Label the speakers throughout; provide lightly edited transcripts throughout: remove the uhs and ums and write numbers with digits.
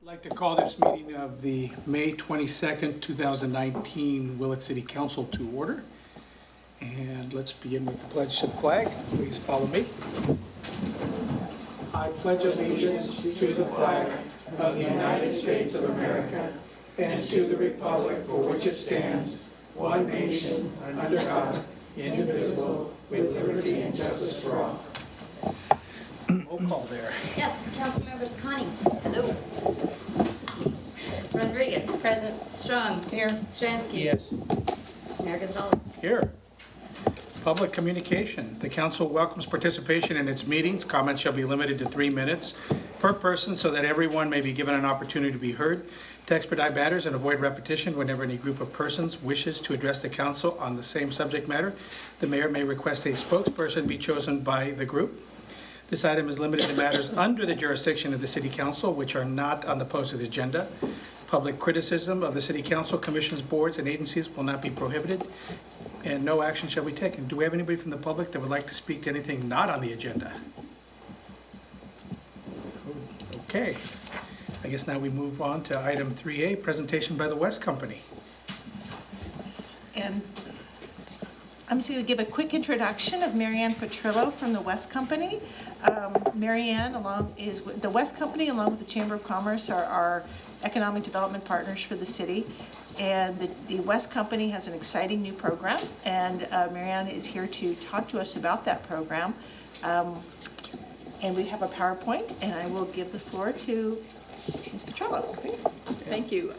Speaker 1: I'd like to call this meeting of the May 22nd, 2019 Willits City Council to order. And let's begin with the pledge to the flag. Please follow me. I pledge allegiance to the flag of the United States of America and to the republic for which it stands, one nation, under God, indivisible, with liberty and justice for all. Roll call there.
Speaker 2: Yes, Councilmembers Kanne. Hello. Rodriguez. Present. Strong. Here. Stranske.
Speaker 1: Yes.
Speaker 2: Mayor Gonzalez.
Speaker 1: Here. Public communication. The council welcomes participation in its meetings. Comments shall be limited to 3 minutes per person so that everyone may be given an opportunity to be heard. To expedite matters and avoid repetition, whenever any group of persons wishes to address the council on the same subject matter, the mayor may request a spokesperson be chosen by the group. This item is limited to matters under the jurisdiction of the City Council, which are not on the posted agenda. Public criticism of the City Council, commissions, boards, and agencies will not be prohibited, and no action shall be taken. Do we have anybody from the public that would like to speak to anything not on the agenda? Okay. I guess now we move on to item 3A, presentation by the West Company.
Speaker 3: And I'm just going to give a quick introduction of Marianne Petrillo from the West Company. Marianne is with the West Company, along with the Chamber of Commerce, are our economic development partners for the city. And the West Company has an exciting new program, and Marianne is here to talk to us about that program. And we have a PowerPoint, and I will give the floor to Ms. Petrillo.
Speaker 4: Thank you.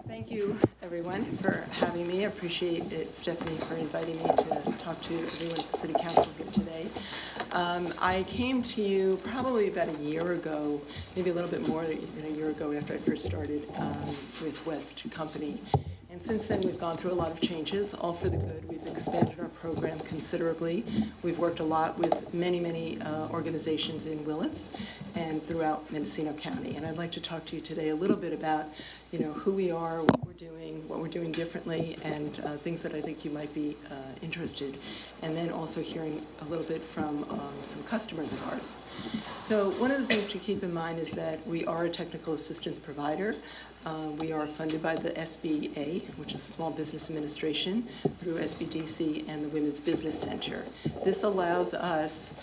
Speaker 4: Thank you, everyone, for having me. I appreciate it, Stephanie, for inviting me to talk to everyone at the City Council here today. I came to you probably about a year ago, maybe a little bit more than a year ago after I first started with West Company. And since then, we've gone through a lot of changes, all for the good. We've expanded our program considerably. We've worked a lot with many organizations in Willits and throughout Mendocino County. And I'd like to talk to you today a little bit about, who we are, what we're doing differently, and things that I think you might be interested. And then also hearing a little bit from some customers of ours. So one of the things to keep in mind is that we are a technical assistance provider. We are funded by the SBA, which is Small Business Administration, through SBDC and the Women's Business Center. This allows us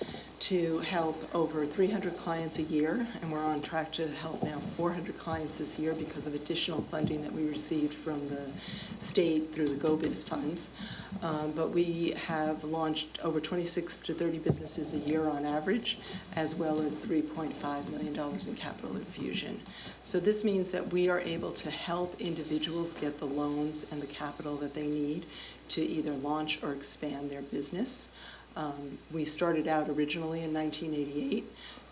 Speaker 4: to help over 300 clients a year, and we're on track to help now 400 clients this year because of additional funding that we received from the state through the GoBiz funds. But we have launched over 26 to 30 businesses a year on average, as well as $3.5 million in capital infusion. So this means that we are able to help individuals get the loans and the capital that they need to either launch or expand their business. We started out originally in 1988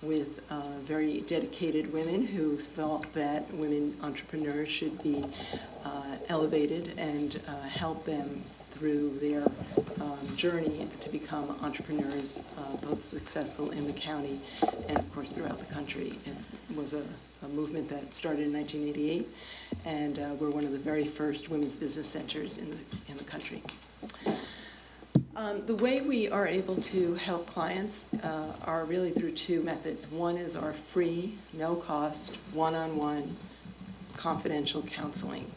Speaker 4: with very dedicated women who felt that women entrepreneurs should be elevated and help them through their journey to become entrepreneurs, both successful in the county and, of course, throughout the country. It was a movement that started in 1988, and we're one of the very first women's business centers in the country. The way we are able to help clients are really through two methods. One is our free, no-cost, one-on-one confidential counseling.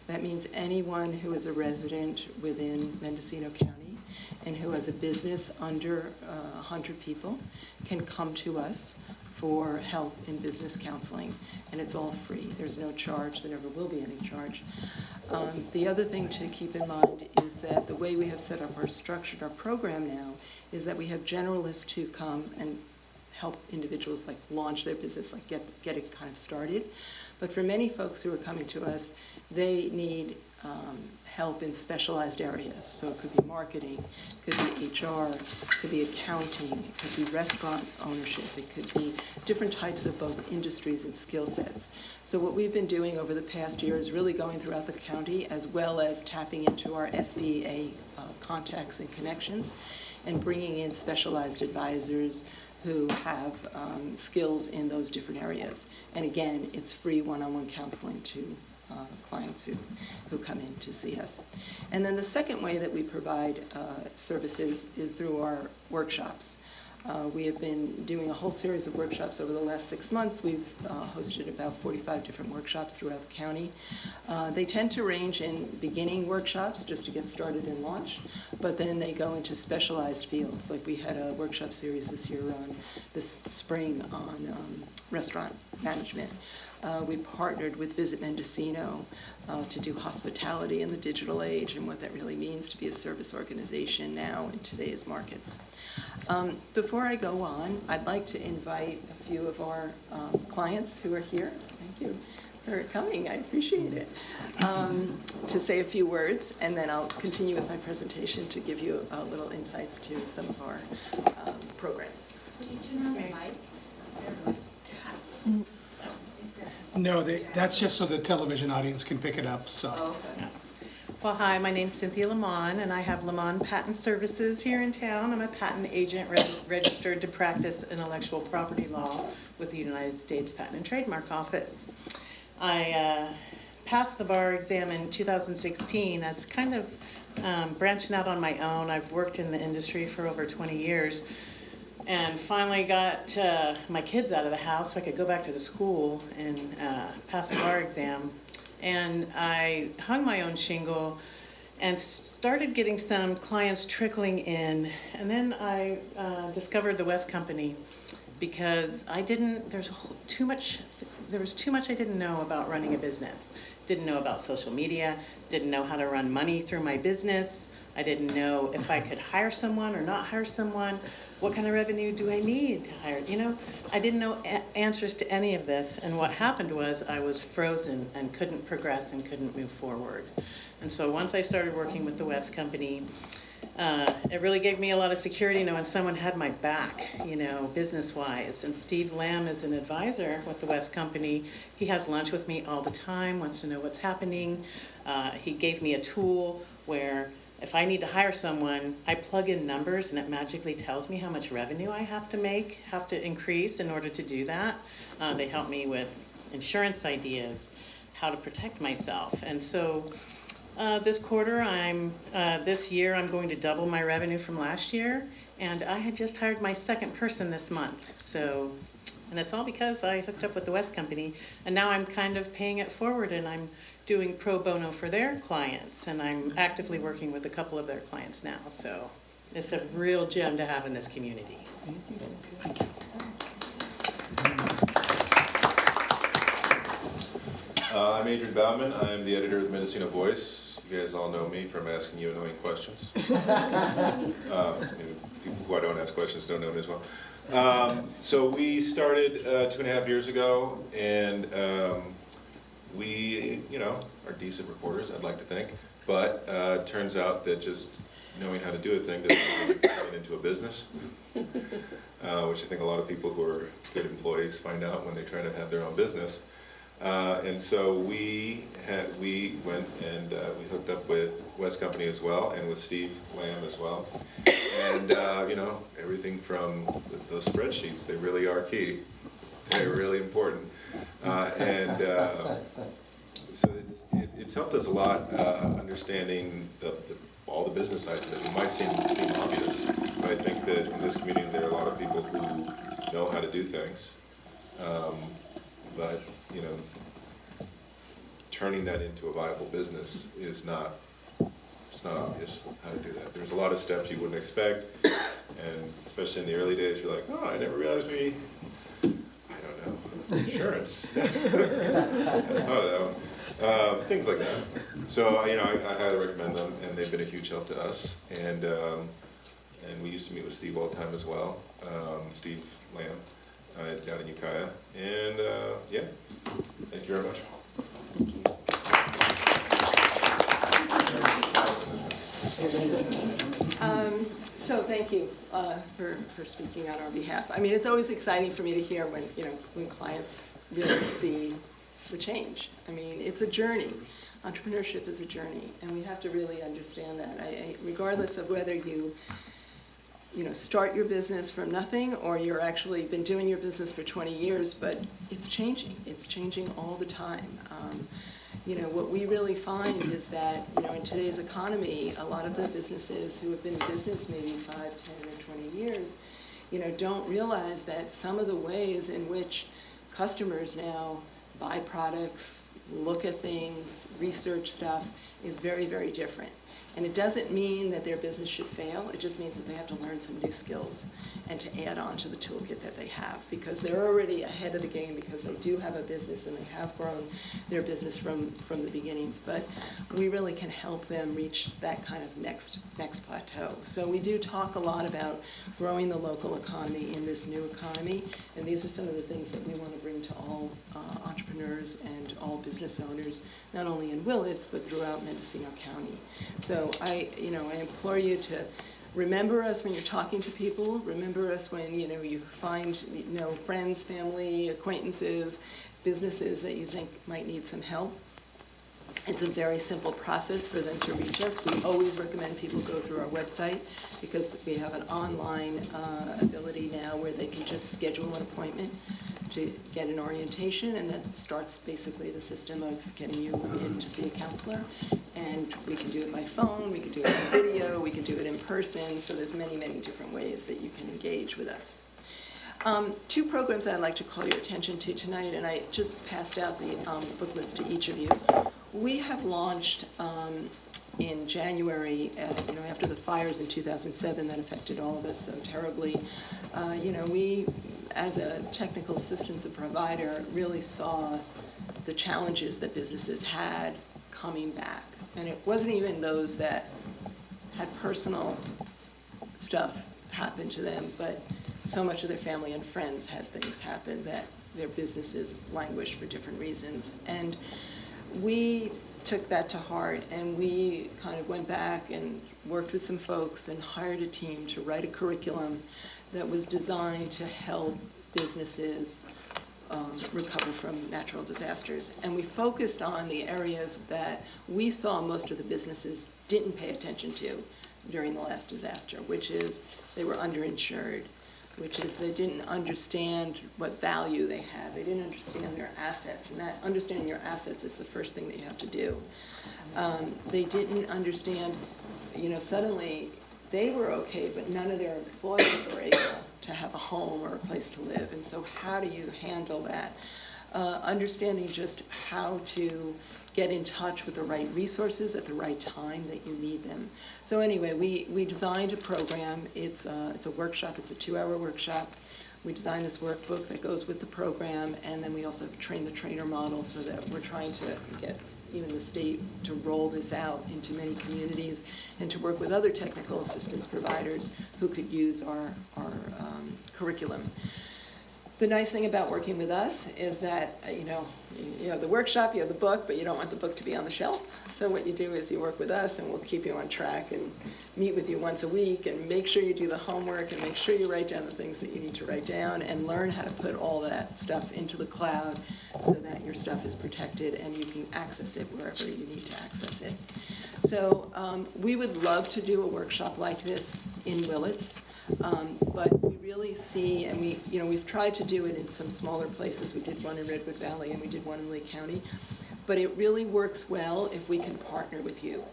Speaker 4: That means anyone who is a resident within Mendocino County and who has a business under 100 people can come to us for help in business counseling, and it's all free. There's no charge. There never will be any charge. The other thing to keep in mind is that the way we have set up structured our program now is that we have generalists who come and help individuals like launch their business, like get it kind of started. But for many folks who are coming to us, they need help in specialized areas. So it could be marketing, it could be HR, it could be accounting, it could be restaurant ownership, it could be different types of both industries and skill sets. So what we've been doing over the past year is really going throughout the county as well as tapping into our SBA contacts and connections and bringing in specialized advisors who have skills in those different areas. And again, it's free one-on-one counseling to clients who come in to see us. And then the second way that we provide services is through our workshops. We have been doing a whole series of workshops over the last 6 months. We've hosted about 45 different workshops throughout the county. They tend to range in beginning workshops just to get started and launch, but then they go into specialized fields. Like we had a workshop series this spring on restaurant management. We partnered with Visit Mendocino to do hospitality in the digital age and what that really means to be a service organization now in today's markets. Before I go on, I'd like to invite a few of our clients who are here. Thank you for coming. I appreciate it. To say a few words, and then I'll continue with my presentation to give you little insights to some of our programs.
Speaker 2: Can you turn on the mic?
Speaker 1: No, that's just so the television audience can pick it up, so.
Speaker 2: Oh, okay.
Speaker 5: Well, hi, my name's Cynthia Lamont, and I have Lamont Patent Services here in town. I'm a patent agent registered to practice intellectual property law with the United States Patent and Trademark Office. I passed the bar exam in 2016 as kind of branching out on my own. I've worked in the industry for over 20 years. And finally got my kids out of the house so I could go back to the school and pass the bar exam. And I hung my own shingle and started getting some clients trickling in. And then I discovered the West Company because there was too much I didn't know about running a business. Didn't know about social media, didn't know how to run money through my business. I didn't know if I could hire someone or not hire someone. What kind of revenue do I need to hire? You know, I didn't know answers to any of this. And what happened was I was frozen and couldn't progress and couldn't move forward. And so once I started working with the West Company, it really gave me a lot of security knowing someone had my back, you know, business-wise. And Steve Lamb is an advisor with the West Company. He has lunch with me all the time, wants to know what's happening. He gave me a tool where if I need to hire someone, I plug in numbers and it magically tells me how much revenue I have to increase in order to do that. They help me with insurance ideas, how to protect myself. And so this year I'm going to double my revenue from last year. And I had just hired my second person this month. So, and it's all because I hooked up with the West Company. And now I'm kind of paying it forward and I'm doing pro bono for their clients, and I'm actively working with a couple of their clients now. So it's a real gem to have in this community.
Speaker 1: Thank you.
Speaker 6: I'm Adrian Bauman. I am the editor of the Mendocino Voice. You guys all know me from asking you annoying questions. People who I don't ask questions don't know me as well. So we started 2.5 years ago, and we, you know, are decent reporters, I'd like to think, but it turns out that just knowing how to do a thing doesn't really turn it into a business, which I think a lot of people who are good employees find out when they try to have their own business. And so we went and we hooked up with West Company as well, and with Steve Lamb as well. And you know, everything from those spreadsheets, they really are key. They're really important. So it's helped us a lot understanding all the business sides that might seem obvious, but I think that in this community there are a lot of people who know how to do things, but you know, turning that into a viable business is not obvious how to do that. There's a lot of steps you wouldn't expect, and especially in the early days you're like, oh, I never realized insurance. I thought of that one. Things like that. So you know, I highly recommend them, and they've been a huge help to us. And we used to meet with Steve all the time as well. Steve Lamb down in Ukiah. And yeah, thank you very much.
Speaker 4: So thank you for speaking on our behalf. I mean, it's always exciting for me to hear when clients really see the change. I mean, it's a journey. Entrepreneurship is a journey, and we have to really understand that. Regardless of whether you start your business from nothing or you're actually been doing your business for 20 years, but it's changing. It's changing all the time. What we really find is that, in today's economy, a lot of the businesses who have been in business maybe 5, 10, or 20 years, don't realize that some of the ways in which customers now buy products, look at things, research stuff is very, very different. And it doesn't mean that their business should fail, it just means that they have to learn some new skills and to add on to the toolkit that they have, because they're already ahead of the game because they do have a business and they have grown their business from the beginnings. But we really can help them reach that kind of next plateau. So we do talk a lot about growing the local economy in this new economy, and these are some of the things that we want to bring to all entrepreneurs and all business owners, not only in Willits, but throughout Mendocino County. So I implore you to remember us when you're talking to people. Remember us when, you find, friends, family, acquaintances, businesses that you think might need some help. It's a very simple process for them to reach us. We always recommend people go through our website because we have an online ability now where they can just schedule an appointment to get an orientation, and that starts basically the system of getting you in to see a counselor. And we can do it by phone, we can do it by video, we can do it in person, so there's many, many different ways that you can engage with us. Two programs I'd like to call your attention to tonight, and I just passed out the booklets to each of you. We have launched in January, after the fires in 2007 that affected all of us so terribly, we, as a technical assistance provider, really saw the challenges that businesses had coming back. And it wasn't even those that had personal stuff happen to them, but so much of their family and friends had things happen that their businesses languished for different reasons. And we took that to heart, and we kind of went back and worked with some folks and hired a team to write a curriculum that was designed to help businesses recover from natural disasters. And we focused on the areas that we saw most of the businesses didn't pay attention to during the last disaster, which is they were underinsured, which is they didn't understand what value they had. They didn't understand their assets, and that understanding your assets is the first thing that you have to do. They didn't understand, suddenly they were okay, but none of their employees were able to have a home or a place to live. And so how do you handle that? Understanding just how to get in touch with the right resources at the right time that you need them. So anyway, we designed a program. It's a workshop. It's a 2-hour workshop. We designed this workbook that goes with the program, and then we also train the trainer model so that we're trying to get even the state to roll this out into many communities and to work with other technical assistance providers who could use our curriculum. The nice thing about working with us is that, you have the workshop, you have the book, but you don't want the book to be on the shelf. So what you do is you work with us, and we'll keep you on track and meet with you once a week and make sure you do the homework and make sure you write down the things that you need to write down and learn how to put all that stuff into the cloud so that your stuff is protected and you can access it wherever you need to access it. So we would love to do a workshop like this in Willits. But we really see, and we've tried to do it in some smaller places. We did one in Redwood Valley and we did one in Lake County. But it really works well if we can partner with you.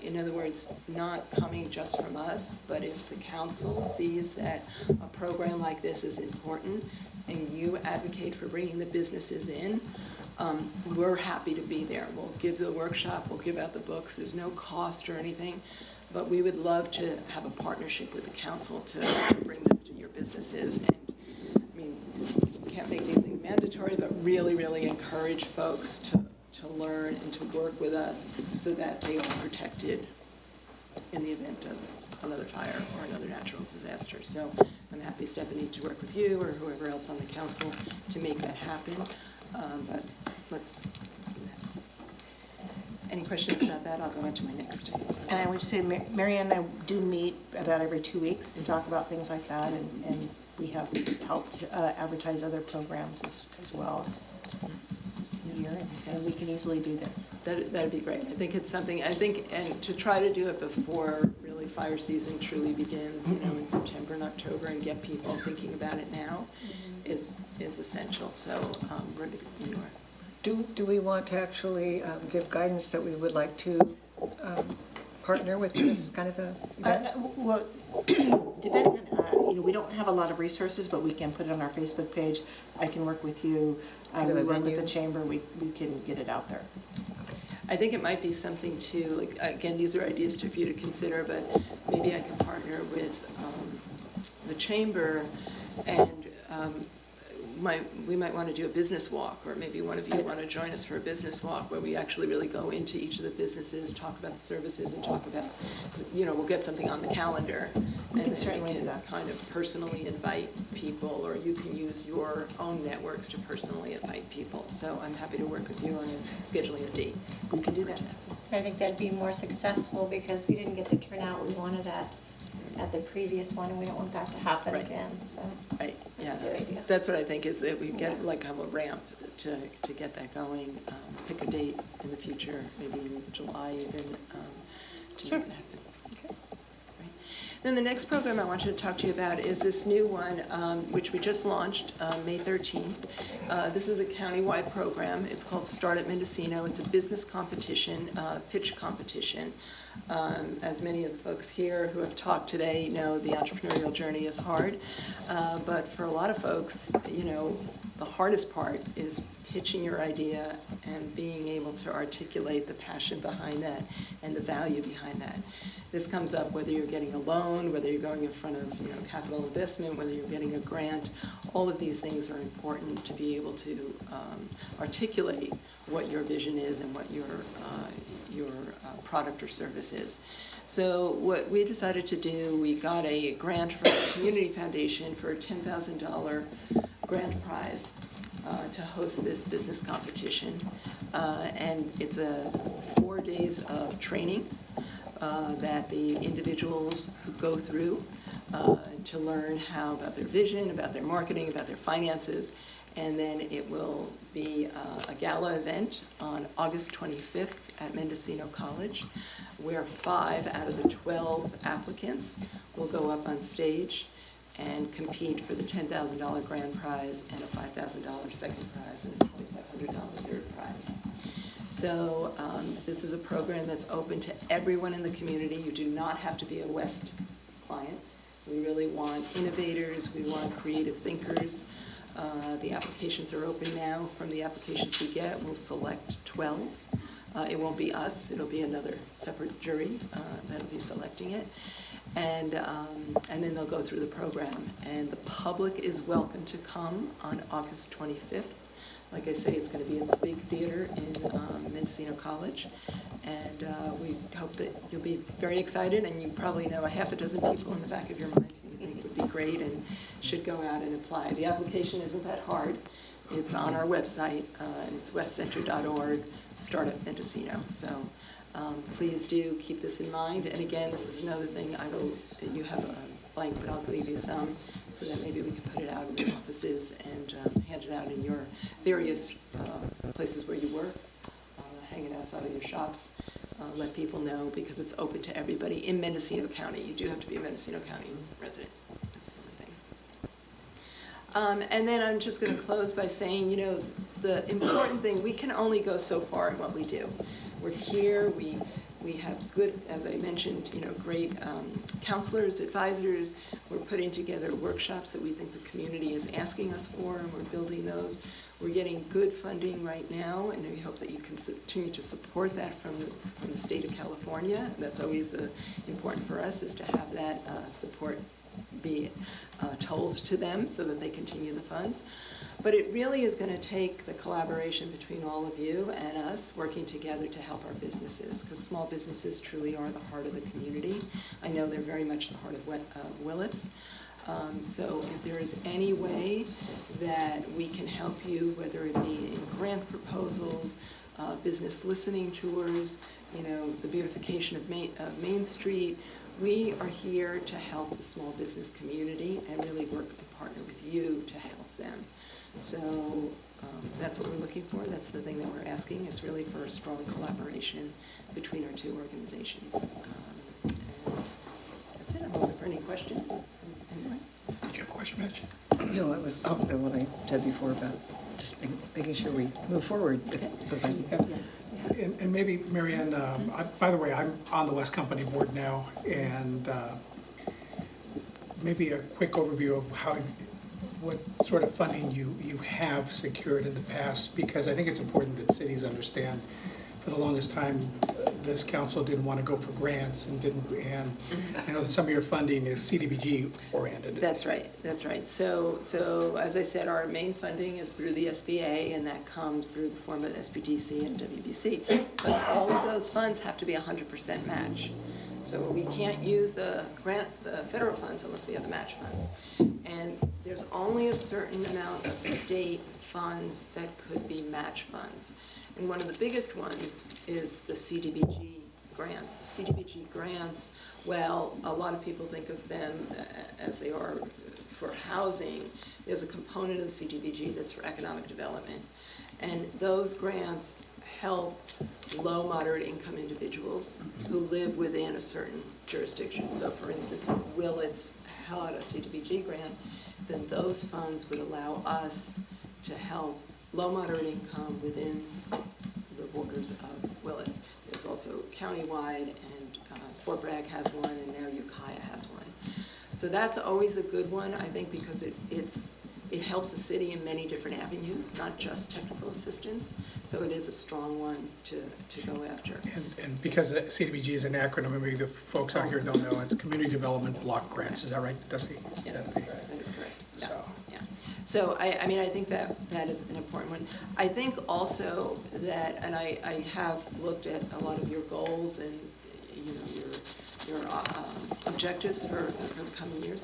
Speaker 4: In other words, not coming just from us, but if the council sees that a program like this is important and you advocate for bringing the businesses in, we're happy to be there. We'll give the workshop, we'll give out the books. There's no cost or anything. But we would love to have a partnership with the council to bring this to your businesses. And we can't make these things mandatory, but really, really encourage folks to learn and to work with us so that they are protected in the event of another fire or another natural disaster. So I'm happy, Stephanie, to work with you or whoever else on the council to make that happen. But let's do that. Any questions about that? I'll go on to my next.
Speaker 3: And I would say Mary Ann and I do meet about every 2 weeks to talk about things like that, and we have helped advertise other programs as well as here, and we can easily do this.
Speaker 4: That'd be great. I think it's something, and to try to do it before really fire season truly begins, in September and October, and get people thinking about it now is essential. So we're ready to do it.
Speaker 7: Do we want to actually give guidance that we would like to partner with this kind of a event?
Speaker 3: Well, depending on, we don't have a lot of resources, but we can put it on our Facebook page. I can work with you.
Speaker 7: Kind of
Speaker 3: We
Speaker 7: a
Speaker 3: work with
Speaker 7: venue.
Speaker 3: the chamber. We can get it out there.
Speaker 4: I think it might be something to, like, again, these are ideas for you to consider, but maybe I can partner with the chamber, and we might want to do a business walk, or maybe one of you want to join us for a business walk where we actually really go into each of the businesses, talk about the services, and talk about, we'll get something on the calendar.
Speaker 3: We can
Speaker 4: And
Speaker 3: certainly
Speaker 4: then
Speaker 3: do that.
Speaker 4: kind of personally invite people, or you can use your own networks to personally invite people. So I'm happy to work with you on scheduling a date.
Speaker 3: We can do that.
Speaker 2: I think that'd be more successful because we didn't get the turnout we wanted at the previous one, and we don't want that to happen
Speaker 4: Right.
Speaker 2: again, so.
Speaker 4: Right, yeah.
Speaker 2: That's a good idea.
Speaker 4: That's what I think, is that we get like have a ramp to get that going. Pick a date in the future, maybe in July even, to
Speaker 3: Sure.
Speaker 4: make it happen. Okay. Right. Then the next program I want you to talk to you about is this new one, which we just launched May 13th. This is a countywide program. It's called Start at Mendocino. It's a business competition, pitch competition. As many of the folks here who have talked today know, the entrepreneurial journey is hard, but for a lot of folks, the hardest part is pitching your idea and being able to articulate the passion behind that and the value behind that. This comes up whether you're getting a loan, whether you're going in front of capital investment, whether you're getting a grant. All of these things are important to be able to articulate what your vision is and what your product or service is. So what we decided to do, we got a grant from the Community Foundation for a $10,000 grant prize to host this business competition. And it's 4 days of training that the individuals go through to learn how about their vision, about their marketing, about their finances. And then it will be a gala event on August 25th at Mendocino College, where 5 out of the 12 applicants will go up on stage and compete for the $10,000 grand prize and a $5,000 second prize and a $2,500 third prize. So this is a program that's open to everyone in the community. You do not have to be a West client. We really want innovators. We want creative thinkers. The applications are open now. From the applications we get, we'll select 12. It won't be us. It'll be another separate jury that'll be selecting it. And then they'll go through the program. And the public is welcome to come on August 25th. Like I say, it's going to be in the big theater in Mendocino College. And we hope that you'll be very excited, and you probably know a half a dozen people in the back of your mind who you think would be great and should go out and apply. The application isn't that hard. It's on our website. It's westcenter.org, Start at Mendocino. So please do keep this in mind. And again, this is another thing. You have a blank, but I'll leave you some so that maybe we can put it out in the offices and hand it out in your various places where you work, hang it outside of your shops. Let people know, because it's open to everybody in Mendocino County. You do have to be a Mendocino County resident. That's the only thing. And then I'm just going to close by saying, the important thing, we can only go so far in what we do. We're here, we have good, as I mentioned, great counselors, advisors. We're putting together workshops that we think the community is asking us for, and we're building those. We're getting good funding right now, and we hope that you can continue to support that from the state of California. That's always important for us, is to have that support be told to them so that they continue the funds. But it really is going to take the collaboration between all of you and us working together to help our businesses, because small businesses truly are the heart of the community. I know they're very much the heart of Willits. So if there is any way that we can help you, whether it be in grant proposals, business listening tours, the beautification of Main Street, we are here to help the small business community and really work and partner with you to help them. So that's what we're looking for. That's the thing that we're asking, is really for a strong collaboration between our two organizations. And that's it. I'm open for any questions. Anyone?
Speaker 1: Did you have a question, Mitch?
Speaker 7: No, it was what I said before about just making sure we move forward with those ideas.
Speaker 3: Yes.
Speaker 1: And maybe, Mary Ann, by the way, I'm on the West Company board now, and maybe a quick overview of what sort of funding you have secured in the past, because I think it's important that cities understand. For the longest time, this council didn't want to go for grants and I know that some of your funding is CDBG oriented.
Speaker 4: That's right, that's right. So as I said, our main funding is through the SBA, and that comes through the form of SBDC and WBC. But all of those funds have to be 100% match. So we can't use the federal funds unless we have the match funds. And there's only a certain amount of state funds that could be match funds. And one of the biggest ones is the CDBG grants. The CDBG grants, well, a lot of people think of them as they are for housing. There's a component of CDBG that's for economic development. And those grants help low, moderate income individuals who live within a certain jurisdiction. So for instance, if Willits had a CDBG grant, then those funds would allow us to help low, moderate income within the borders of Willits. There's also countywide, and Fort Bragg has one, and now Ukiah has one. So that's always a good one, I think, because it helps the city in many different avenues, not just technical assistance. So it is a strong one to go after.
Speaker 1: And because CDBG is an acronym, maybe the folks out here don't know, it's Community Development Block Grants. Is that right, Dusty?
Speaker 4: Yes, that is correct. Yeah.
Speaker 1: So.
Speaker 4: Yeah. So I mean, I think that is an important one. I think also that, and I have looked at a lot of your goals and your objectives for the coming years.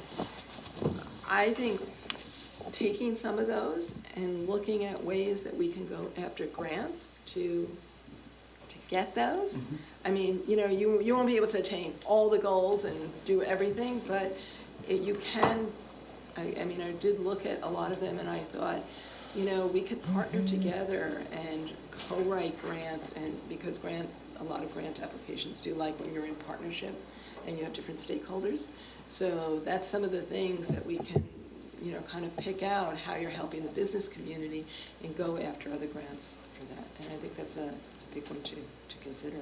Speaker 4: I think taking some of those and looking at ways that we can go after grants to get those. Mm-hmm. I mean, you won't be able to attain all the goals and do everything, but you can. I mean, I did look at a lot of them, and I thought, we could partner together and co-write grants, and because a lot of grant applications do like when you're in partnership and you have different stakeholders. So that's some of the things that we can, kind of pick out how you're helping the business community and go after other grants for that. And I think that's a big one to consider.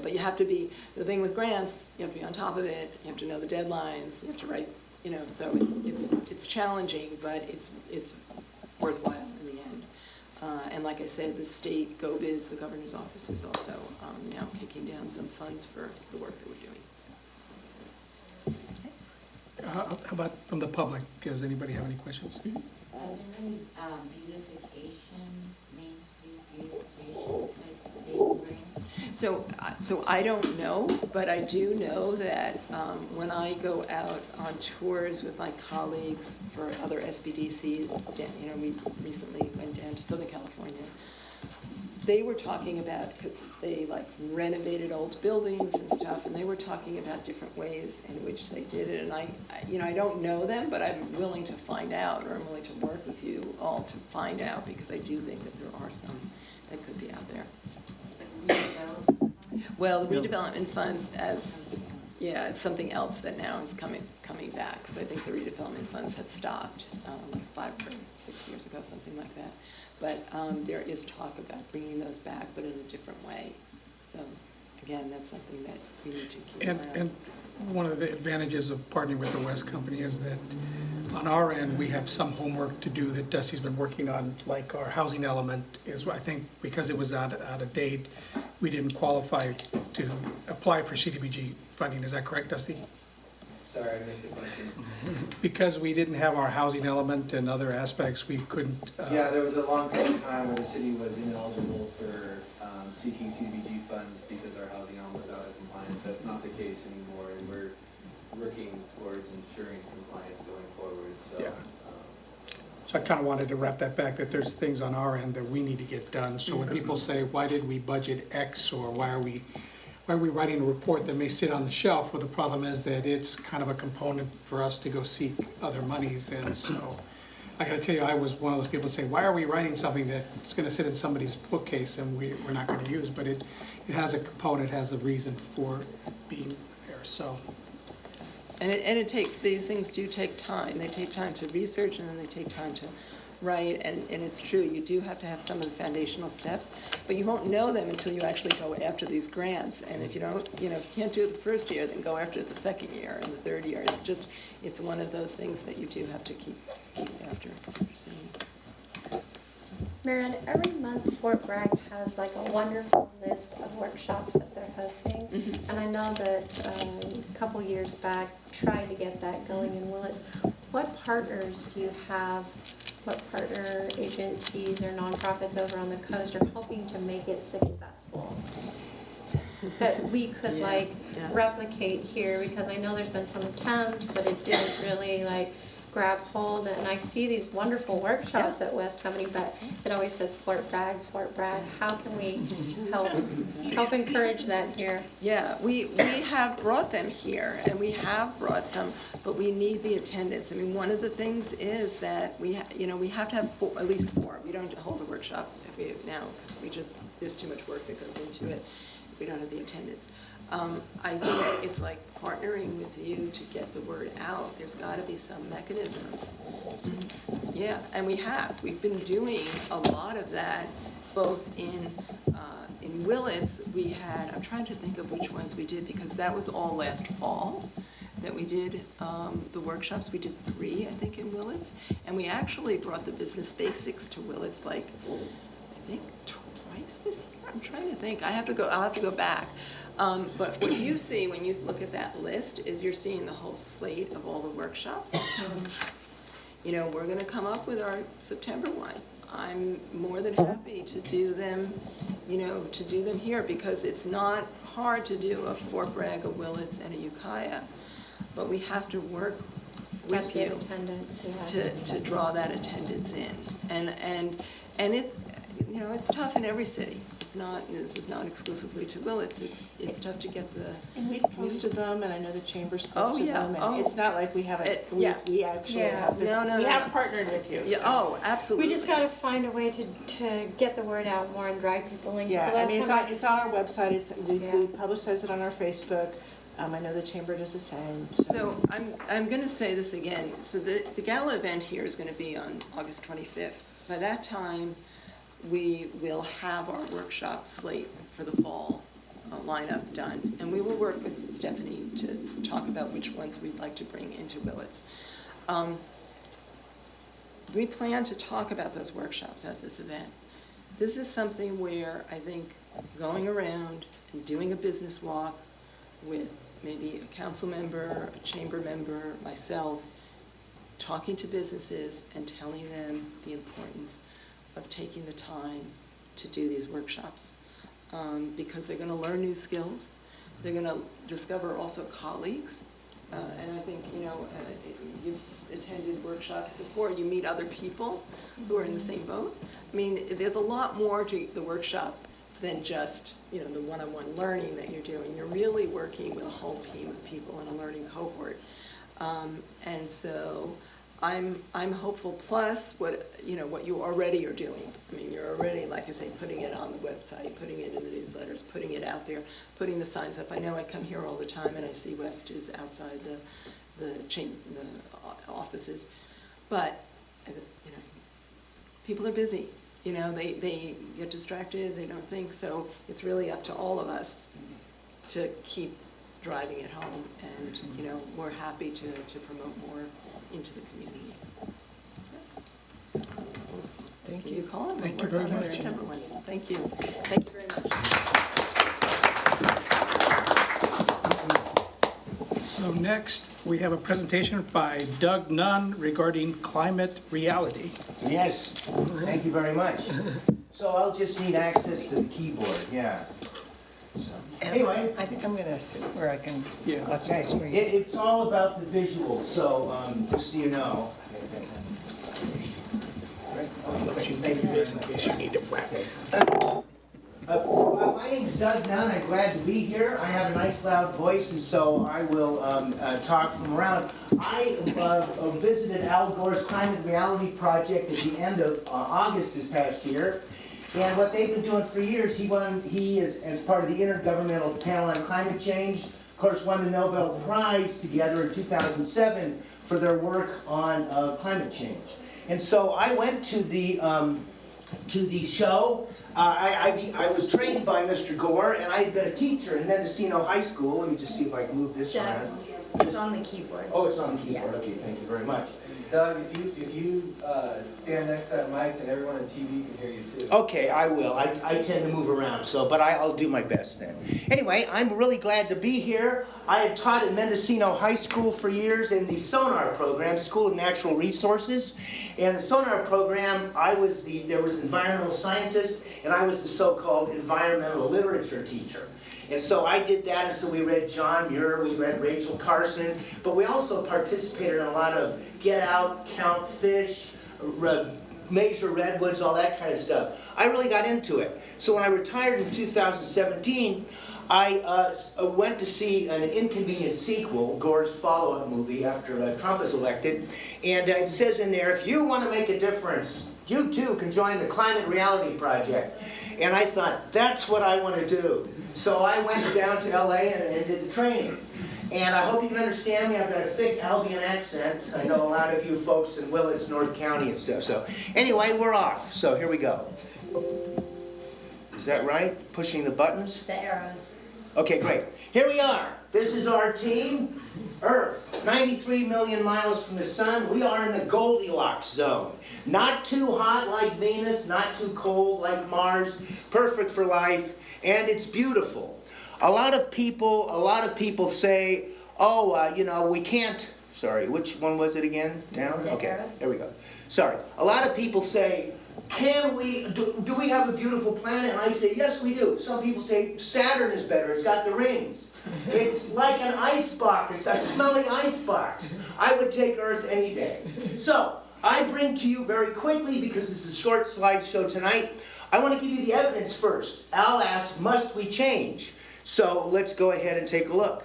Speaker 4: But you have to be, the thing with grants, you have to be on top of it, you have to know the deadlines, you have to write, so it's challenging, but it's worthwhile in the end. And like I said, the state GoBiz, the governor's office, is also now kicking down some funds for the work that we're doing.
Speaker 1: How about from the public? Does anybody have any questions?
Speaker 8: Are there any beautification, Main Street beautification type state grants?
Speaker 4: So I don't know, but I do know that when I go out on tours with my colleagues for other SBDCs, we recently went down to Southern California. They were talking about, because they renovated old buildings and stuff, and they were talking about different ways in which they did it. And I don't know them, but I'm willing to find out, or I'm willing to work with you all to find out, because I do think that there are some that could be out there. Well, the redevelopment funds, it's something else that now is coming back, because I think the redevelopment funds had stopped 5 or 6 years ago, something like that. But there is talk about bringing those back, but in a different way. So again, that's something that we need to keep an eye on.
Speaker 1: And one of the advantages of partnering with the West Company is that on our end, we have some homework to do that Dusty's been working on, like our housing element is, I think, because it was out of date, we didn't qualify to apply for CDBG funding. Is that correct, Dusty?
Speaker 9: Sorry, I missed the question.
Speaker 1: Because we didn't have our housing element and other aspects, we couldn't.
Speaker 9: Yeah, there was a long period of time where the city was ineligible for seeking CDBG funds because our housing element was out of compliance. That's not the case anymore, and we're working towards ensuring compliance going forward. So,
Speaker 1: yeah. So I kind of wanted to wrap that back, that there's things on our end that we need to get done. So when people say, why did we budget X, or why are we writing a report that may sit on the shelf? Well, the problem is that it's kind of a component for us to go seek other monies. And so I got to tell you, I was one of those people that say, why are we writing something that's going to sit in somebody's bookcase and we're not going to use? But it has a component, has a reason for being there. So.
Speaker 4: And it takes, these things do take time. They take time to research, and then they take time to right? And it's true, you do have to have some of the foundational steps, but you won't know them until you actually go after these grants. And if you don't, if you can't do it the first year, then go after it the second year and the third year. It's one of those things that you do have to keep after pursuing.
Speaker 2: Marianne, every month Fort Bragg has like a wonderful list of workshops that they're hosting. And I know that a couple years back tried to get that going in Willits. What partners do you have, what partner agencies or nonprofits over on the coast are helping to make it successful? That we could replicate here, because I know there's been some attempts, but it didn't really grab hold. And I see these wonderful workshops at West Company, but it always says Fort Bragg, Fort Bragg. How can we help encourage that here?
Speaker 4: Yeah, we have brought them here, and we have brought some, but we need the attendance. I mean, one of the things is that we have to have at least 4. We don't hold a workshop now because there's too much work that goes into it. We don't have the attendance. I think it's like partnering with you to get the word out. There's got to be some mechanisms. Yeah, and we've been doing a lot of that, both in Willits. I'm trying to think of which ones we did, because that was all last fall that we did the workshops. We did 3, I think, in Willits, and we actually brought the business basics to Willits, I think twice this year. I'm trying to think. I'll have to go back. But what you see when you look at that list is you're seeing the whole slate of all the workshops. We're going to come up with our September one. I'm more than happy to do them, here, because it's not hard to do a Fort Bragg, a Willits, and a Ukiah, but we have to work with you
Speaker 2: attendance,
Speaker 4: to draw that attendance in, and it's it's tough in every city. This is not exclusively to Willits. It's tough to get the.
Speaker 3: And we've posted them, and I know the chamber's posted them. And
Speaker 4: Oh.
Speaker 3: it's not like we haven't. We actually have.
Speaker 4: No.
Speaker 3: We have partnered with you.
Speaker 4: Yeah.
Speaker 3: So.
Speaker 4: Oh, absolutely.
Speaker 2: We just got to find a way to get the word out more and drive people in.
Speaker 3: Yeah,
Speaker 2: So
Speaker 3: I mean,
Speaker 2: that's
Speaker 3: it's on our website. We publicize it on our Facebook. I know the chamber does the same.
Speaker 4: So I'm going to say this again. So the gala event here is going to be on August 25th. By that time, we will have our workshop slate for the fall lineup done, and we will work with Stephanie to talk about which ones we'd like to bring into Willits. We plan to talk about those workshops at this event. This is something where I think going around and doing a business walk with maybe a council member, a chamber member, myself, talking to businesses and telling them the importance of taking the time to do these workshops, because they're going to learn new skills. They're going to discover also colleagues, and I think you've attended workshops before. You meet other people who are in the same boat. I mean, there's a lot more to the workshop than just the one-on-one learning that you're doing. You're really working with a whole team of people in a learning cohort, and so. I'm hopeful. Plus, what you already are doing. I mean, you're already, like I say, putting it on the website, putting it in the newsletters, putting it out there, putting the signs up. I know I come here all the time, and I see West is outside the offices, but people are busy. They get distracted. They don't think. So it's really up to all of us to keep driving it home, and we're happy to promote more into the community. Thank you.
Speaker 1: Thank you very much.
Speaker 4: Thank you. Thank you very much.
Speaker 1: So next, we have a presentation by Doug Nunn regarding climate reality.
Speaker 10: Yes, thank you very much. So I'll just need access to the keyboard, yeah. So, anyway.
Speaker 7: I think I'm going to sit where I can watch
Speaker 10: Okay,
Speaker 7: the screen.
Speaker 10: it's all about the visuals, so just so you know.
Speaker 1: Maybe this in case you need to whack it.
Speaker 10: My name's Doug Nunn. I'm glad to be here. I have a nice loud voice, and so I will talk from around. I visited Al Gore's Climate Reality Project at the end of August this past year. And what they've been doing for years, he is, as part of the Intergovernmental Panel on Climate Change, of course, won the Nobel Prize together in 2007 for their work on climate change. And so I went to the show. I was trained by Mr. Gore, and I had been a teacher in Mendocino High School. Let me just see if I can move this around.
Speaker 2: It's on the keyboard.
Speaker 10: Oh, it's on the keyboard. Okay, thank you very much.
Speaker 9: Doug, if you stand next to that mic, then everyone on TV can hear you too.
Speaker 10: Okay, I will. I tend to move around, but I'll do my best then. Anyway, I'm really glad to be here. I had taught at Mendocino High School for years in the SONAR program, School of Natural Resources. And the SONAR program, there was environmental scientist, and I was the so-called environmental literature teacher. And so I did that, and so we read John Muir, we read Rachel Carson, but we also participated in a lot of get out, count fish, measure redwoods, all that kind of stuff. I really got into it. So when I retired in 2017, I went to see an inconvenient sequel, Gore's follow-up movie after Trump is elected, and it says in there, if you want to make a difference, you too can join the Climate Reality Project. And I thought, that's what I want to do. So I went down to LA and did the training. And I hope you can understand me. I've got a thick Albion accent. I know a lot of you folks in Willits, North County and stuff. So anyway, we're off. So here we go. Is that right? Pushing the buttons?
Speaker 2: The arrows.
Speaker 10: Okay, great. Here we are. This is our team. Earth, 93 million miles from the sun. We are in the Goldilocks zone. Not too hot like Venus, not too cold like Mars. Perfect for life, and it's beautiful. A lot of people say, oh, we can't. Sorry, which one was it again? Down? Okay, there we go. Sorry. A lot of people say, do we have a beautiful planet? And I say, yes, we do. Some people say Saturn is better. It's got the rings. It's like an ice box. It's a smelly ice box. I would take Earth any day. So I bring to you very quickly, because this is a short slideshow tonight, I want to give you the evidence first. Al asked, must we change? So let's go ahead and take a look.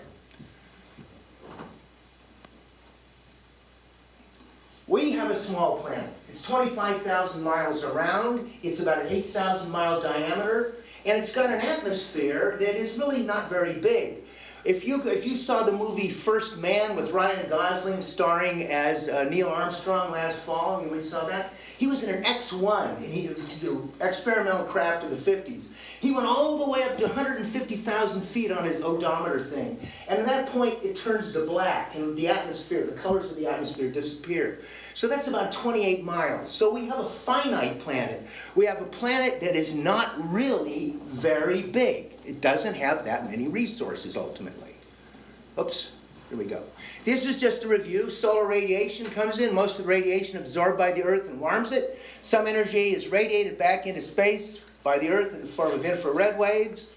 Speaker 10: We have a small planet. It's 25,000 miles around. It's about an 8,000 mile diameter. And it's got an atmosphere that is really not very big. If you saw the movie First Man with Ryan Gosling starring as Neil Armstrong last fall, anybody saw that? He was in an X-1, and he did an experimental craft of the 50s. He went all the way up to 150,000 feet on his odometer thing. And at that point, it turns to black, and the atmosphere, the colors of the atmosphere disappear. So that's about 28 miles. So we have a finite planet. We have a planet that is not really very big. It doesn't have that many resources, ultimately. Oops, here we go. This is just a review. Solar radiation comes in. Most of the radiation absorbed by the Earth and warms it. Some energy is radiated back into space by the Earth in the form of infrared waves.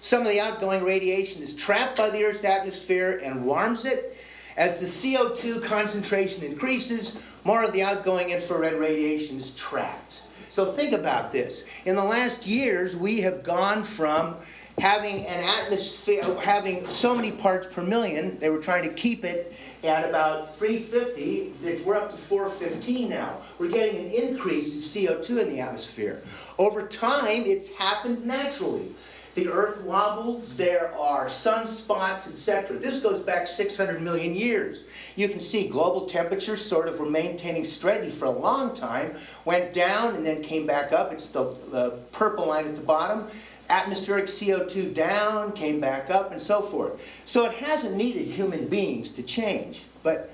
Speaker 10: Some of the outgoing radiation is trapped by the Earth's atmosphere and warms it. As the CO2 concentration increases, more of the outgoing infrared radiation is trapped. So think about this. In the last years, we have gone from having an atmosphere, having so many parts per million, they were trying to keep it at about 350, we're up to 415 now. We're getting an increase of CO2 in the atmosphere. Over time, it's happened naturally. The Earth wobbles, there are sunspots, etc. This goes back 600 million years. You can see global temperatures sort of were maintaining steady for a long time, went down and then came back up. It's the purple line at the bottom. Atmospheric CO2 down, came back up, and so forth. So it hasn't needed human beings to change, but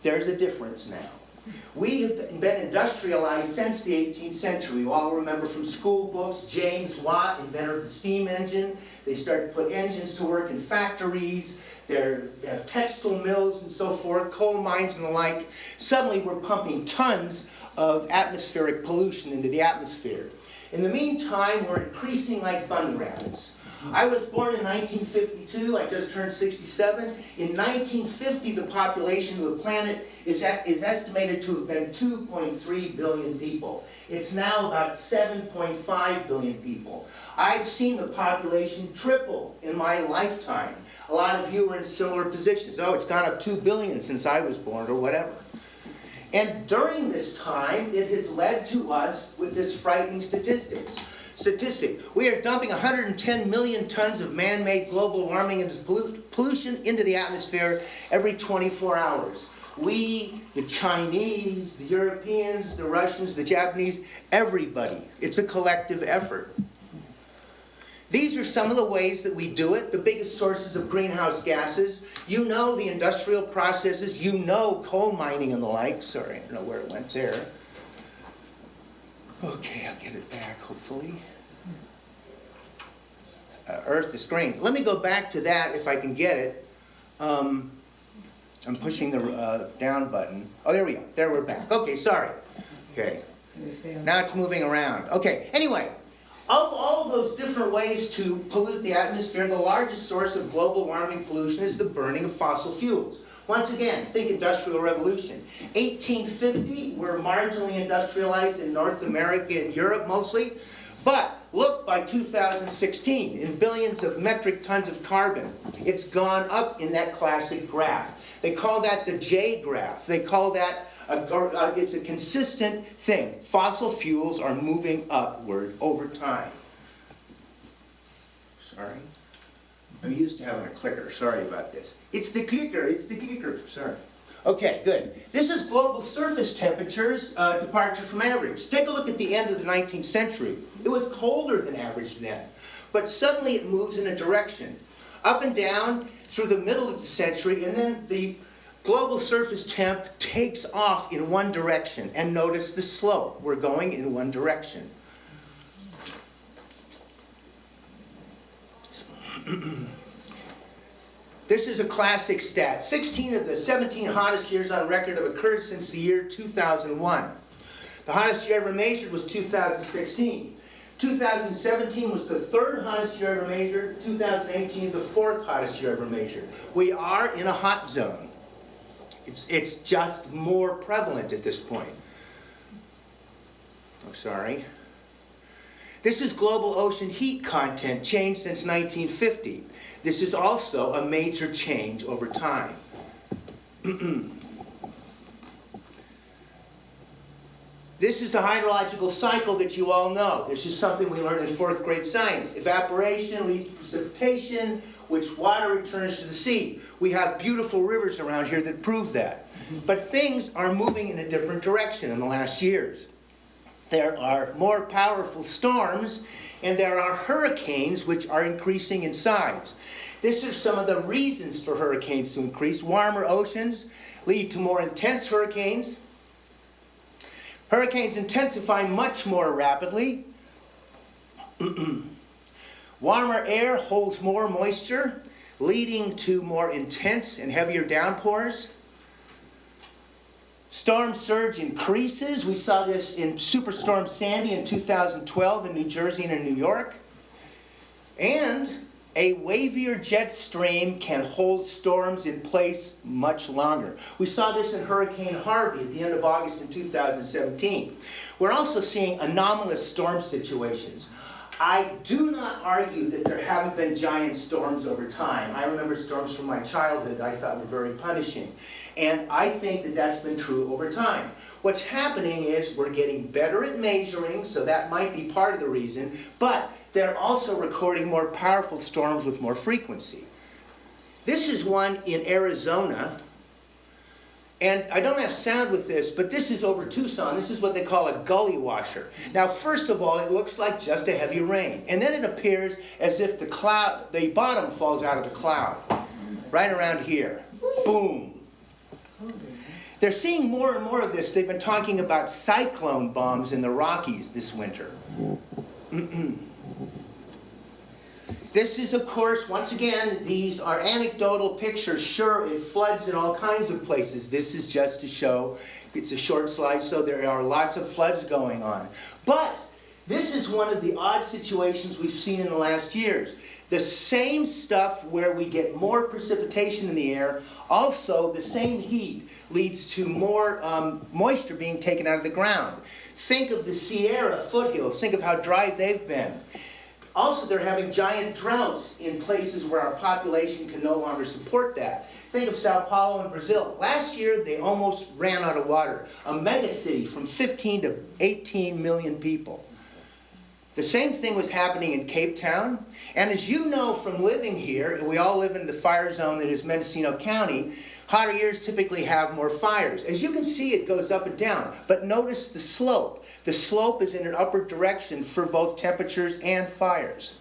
Speaker 10: there's a difference now. We have been industrialized since the 18th century. You all remember from school books, James Watt invented the steam engine. They started to put engines to work in factories. They have textile mills and so forth, coal mines and the like. Suddenly we're pumping tons of atmospheric pollution into the atmosphere. In the meantime, we're increasing like bunny rabbits. I was born in 1952. I just turned 67. In 1950, the population of the planet is estimated to have been 2.3 billion people. It's now about 7.5 billion people. I've seen the population triple in my lifetime. A lot of you are in similar positions. Oh, it's gone up 2 billion since I was born, or whatever. And during this time, it has led to us with this frightening statistic. We are dumping 110 million tons of man-made global warming and pollution into the atmosphere every 24 hours. We, the Chinese, the Europeans, the Russians, the Japanese, everybody. It's a collective effort. These are some of the ways that we do it. The biggest sources of greenhouse gases. You know the industrial processes. You know coal mining and the like. Sorry, I don't know where it went there. Okay, I'll get it back, hopefully. Earth to screen. Let me go back to that if I can get it. I'm pushing the down button. Oh, there we go. There, we're back. Okay, sorry. Okay. Now it's moving around. Okay, anyway. Of all those different ways to pollute the atmosphere, the largest source of global warming pollution is the burning of fossil fuels. Once again, think Industrial Revolution. 1850, we're marginally industrialized in North America and Europe mostly. But look, by 2016, in billions of metric tons of carbon, it's gone up in that classic graph. They call that the J graph. They call that it's a consistent thing. Fossil fuels are moving upward over time. Sorry. I'm used to having a clicker. Sorry about this. It's the clicker. It's the clicker. Sorry. Okay, good. This is global surface temperatures, departure from average. Take a look at the end of the 19th century. It was colder than average then. But suddenly it moves in a direction. Up and down through the middle of the century, and then the global surface temp takes off in one direction. And notice the slope. We're going in one direction. This is a classic stat. 16 of the 17 hottest years on record have occurred since the year 2001. The hottest year ever measured was 2016. 2017 was the third hottest year ever measured. 2018, the fourth hottest year ever measured. We are in a hot zone. It's just more prevalent at this point. Oh, sorry. This is global ocean heat content change since 1950. This is also a major change over time. This is the hydrological cycle that you all know. This is something we learned in 4th grade science. Evaporation leads to precipitation, which water returns to the sea. We have beautiful rivers around here that prove that. But things are moving in a different direction in the last years. There are more powerful storms, and there are hurricanes which are increasing in size. These are some of the reasons for hurricanes to increase. Warmer oceans lead to more intense hurricanes. Hurricanes intensify much more rapidly. Warmer air holds more moisture, leading to more intense and heavier downpours. Storm surge increases. We saw this in Superstorm Sandy in 2012 in New Jersey and in New York. And a wavier jet stream can hold storms in place much longer. We saw this in Hurricane Harvey at the end of August in 2017. We're also seeing anomalous storm situations. I do not argue that there haven't been giant storms over time. I remember storms from my childhood that I thought were very punishing. And I think that that's been true over time. What's happening is we're getting better at measuring, so that might be part of the reason, but they're also recording more powerful storms with more frequency. This is one in Arizona, and I don't have sound with this, but this is over Tucson. This is what they call a gully washer. Now, first of all, it looks like just a heavy rain, and then it appears as if the bottom falls out of the cloud, right around here. Boom. They're seeing more and more of this. They've been talking about cyclone bombs in the Rockies this winter. This is, of course, once again, these are anecdotal pictures. Sure, it floods in all kinds of places. This is just to show, it's a short slide, so there are lots of floods going on. But this is one of the odd situations we've seen in the last years. The same stuff where we get more precipitation in the air, also the same heat leads to more moisture being taken out of the ground. Think of the Sierra foothills. Think of how dry they've been. Also, they're having giant droughts in places where our population can no longer support that. Think of Sao Paulo in Brazil. Last year, they almost ran out of water. A megacity from 15 to 18 million people. The same thing was happening in Cape Town. And as you know from living here, we all live in the fire zone that is Mendocino County, Hotter years typically have more fires. As you can see, it goes up and down, but notice the slope. The slope is in an upward direction for both temperatures and fires.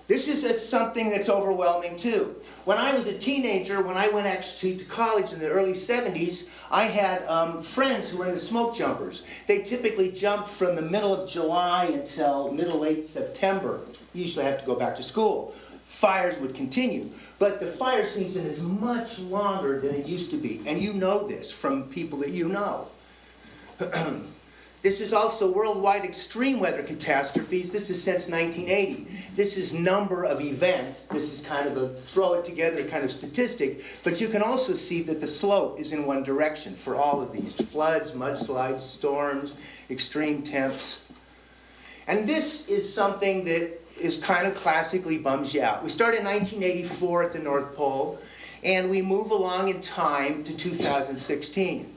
Speaker 10: This is something that's overwhelming too. When I was a teenager, when I went actually to college in the early 70s, I had friends who were in the smoke jumpers. They typically jumped from the middle of July until late September. You usually have to go back to school. Fires would continue. But the fire season is much longer than it used to be. And you know this from people that you know. This is also worldwide extreme weather catastrophes. This is since 1980. This is number of events. This is kind of a throw it together kind of statistic. But you can also see that the slope is in one direction for all of these. Floods, mudslides, storms, extreme temps. And this is something that is kind of classically bums you out. We start in 1984 at the North Pole, and we move along in time to 2016.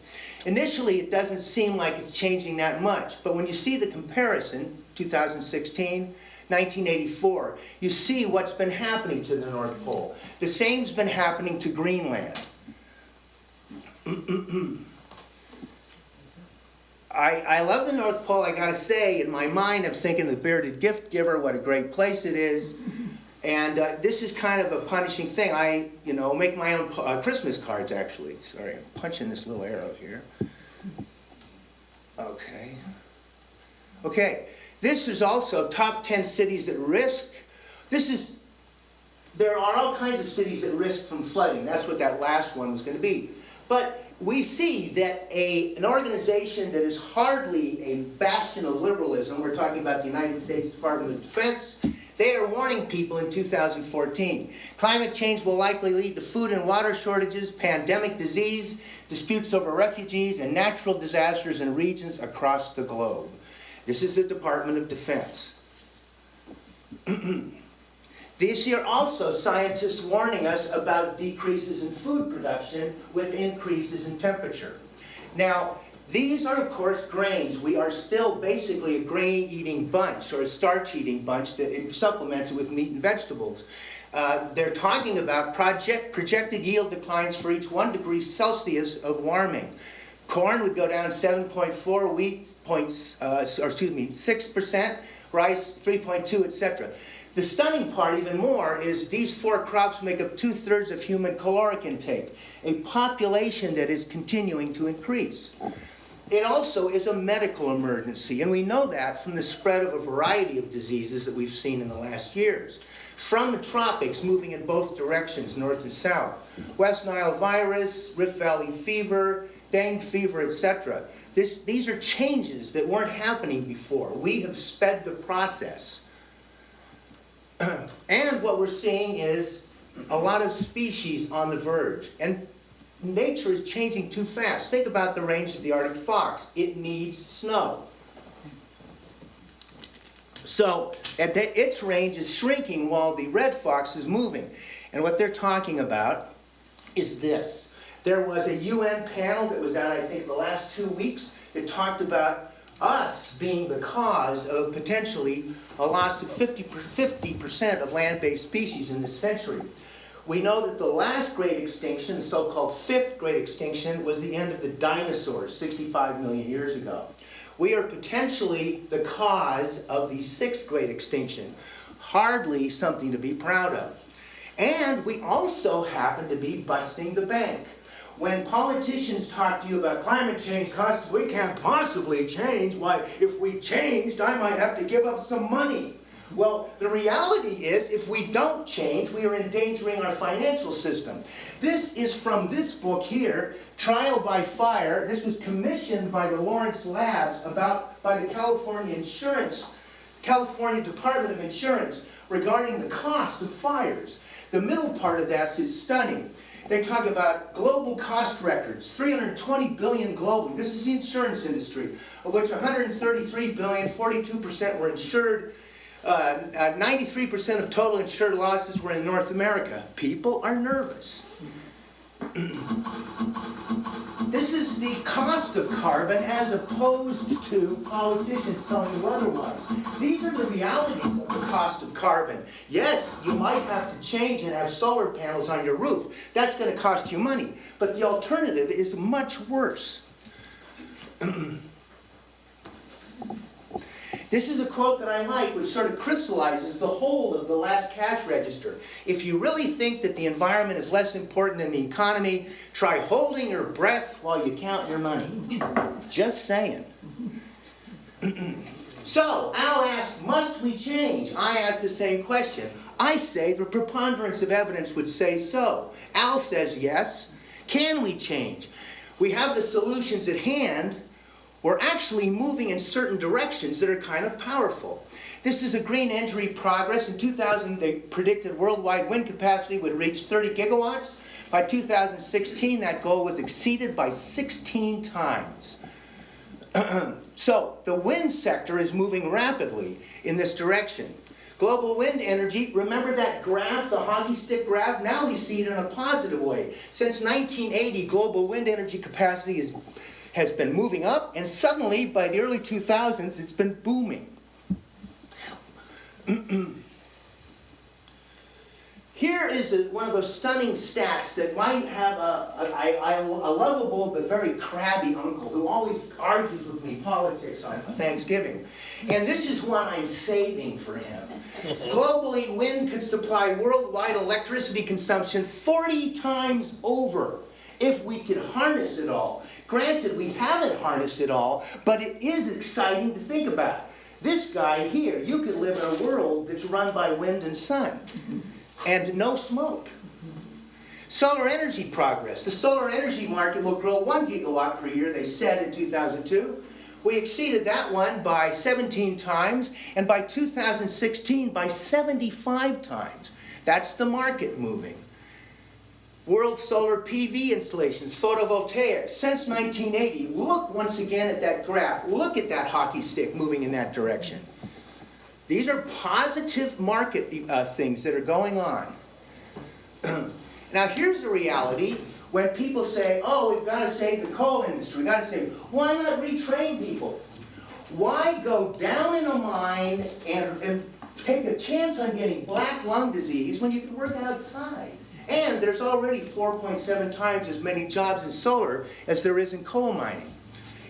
Speaker 10: Initially, it doesn't seem like it's changing that much, but when you see the comparison, 2016, 1984, you see what's been happening to the North Pole. The same's been happening to Greenland. I love the North Pole, I gotta say. In my mind, I'm thinking the bearded gift giver, what a great place it is. And this is kind of a punishing thing. I, make my own Christmas cards, actually. Sorry, I'm punching this little arrow here. Okay. Okay, this is also top 10 cities at risk. There are all kinds of cities at risk from flooding. That's what that last one was going to be. But we see that an organization that is hardly a bastion of liberalism, we're talking about the United States Department of Defense, they are warning people in 2014. Climate change will likely lead to food and water shortages, pandemic disease, disputes over refugees, and natural disasters in regions across the globe. This is the Department of Defense. This year also, scientists warning us about decreases in food production with increases in temperature. Now, these are, of course, grains. We are still basically a grain-eating bunch, or a starch-eating bunch that supplements it with meat and vegetables. They're talking about projected yield declines for each 1 degree Celsius of warming. Corn would go down 7.4, wheat 6%, rice 3.2, etc. The stunning part, even more, is these 4 crops make up 2/3 of human caloric intake, a population that is continuing to increase. It also is a medical emergency, and we know that from the spread of a variety of diseases that we've seen in the last years. From the tropics, moving in both directions, north and south. West Nile virus, Rift Valley fever, dengue fever, etc. These are changes that weren't happening before. We have sped the process. And what we're seeing is a lot of species on the verge. And nature is changing too fast. Think about the range of the Arctic fox. It needs snow. So its range is shrinking while the red fox is moving. And what they're talking about is this. There was a UN panel that was out, I think, the last 2 weeks that talked about us being the cause of potentially a loss of 50% of land-based species in this century. We know that the last great extinction, the so-called 5th great extinction, was the end of the dinosaurs 65 million years ago. We are potentially the cause of the 6th great extinction. Hardly something to be proud of. And we also happen to be busting the bank. When politicians talk to you about climate change costs, we can't possibly change. Why, if we changed, I might have to give up some money. Well, the reality is, if we don't change, we are endangering our financial system. This is from this book here, Trial by Fire. This was commissioned by the Lawrence Labs by the California Department of Insurance regarding the cost of fires. The middle part of that is stunning. They talk about global cost records, $320 billion globally. This is the insurance industry, of which $133 billion, 42% were insured. 93% of total insured losses were in North America. People are nervous. This is the cost of carbon as opposed to politicians telling you otherwise. These are the realities of the cost of carbon. Yes, you might have to change and have solar panels on your roof. That's going to cost you money. But the alternative is much worse. This is a quote that I like, which sort of crystallizes the whole of the last cash register. If you really think that the environment is less important than the economy, try holding your breath while you count your money. Just saying. So, Al asked, must we change? I asked the same question. I say the preponderance of evidence would say so. Al says yes. Can we change? We have the solutions at hand. We're actually moving in certain directions that are kind of powerful. This is a green energy progress. In 2000, they predicted worldwide wind capacity would reach 30 gigawatts. By 2016, that goal was exceeded by 16 times. So, the wind sector is moving rapidly in this direction. Global wind energy, remember that graph, the hockey stick graph? Now we see it in a positive way. Since 1980, global wind energy capacity has been moving up, and suddenly, by the early 2000s, it's been booming. Here is one of those stunning stats that might have a lovable but very crabby uncle who always argues with me politics on Thanksgiving. And this is one I'm saving for him. Globally, wind could supply worldwide electricity consumption 40 times over if we could harness it all. Granted, we haven't harnessed it all, but it is exciting to think about. This guy here, you could live in a world that's run by wind and sun, and no smoke. Solar energy progress. The solar energy market will grow 1 gigawatt per year, they said in 2002. We exceeded that one by 17 times, and by 2016 by 75 times. That's the market moving. World solar PV installations, photovoltaics, since 1980. Look once again at that graph. Look at that hockey stick moving in that direction. These are positive market things that are going on. Now here's the reality. When people say, oh, we've got to save the coal industry, we've got to save, why not retrain people? Why go down in a mine and take a chance on getting black lung disease when you can work outside? And there's already 4.7 times as many jobs in solar as there is in coal mining.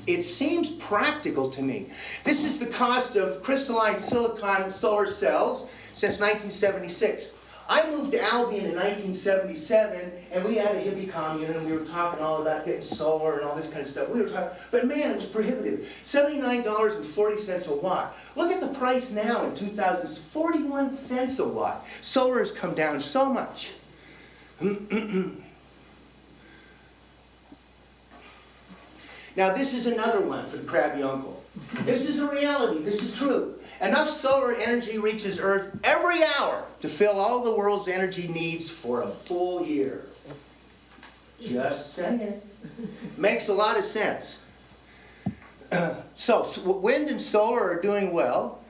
Speaker 10: It seems practical to me. This is the cost of crystalline silicon solar cells since 1976. I moved to Albion in 1977, and we had a hippie commune, and we were talking all about getting solar and all this kind of stuff. We were talking, but man, it was prohibitive. $79.40 a watt. Look at the price now in 2000, 41 cents a watt. Solar has come down so much. Now this is another one for the crabby uncle. This is a reality, this is true. Enough solar energy reaches Earth every hour to fill all the world's energy needs for a full year. Just saying. Makes a lot of sense. So wind and solar are doing well.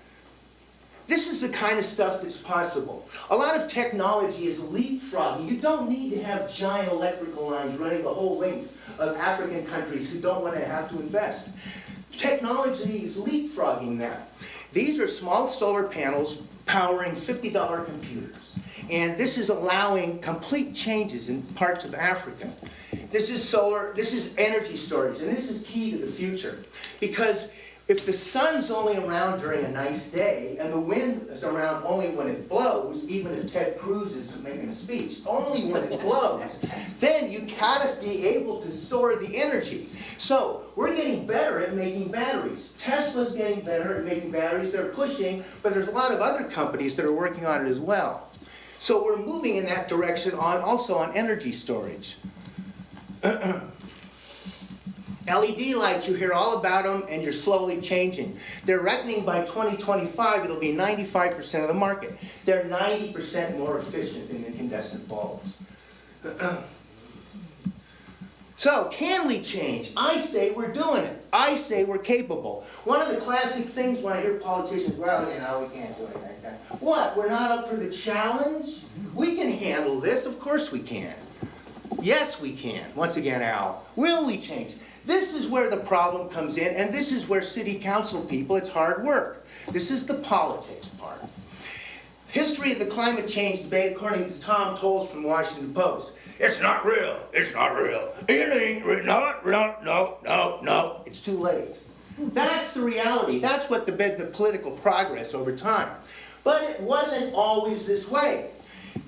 Speaker 10: This is the kind of stuff that's possible. A lot of technology is leapfrogging. You don't need to have giant electrical lines running the whole length of African countries who don't want to have to invest. Technology is leapfrogging that. These are small solar panels powering $50 computers. And this is allowing complete changes in parts of Africa. This is solar, this is energy storage, and this is key to the future. Because if the sun's only around during a nice day, and the wind is around only when it blows, even if Ted Cruz is making a speech, only when it blows, then you gotta be able to store the energy. So, we're getting better at making batteries. Tesla's getting better at making batteries. They're pushing, but there's a lot of other companies that are working on it as well. So we're moving in that direction also on energy storage. LED lights, you hear all about them, and you're slowly changing. They're reckoning by 2025 it'll be 95% of the market. They're 90% more efficient than incandescent bulbs. So, can we change? I say we're doing it. I say we're capable. One of the classic things when I hear politicians, well, you know, we can't do it like that. What, we're not up for the challenge? We can handle this, of course we can. Yes, we can. Once again, Al. Will we change? This is where the problem comes in, and this is where city council people, it's hard work. This is the politics part. History of the climate change debate, according to Tom Tolles from the Washington Post. It's not real. It's not real. It ain't real. No. It's too late. That's the reality. That's what the political progress over time. But it wasn't always this way.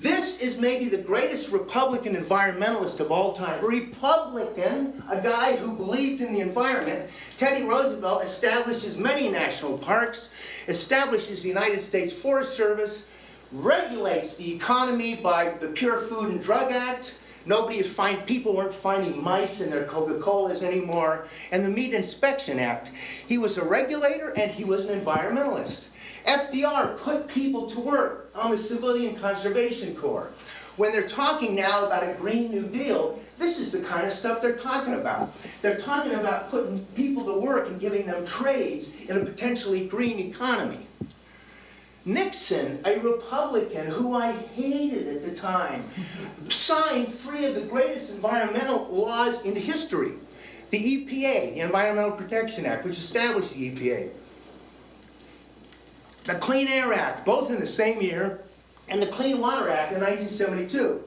Speaker 10: This is maybe the greatest Republican environmentalist of all time. A Republican, a guy who believed in the environment. Teddy Roosevelt establishes many national parks, establishes the United States Forest Service, regulates the economy by the Pure Food and Drug Act. People weren't finding mice in their Coca-Colas anymore. And the Meat Inspection Act. He was a regulator and he was an environmentalist. FDR put people to work on the Civilian Conservation Corps. When they're talking now about a Green New Deal, this is the kind of stuff they're talking about. They're talking about putting people to work and giving them trades in a potentially green economy. Nixon, a Republican who I hated at the time, signed 3 of the greatest environmental laws in history. The EPA, the Environmental Protection Act, which established the EPA. The Clean Air Act, both in the same year, and the Clean Water Act in 1972.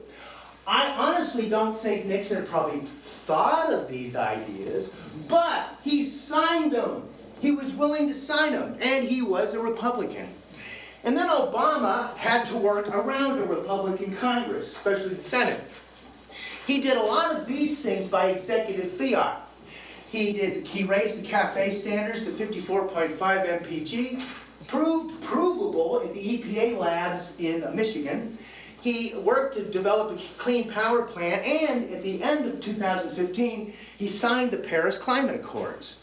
Speaker 10: I honestly don't think Nixon probably thought of these ideas, but he signed them. He was willing to sign them, and he was a Republican. And then Obama had to work around a Republican Congress, especially the Senate. He did a lot of these things by executive fiat. He raised the CAFE standards to 54.5 mpg, provable at the EPA labs in Michigan. He worked to develop a clean power plant, and at the end of 2015, he signed the Paris Climate Accords.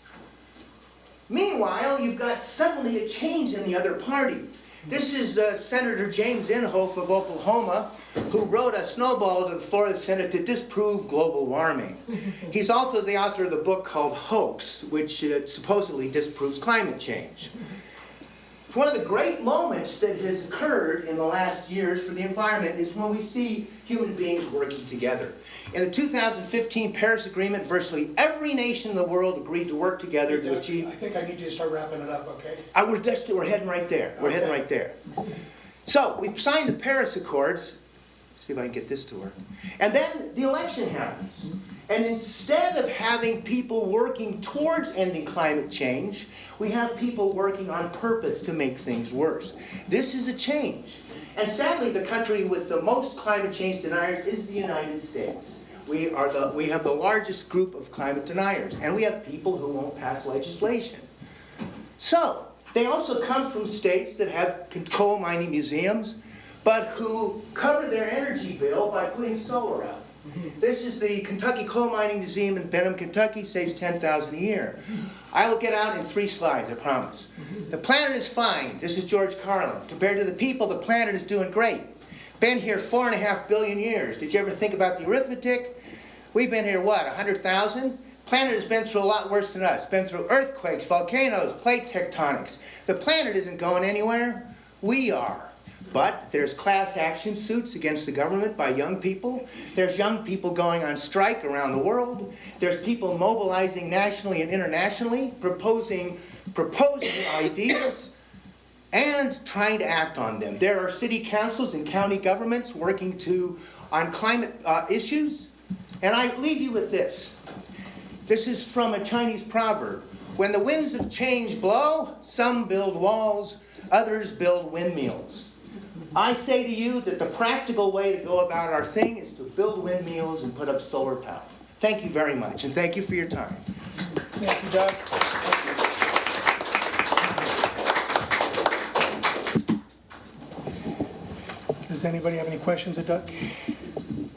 Speaker 10: Meanwhile, you've got suddenly a change in the other party. This is Senator James Inhofe of Oklahoma, who wrote a snowball to the floor of the Senate to disprove global warming. He's also the author of the book called Hoax, which supposedly disproves climate change. One of the great moments that has occurred in the last years for the environment is when we see human beings working together. In the 2015 Paris Agreement, virtually every nation in the world agreed to work together to achieve...
Speaker 1: I think I need you to start wrapping it up, okay?
Speaker 10: We're heading right there. We're heading right there. So, we've signed the Paris Accords. See if I can get this to work. And then the election happens. And instead of having people working towards ending climate change, we have people working on purpose to make things worse. This is a change. And sadly, the country with the most climate change deniers is the United States. We have the largest group of climate deniers, and we have people who won't pass legislation. So, they also come from states that have coal mining museums, but who cover their energy bill by putting solar out. This is the Kentucky Coal Mining Museum in Benham, Kentucky, saves $10,000 a year. I will get out in 3 slides, I promise. The planet is fine. This is George Carlin. Compared to the people, the planet is doing great. Been here 4.5 billion years. Did you ever think about the arithmetic? We've been here, what, 100,000? Planet has been through a lot worse than us. Been through earthquakes, volcanoes, plate tectonics. The planet isn't going anywhere. We are. But there's class action suits against the government by young people. There's young people going on strike around the world. There's people mobilizing nationally and internationally, proposing ideas and trying to act on them. There are city councils and county governments working on climate issues. And I leave you with this. This is from a Chinese proverb. When the winds of change blow, some build walls, others build windmills. I say to you that the practical way to go about our thing is to build windmills and put up solar power. Thank you very much, and thank you for your time.
Speaker 1: Thank you, Doug. Does anybody have any questions of Doug?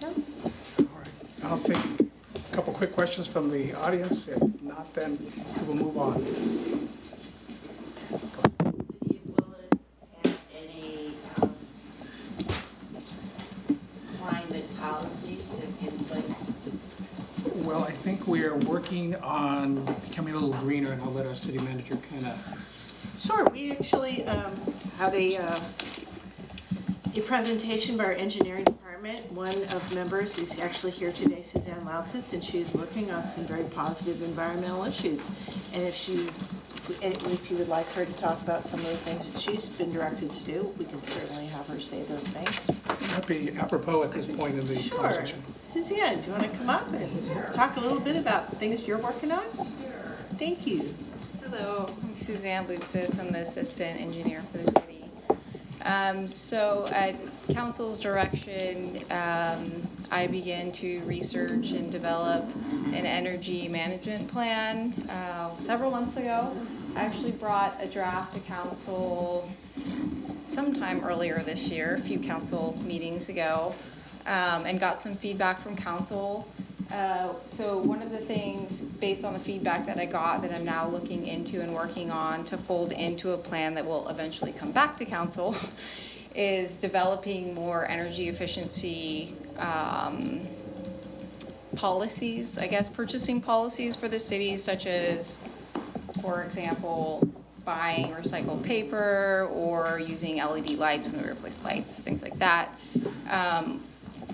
Speaker 1: No. All right. I'll take a couple quick questions from the audience. If not, then we will move on.
Speaker 8: City of Willits have any climate policies in place?
Speaker 1: Well, I think we are working on becoming a little greener, and I'll let our city manager kind of...
Speaker 3: Sure, we actually had a presentation by our engineering department department, one of members is actually here today, Suzanne Loutzis, and she's working on some very positive environmental issues. And if you would like her to talk about some of the things that she's been directed to do, we can certainly have her say those things.
Speaker 1: That'd be apropos at this point in the
Speaker 3: Sure.
Speaker 1: conversation.
Speaker 3: Suzanne, do you want to come up and talk a little bit about things you're working on? Sure. Thank you.
Speaker 11: Hello, I'm Suzanne Loutzis. I'm the assistant engineer for the city. So at council's direction, I began to research and develop an energy management plan several months ago. I actually brought a draft to council sometime earlier this year, a few council meetings ago, and got some feedback from council. So one of the things, based on the feedback that I got, that I'm now looking into and working on to fold into a plan that will eventually come back to council, is developing more energy efficiency policies, I guess, purchasing policies for the city, such as, for example, buying recycled paper or using LED lights when we replace lights, things like that.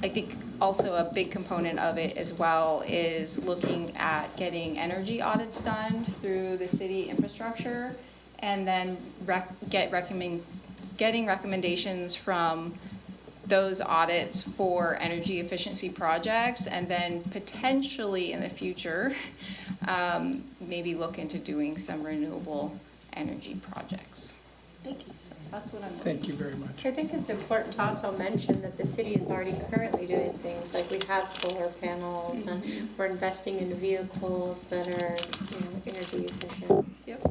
Speaker 11: I think also a big component of it as well is looking at getting energy audits done through the city infrastructure, and then getting recommendations from those audits for energy efficiency projects, and then potentially in the future, maybe look into doing some renewable energy projects.
Speaker 3: Thank you.
Speaker 11: That's what I'm looking.
Speaker 1: Thank you very much.
Speaker 2: I think it's important to also mention that the city is already currently doing things, like we have solar panels, and we're investing in vehicles that are, energy efficient.
Speaker 11: Yep.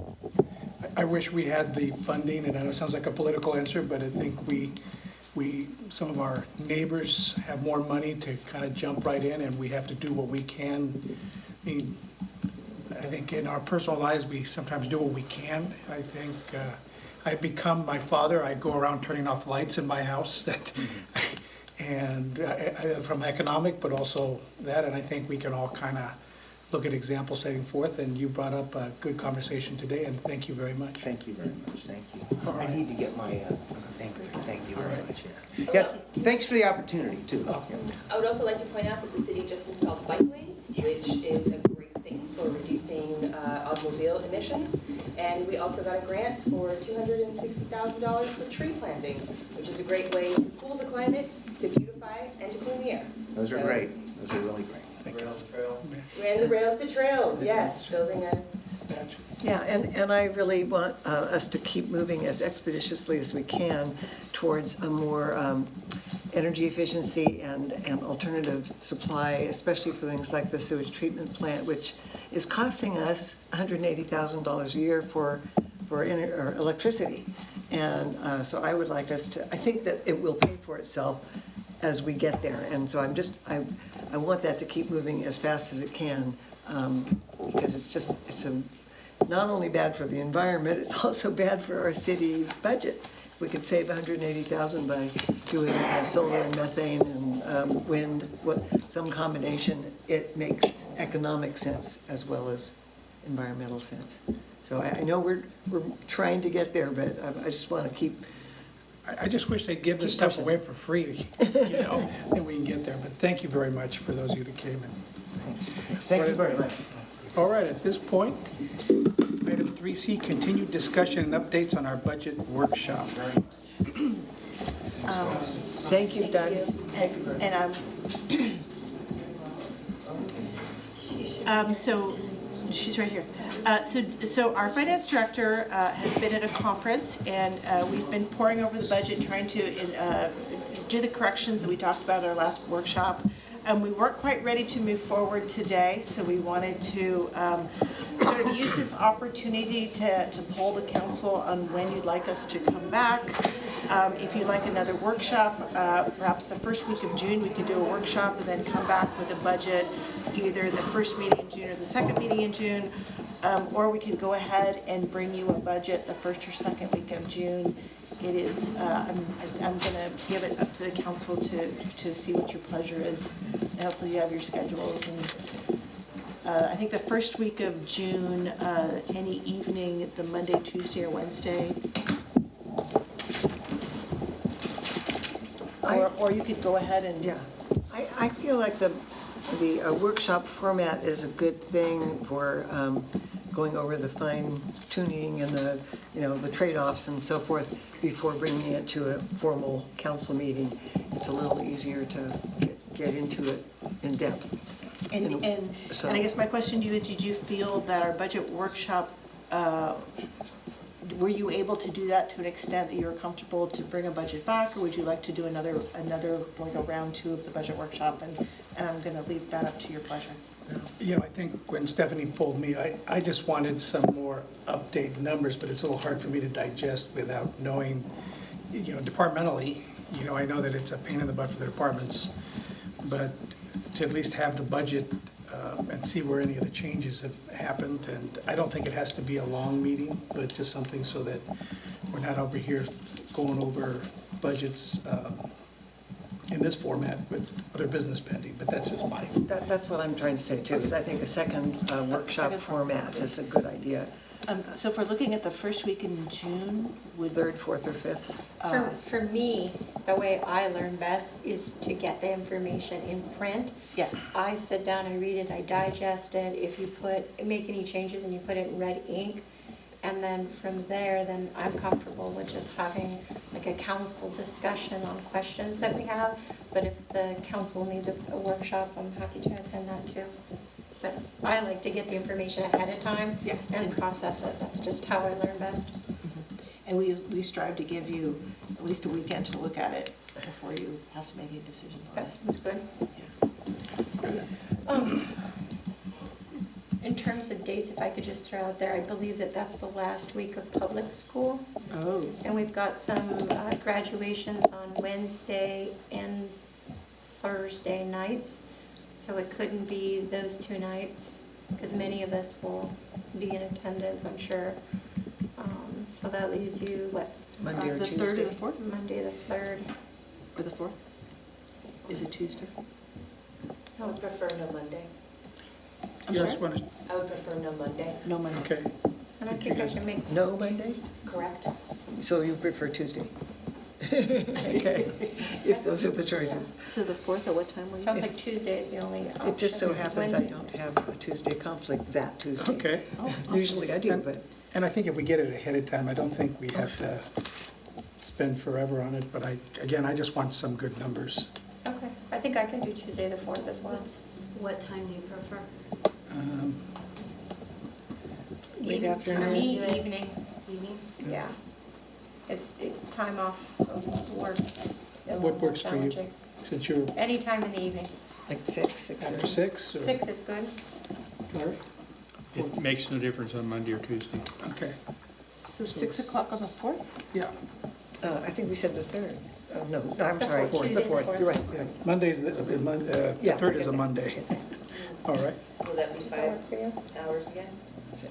Speaker 1: I wish we had the funding, and I know it sounds like a political answer, but I think some of our neighbors have more money to kind of jump right in, and we have to do what we can. I mean, I think in our personal lives, we sometimes do what we can. I think I've become my father. I go around turning off lights in my house and from economic, but also that, and I think we can all kind of look at example setting forth, and you brought up a good conversation today, and thank you very much.
Speaker 10: Thank you very much, thank you.
Speaker 1: All right.
Speaker 10: I need to get my, thank you very much, yeah. Yeah, thanks for the opportunity, too.
Speaker 12: I would also like to point out that the city just installed bike lanes, which is a great thing for reducing automobile emissions. And we also got a grant for $260,000 for tree planting, which is a great way to cool the climate, to beautify, and to clean the air.
Speaker 10: Those are great, those are really great.
Speaker 1: Thank you.
Speaker 12: And the rails to trails, yes, building a
Speaker 7: Yeah, and I really want us to keep moving as expeditiously as we can towards a more energy efficiency and alternative supply, especially for things like the sewage treatment plant, which is costing us $180,000 a year for electricity. And so I would like us to, I think that it will pay for itself as we get there. And so I want that to keep moving as fast as it can, because it's not only bad for the environment, it's also bad for our city budget. We could save $180,000 by doing solar and methane and wind, some combination. It makes economic sense as well as environmental sense. So I know we're trying to get there, but I just want to keep.
Speaker 1: I just wish they'd give this stuff
Speaker 7: pushing.
Speaker 1: away for free, and we can get there. But thank you very much for those of you that came in.
Speaker 10: Thank you very much.
Speaker 1: All right, at this point, item 3C, continued discussion and updates on our budget workshop.
Speaker 7: Thank you, Doug.
Speaker 3: So she's right here. So our finance director has been at a conference, and we've been poring over the budget, trying to do the corrections that we talked about at our last workshop. We weren't quite ready to move forward today, so we wanted to sort of use this opportunity to poll the council on when you'd like us to come back. If you'd like another workshop, perhaps the first week of June, we could do a workshop and then come back with a budget, either the first meeting in June or the second meeting in June, or we could go ahead and bring you a budget the first or second week of June. It is, I'm going to give it up to the council to see what your pleasure is. And hopefully you have your schedules. And I think the first week of June, any evening, the Monday, Tuesday, or Wednesday. or you could go ahead and.
Speaker 7: Yeah, I feel like the workshop format is a good thing for going over the fine tuning and the, the trade-offs and so forth before bringing it to a formal council meeting. It's a little easier to get into it in depth.
Speaker 3: And I guess my question to you is, did you feel that our budget workshop, were you able to do that to an extent that you were comfortable to bring a budget back, or would you like to do another like a round 2 of the budget workshop? And I'm going to leave that up to your pleasure.
Speaker 1: I think when Stephanie pulled me, I just wanted some more updated numbers, but it's a little hard for me to digest without knowing, departmentally. I know that it's a pain in the butt for the departments, but to at least have the budget and see where any of the changes have happened. And I don't think it has to be a long meeting, but just something so that we're not over here going over budgets in this format with other business pending, but that's just my.
Speaker 7: That's what I'm trying to say too, is I think a second workshop format is a good idea.
Speaker 3: So if we're looking at the first week in June, would
Speaker 7: 3rd, 4th, or 5th?
Speaker 2: For me, the way I learn best is to get the information in print.
Speaker 3: Yes.
Speaker 2: I sit down, I read it, I digest it. If you make any changes and you put it in red ink, and then from there, then I'm comfortable with just having like a council discussion on questions that we have. But if the council needs a workshop, I'm happy to attend that too. But I like to get the information ahead of time and process it. That's just how I learn best.
Speaker 3: And we strive to give you at least a weekend to look at it before you have to make a decision.
Speaker 2: That sounds good. In terms of dates, if I could just throw out there, I believe that that's the last week of public school.
Speaker 3: Oh.
Speaker 2: And we've got some graduations on Wednesday and Thursday nights. So it couldn't be those 2 nights, because many of us will be in attendance, I'm sure. So that leaves you, what?
Speaker 7: Monday or
Speaker 3: the
Speaker 7: Tuesday?
Speaker 3: 3rd or the 4th?
Speaker 2: Monday the 3rd.
Speaker 3: Or the 4th? Is it Tuesday?
Speaker 12: I would prefer no Monday.
Speaker 1: Yes, when
Speaker 12: I would prefer no Monday.
Speaker 3: No Monday.
Speaker 1: okay.
Speaker 2: And I think I can make,
Speaker 7: No Mondays?
Speaker 12: Correct.
Speaker 7: So you prefer Tuesday? Okay, if those are the choices.
Speaker 3: So the 4th, at what time will you?
Speaker 2: sounds like Tuesday is the only option.
Speaker 7: It just so
Speaker 2: because
Speaker 7: happens I
Speaker 2: Wednesday-
Speaker 7: don't have a Tuesday conflict that Tuesday.
Speaker 1: Okay.
Speaker 7: Usually I do, but
Speaker 1: And I think if we get it ahead of time, I don't think we have to spend forever on it, but I just want some good numbers.
Speaker 2: Okay, I think I can do Tuesday the 4th as well.
Speaker 8: What time do you prefer?
Speaker 7: late
Speaker 2: For
Speaker 7: afternoon.
Speaker 2: me, evening,
Speaker 8: Evening?
Speaker 2: yeah. It's time off of work. is a little
Speaker 1: What
Speaker 2: more
Speaker 1: works for you?
Speaker 2: challenging.
Speaker 1: Since you're
Speaker 2: Any time in the evening.
Speaker 7: Like 6, 6:30.
Speaker 1: after 6? or-
Speaker 2: 6 is good.
Speaker 1: Larry?
Speaker 13: It makes no difference on Monday or Tuesday.
Speaker 1: Okay,
Speaker 3: So 6 o'clock on the 4th?
Speaker 1: yeah.
Speaker 7: I think we said the 3rd. No, I'm
Speaker 2: The
Speaker 7: sorry,
Speaker 2: 4th,
Speaker 7: the
Speaker 2: Tuesday the
Speaker 7: 4th,
Speaker 2: 4th.
Speaker 7: you're right.
Speaker 1: Yeah, Monday's the 3rd is a Monday. All right,
Speaker 12: Will that be
Speaker 2: Does that
Speaker 12: 5
Speaker 2: work for you?
Speaker 12: hours again?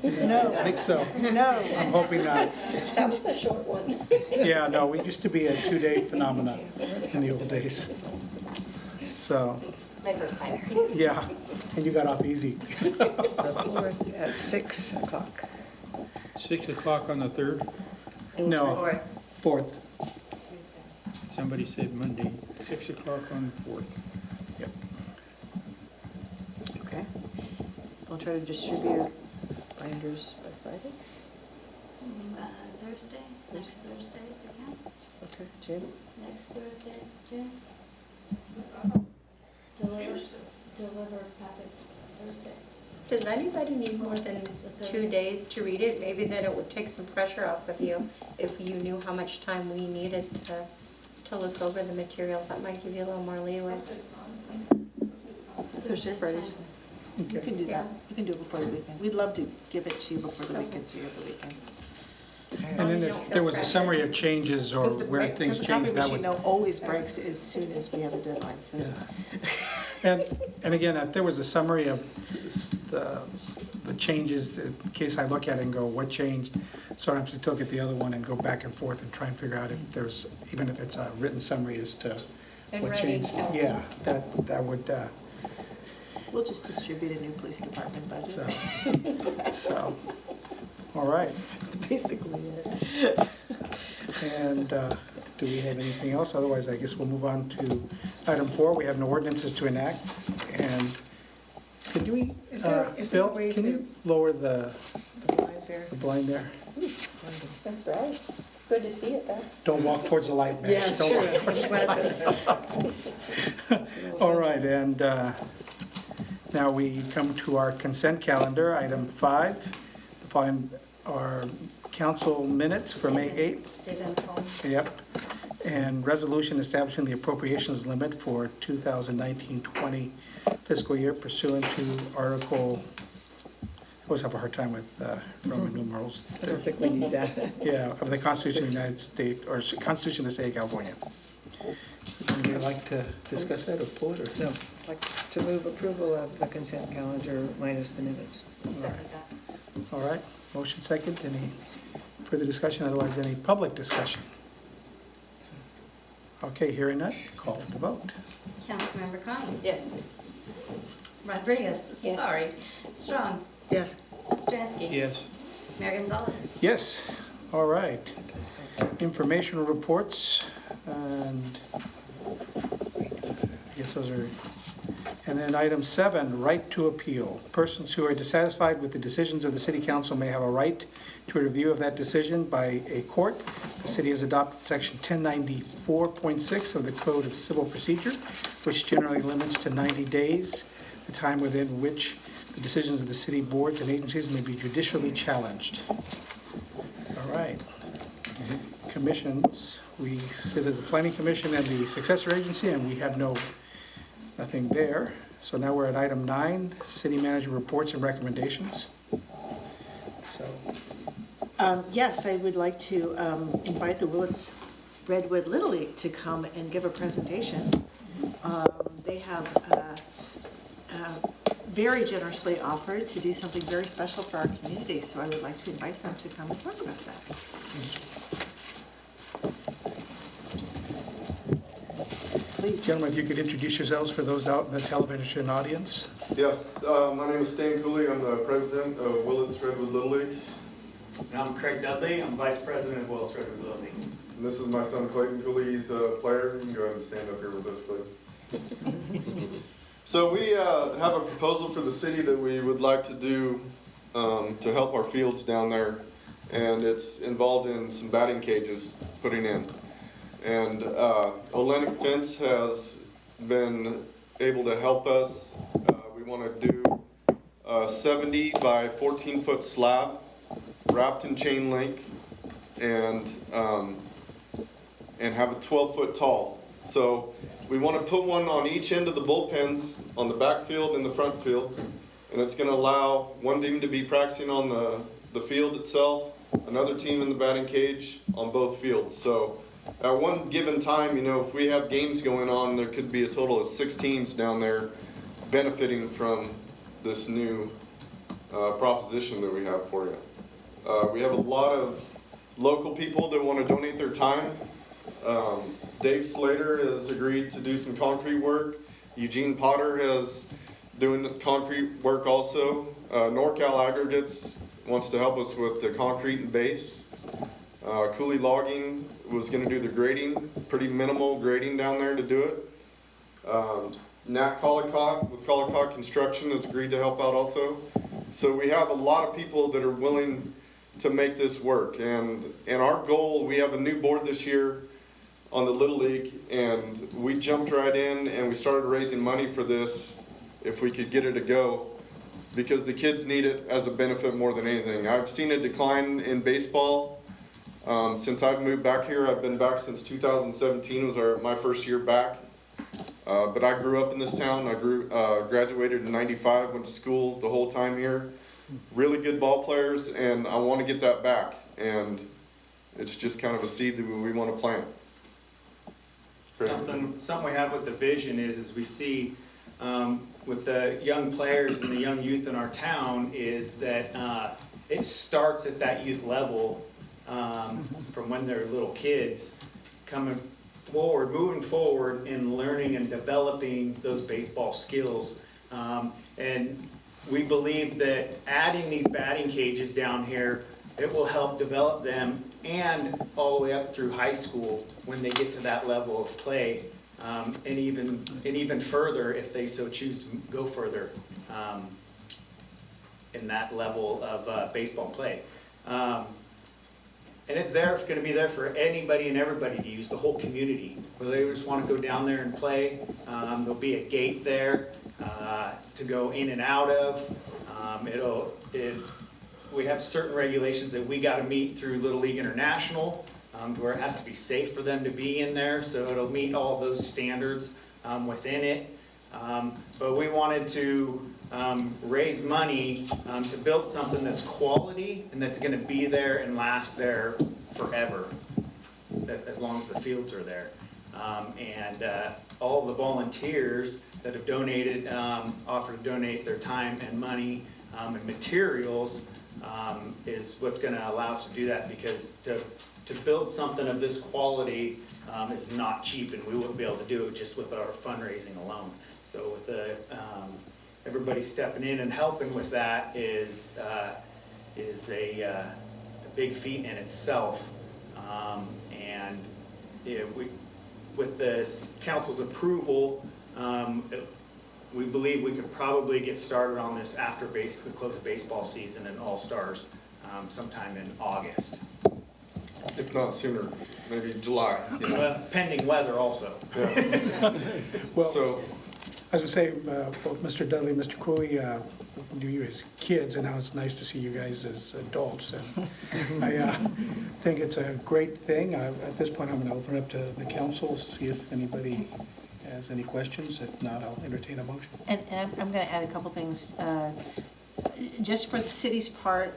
Speaker 1: I think so.
Speaker 3: No.
Speaker 1: I'm hoping not.
Speaker 2: That was a short one.
Speaker 1: Yeah, no, we used to be a 2-day phenomenon in the old days. So,
Speaker 12: My first time.
Speaker 1: yeah, and you got off easy.
Speaker 7: The 4th at 6 o'clock.
Speaker 13: 6 o'clock on the 3rd,
Speaker 1: No, 4th.
Speaker 13: somebody said Monday, 6 o'clock on the 4th.
Speaker 1: Yep.
Speaker 3: Okay. I'll try to distribute binders by Friday.
Speaker 8: Thursday, next Thursday, if you can.
Speaker 3: Okay, Jim?
Speaker 8: Next Thursday, Jim? Deliver packets Thursday.
Speaker 2: Does anybody need more than 2 days to read it? Maybe that it would take some pressure off of you if you knew how much time we needed to look over the materials. That might give you a little more leeway.
Speaker 3: Thursday, Fridays. You
Speaker 1: Okay.
Speaker 3: can do that. You can do it before the weekend. We'd love to give it to you before the weekend, so you have the weekend.
Speaker 1: And then if there was a summary of changes or where things changed, that would.
Speaker 3: Because the copy machine always breaks as soon as we have a deadline, so.
Speaker 1: Yeah. And again, if there was a summary of the changes, in case I look at it and go, what changed? So I have to look at the other one and go back and forth and try and figure out if there's, even if it's a written summary as to
Speaker 2: And
Speaker 1: what
Speaker 2: ready.
Speaker 1: changed. Yeah, that would,
Speaker 3: We'll just distribute a new police department budget.
Speaker 1: so, all right.
Speaker 3: That's basically it.
Speaker 1: And Do we have anything else? Otherwise, I guess we'll move on to item 4. We have no ordinances to enact. And could we,
Speaker 7: Is there a
Speaker 1: Phil,
Speaker 7: way
Speaker 1: can
Speaker 7: to-
Speaker 1: you lower the
Speaker 7: Blinds there.
Speaker 1: blind there?
Speaker 2: That's bright. It's good to see it, though.
Speaker 1: Don't walk towards the light, man.
Speaker 7: Yeah,
Speaker 1: Don't
Speaker 7: sure.
Speaker 1: walk towards the light. All right, and now we come to our consent calendar, item 5. The following are council minutes for May 8th.
Speaker 8: They've been pulled.
Speaker 1: Yep. And resolution establishing the appropriations limit for 2019-20 fiscal year pursuant to Article, I always have a hard time with Roman numerals.
Speaker 7: I don't think we need that.
Speaker 1: Yeah, of the Constitution of the United States, or Constitution of the State of California. Would you like to discuss that or pull it, or?
Speaker 7: No, I'd like to move approval of the consent calendar minus the minutes.
Speaker 8: Second that.
Speaker 1: All right, motion second. Any further discussion? Otherwise, any public discussion? Okay, hearing none, call for the vote.
Speaker 8: Councilmember Kanne.
Speaker 12: Yes.
Speaker 8: Rodriguez.
Speaker 2: Yes.
Speaker 8: Sorry. Strong.
Speaker 7: Yes.
Speaker 8: Stranske.
Speaker 13: Yes.
Speaker 8: Mayor Gonzalez.
Speaker 1: Yes, all right. Informational reports, and I guess those are, and then item 7, right to appeal. Persons who are dissatisfied with the decisions of the city council may have a right to a review of that decision by a court. The city has adopted section 1094.6 of the Code of Civil Procedure, which generally limits to 90 days, the time within which the decisions of the city boards and agencies may be judicially challenged. All right. Commissions, we sit as the Planning Commission and the successor agency, and we have nothing there. So now we're at item 9, city manager reports and recommendations. So,
Speaker 3: Yes, I would like to invite the Willits Redwood Little League to come and give a presentation. They have very generously offered to do something very special for our community, so I would like to invite them to come and talk about that. Please.
Speaker 1: gentlemen, if you could introduce yourselves for those out in the television audience.
Speaker 14: Yeah, my name is Stan Cooley. I'm the president of Willits Redwood Little League.
Speaker 15: And I'm Craig Dudley. I'm vice president of Willits Redwood Little League.
Speaker 14: And this is my son Clayton Cooley. He's a player. You can go ahead and stand up here with us, Clayton. So we have a proposal for the city that we would like to do to help our fields down there. And it's involved in some batting cages putting in. And Olenic Fence has been able to help us. We want to do a 70 by 14 foot slab wrapped in chain link and have a 12-foot tall. So we want to put one on each end of the bullpens on the back field and the front field, and it's going to allow one team to be practicing on the field itself, another team in the batting cage on both fields. So at one given time, you know, if we have games going on, there could be a total of 6 teams down there benefiting from this new proposition that we have for you. We have a lot of local people that want to donate their time. Dave Slater has agreed to do some concrete work. Eugene Potter has doing concrete work also. NorCal Aggregates wants to help us with the concrete and base. Cooley Logging was going to do the grading, pretty minimal grading down there to do it. Nat Collicott with Collicott Construction has agreed to help out also. So we have a lot of people that are willing to make this work. And our goal, we have a new board this year on the Little League, and we jumped right in and we started raising money for this if we could get it to go, because the kids need it as a benefit more than anything. I've seen a decline in baseball since I've moved back here. I've been back since 2017 was my first year back. But I grew up in this town. I graduated in '95, went to school the whole time here. Really good ball players, and I want to get that back. And it's just kind of a seed that we want to plant.
Speaker 15: Something we have with the vision is we see with the young players and the young youth in our town is that it starts at that youth level from when they're little kids, coming forward, moving forward in learning and developing those baseball skills. And we believe that adding these batting cages down here, it will help develop them and all the way up through high school when they get to that level of play, and even further if they so choose to go further in that level of baseball play. And it's going to be there for anybody and everybody to use, the whole community. Whether they just want to go down there and play, there'll be a gate there to go in and out of. We have certain regulations that we got to meet through Little League International, where it has to be safe for them to be in there, so it'll meet all of those standards within it. But we wanted to raise money to build something that's quality and that's going to be there and last there forever, as long as the fields are there. And all the volunteers that have donated, offered to donate their time and money and materials is what's going to allow us to do that, because to build something of this quality is not cheap, and we wouldn't be able to do it just with our fundraising alone. So with the everybody stepping in and helping with that is a big feat in itself. And with the council's approval, we believe we could probably get started on this after the close of baseball season and All-Stars sometime in August.
Speaker 14: If not sooner, maybe July. You know?
Speaker 15: Well, pending weather also.
Speaker 14: Yeah.
Speaker 1: Well,
Speaker 14: So,
Speaker 1: as I say, both Mr. Dudley and Mr. Cooley knew you as kids, and now it's nice to see you guys as adults. And I think it's a great thing. At this point, I'm going to open it up to the council, see if anybody has any questions. If not, I'll entertain a motion.
Speaker 3: And I'm going to add a couple things. Just for the city's part,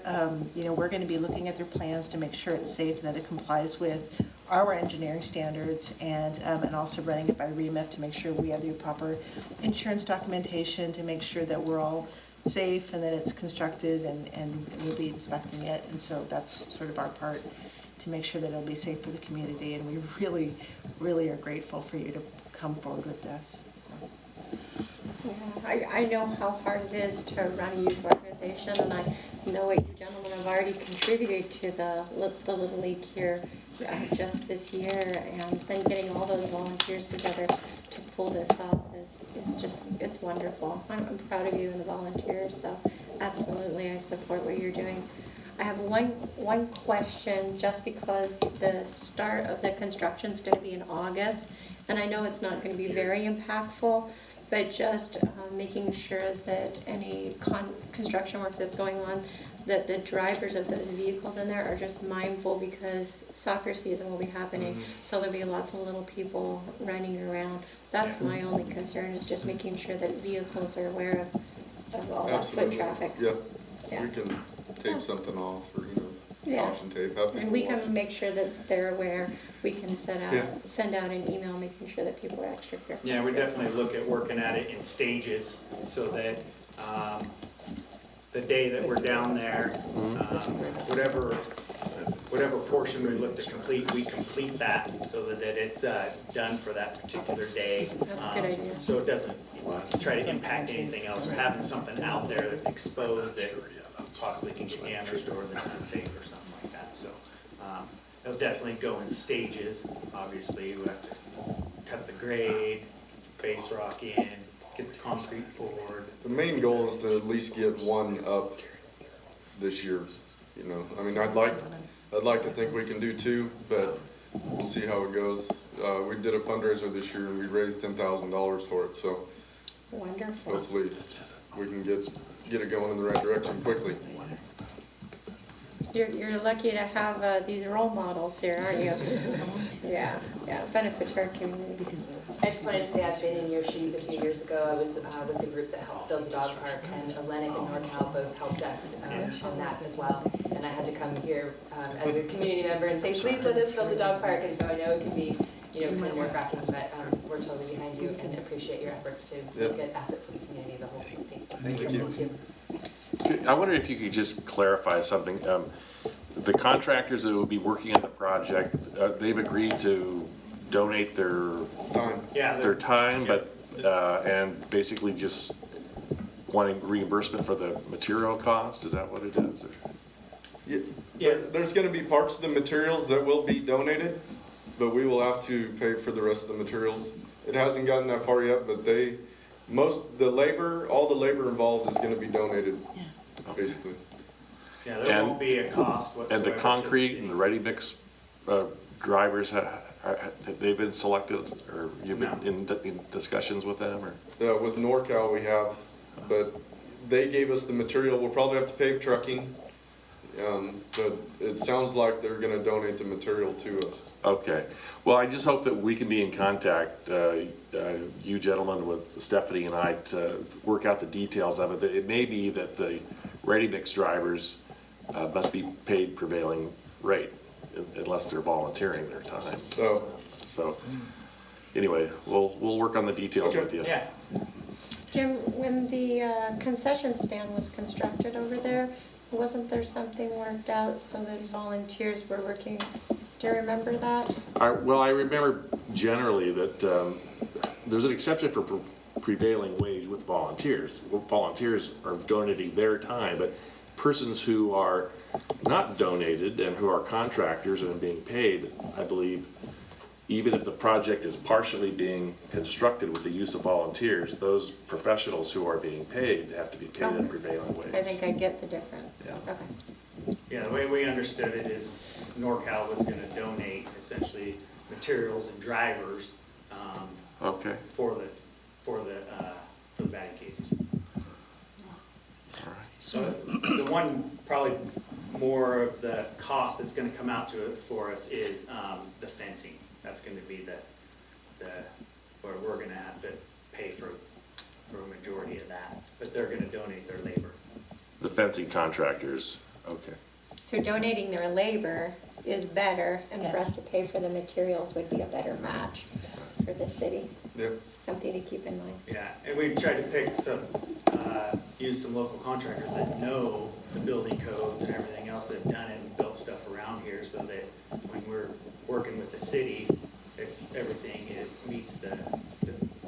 Speaker 3: we're going to be looking at their plans to make sure it's safe and that it complies with our engineering standards, and also running it by REMIF to make sure we have the proper insurance documentation to make sure that we're all safe and that it's constructed, and we'll be inspecting it. And so that's sort of our part to make sure that it'll be safe for the community. And we really, really are grateful for you to come forward with this. So.
Speaker 2: Yeah, I know how hard it is to run a youth organization, and I know what you gentlemen have already contributed to the Little League here just this year, and then getting all those volunteers together to pull this off it's wonderful. I'm proud of you and the volunteers, so absolutely I support what you're doing. I have one question, just because the start of the construction is going to be in August, and I know it's not going to be very impactful, but just making sure that any construction work that's going on, that the drivers of those vehicles in there are just mindful, because soccer season will be happening, so there'll be lots of little people running around. That's my only concern, is just making sure that vehicles are aware of all that foot traffic.
Speaker 14: Yeah.
Speaker 2: Yeah.
Speaker 14: We can tape something off, or
Speaker 2: Yeah.
Speaker 14: caution tape. Have
Speaker 2: And
Speaker 14: people
Speaker 2: we
Speaker 14: watch.
Speaker 2: can make sure that they're aware. We can send out
Speaker 14: Yeah.
Speaker 2: an email making sure that people are extra careful.
Speaker 15: Yeah, we definitely look at working at it in stages, so that the day that we're down there, whatever portion we look to complete, we complete that, so that it's done for that particular day.
Speaker 2: That's a good idea.
Speaker 15: So it doesn't try to impact anything else, or having something out there that's exposed that possibly can get damaged or that's unsafe or something like that. So it'll definitely go in stages. Obviously, we have to cut the grade, base rock in, get the concrete poured.
Speaker 14: The main goal is to at least get one up this year. I mean, I'd like to think we can do two, but we'll see how it goes. We did a fundraiser this year and we raised $10,000 for it, so
Speaker 2: Wonderful.
Speaker 14: hopefully we can get it going in the right direction quickly.
Speaker 2: You're lucky to have these role models here, aren't you? Yeah, it benefits our community.
Speaker 12: I just wanted to say I've been in your shoes a few years ago. I was with the group that helped build the dog park, and Atlantic and NorCal both helped us on that as well. And I had to come here as a community member and say, please let us build the dog park. And so I know it can be, kind of nerve-wracking, but we're totally behind you and appreciate your efforts to make an asset for the community, the whole thing.
Speaker 14: Thank you.
Speaker 16: I wonder if you could just clarify something. The contractors that will be working on the project, they've agreed to donate their time, but and basically just wanting reimbursement for the material cost. Is that what it is?
Speaker 15: Yes.
Speaker 14: There's gonna be parts of the materials that will be donated, but we will have to pay for the rest of the materials. It hasn't gotten that far yet, but all the labor involved is gonna be donated, basically.
Speaker 15: Yeah, there won't be a cost whatsoever.
Speaker 16: And the
Speaker 15: to the
Speaker 16: concrete
Speaker 15: city.
Speaker 16: and the ready-mix drivers, have they been selected, or you've been in discussions with them, or?
Speaker 14: With NorCal we have, but they gave us the material. We'll probably have to pay trucking. But it sounds like they're gonna donate the material to us.
Speaker 16: Okay, well, I just hope that we can be in contact, you gentlemen with Stephanie and I, to work out the details of it. It may be that the ready-mix drivers must be paid prevailing rate unless they're volunteering their time. So, anyway, we'll work on the details with you.
Speaker 15: Yeah.
Speaker 2: Jim, when the concession stand was constructed over there, wasn't there something worked out so that volunteers were working? Do you remember that?
Speaker 16: Well, I remember generally that there's an exception for prevailing wage with volunteers. Volunteers are donating their time, but persons who are not donated and who are contractors and being paid, I believe, even if the project is partially being constructed with the use of volunteers, those professionals who are being paid have to be paid at prevailing wage.
Speaker 2: I think I get the difference.
Speaker 16: Yeah.
Speaker 2: Okay.
Speaker 15: Yeah, the way we understood it is NorCal was gonna donate essentially materials and drivers,
Speaker 16: Okay.
Speaker 15: for the batting cages.
Speaker 16: All right.
Speaker 15: So the one probably more of the cost that's gonna come out to it for us is, the fencing. That's gonna be where we're gonna have to pay for a majority of that, but they're gonna donate their labor.
Speaker 16: The fencing contractors, okay.
Speaker 2: So donating their labor is better, and for
Speaker 3: Yes.
Speaker 2: us to pay for the materials would be a better match for the city.
Speaker 14: Yep.
Speaker 2: Something to keep in mind.
Speaker 15: Yeah, and we've tried to pick some, use some local contractors that know the building codes and everything else. They've done it and built stuff around here so that when we're working with the city, it meets the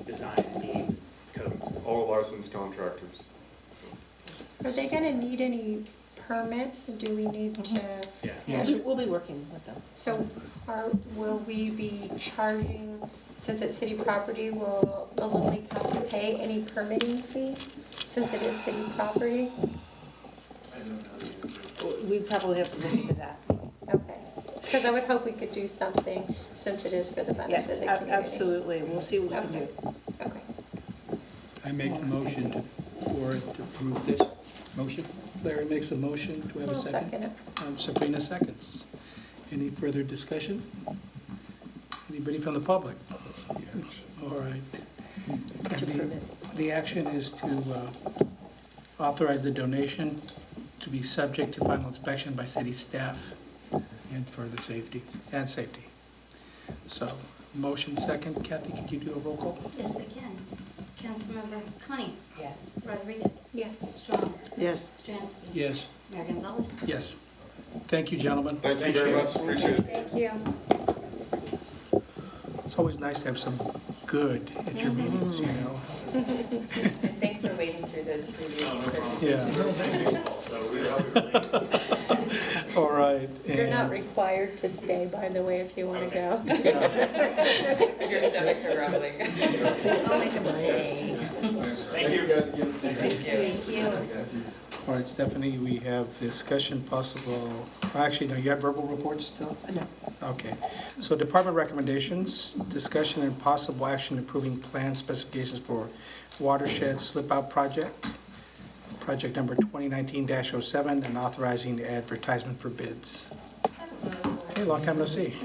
Speaker 15: design needs codes.
Speaker 14: All licensed contractors.
Speaker 2: Are they gonna need any permits? Do we need to?
Speaker 15: Yeah.
Speaker 3: We'll be working with them.
Speaker 2: So will we be charging, since it's city property, will the Little League have to pay any permitting fee since it is city property?
Speaker 9: I don't know the answer.
Speaker 3: We probably have to look into that.
Speaker 2: Okay, because I would hope we could do something since it is for the benefit
Speaker 3: Yes,
Speaker 2: of the community.
Speaker 3: absolutely. We'll see what we can
Speaker 2: Okay.
Speaker 3: do.
Speaker 2: Okay.
Speaker 13: I make a motion to approve this motion.
Speaker 1: Larry makes a motion. Do we have a
Speaker 2: I'll
Speaker 1: second?
Speaker 2: second it.
Speaker 1: Sabrina seconds. Any further discussion? Anybody from the public? All right. And the action is to authorize the donation to be subject to final inspection by city staff
Speaker 13: And for the safety.
Speaker 1: and safety. So, motion second. Kathy, could you do a roll call?
Speaker 8: Yes, I can. Councilmember Kanne.
Speaker 11: Yes.
Speaker 8: Rodriguez.
Speaker 2: Yes.
Speaker 8: Strong.
Speaker 7: Yes.
Speaker 8: Stransky.
Speaker 13: Yes.
Speaker 8: Mayor Gonzalez.
Speaker 1: Yes. Thank you, gentlemen.
Speaker 14: Thank you very much, appreciate it.
Speaker 2: Thank you.
Speaker 1: It's always nice to have some good at your meetings, you know?
Speaker 12: And thanks for waiting through those previous.
Speaker 1: Yeah.
Speaker 15: So we hope
Speaker 1: All right.
Speaker 2: You're not
Speaker 1: and-
Speaker 2: required to stay, by the way, if you want to go.
Speaker 12: Your stomachs are rumbling.
Speaker 8: I'll make them stay.
Speaker 15: Thank you guys again.
Speaker 8: Thank you.
Speaker 1: All right, Stephanie, we have discussion possible, actually, no, you have verbal reports still?
Speaker 3: No.
Speaker 1: Okay. So department recommendations, discussion and possible action approving plan specifications for Watershed Slip Out Project, project number 2019-07, and authorizing the advertisement for bids. Hey, long time no see.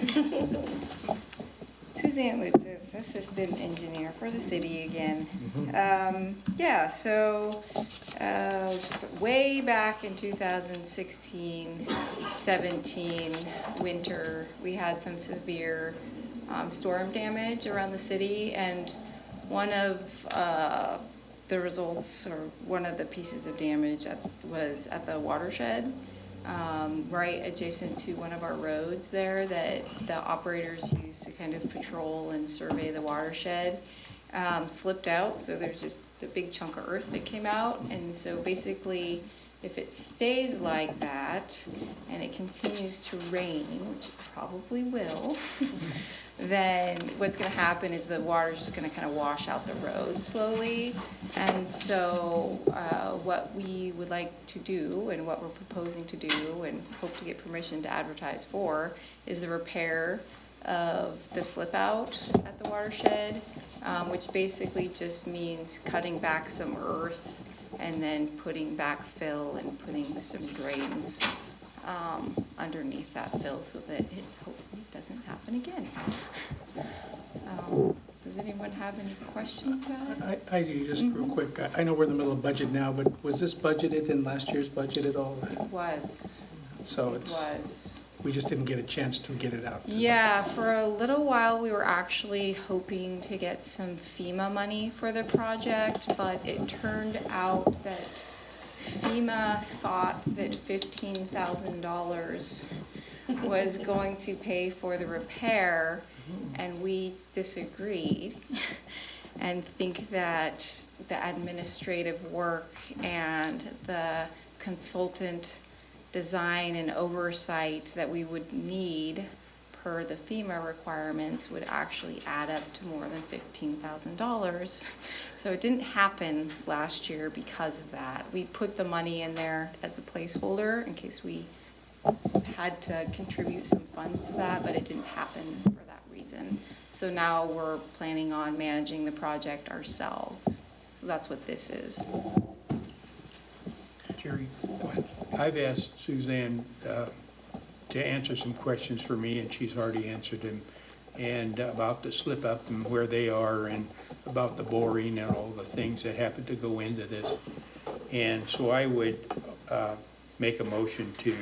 Speaker 11: Suzanne Lutzis, Assistant Engineer for the city again. Yeah, so way back in 2016, 17 winter, we had some severe storm damage around the city, and one of the results, or one of the pieces of damage was at the Watershed. Right adjacent to one of our roads there that the operators use to kind of patrol and survey the watershed, slipped out. So there's just a big chunk of earth that came out. And so basically If it stays like that and it continues to rain, which it probably will, then what's going to happen is the water's just going to kind of wash out the road slowly. And so what we would like to do and what we're proposing to do and hope to get permission to advertise for is the repair of the slip out at the watershed, which basically just means cutting back some earth and then putting back fill and putting some drains underneath that fill so that it hopefully doesn't happen again. Does anyone have any questions about it?
Speaker 1: I do, just real quick. I know we're in the middle of budget now, but was this budgeted in last year's budget at all?
Speaker 11: It was.
Speaker 1: So
Speaker 11: It was.
Speaker 1: we just didn't get a chance to get it out.
Speaker 11: Yeah, for a little while, we were actually hoping to get some FEMA money for the project, but it turned out that FEMA thought that $15,000 was going to pay for the repair, and we disagreed and think that the administrative work and the consultant design and oversight that we would need per the FEMA requirements would actually add up to more than $15,000. So it didn't happen last year because of that. We put the money in there as a placeholder in case we had to contribute some funds to that, but it didn't happen for that reason. So now we're planning on managing the project ourselves. So that's what this is.
Speaker 13: Jerry, I've asked Suzanne to answer some questions for me, and she's already answered them, and about the slip up and where they are, and about the boring and all the things that happen to go into this. And so I would make a motion to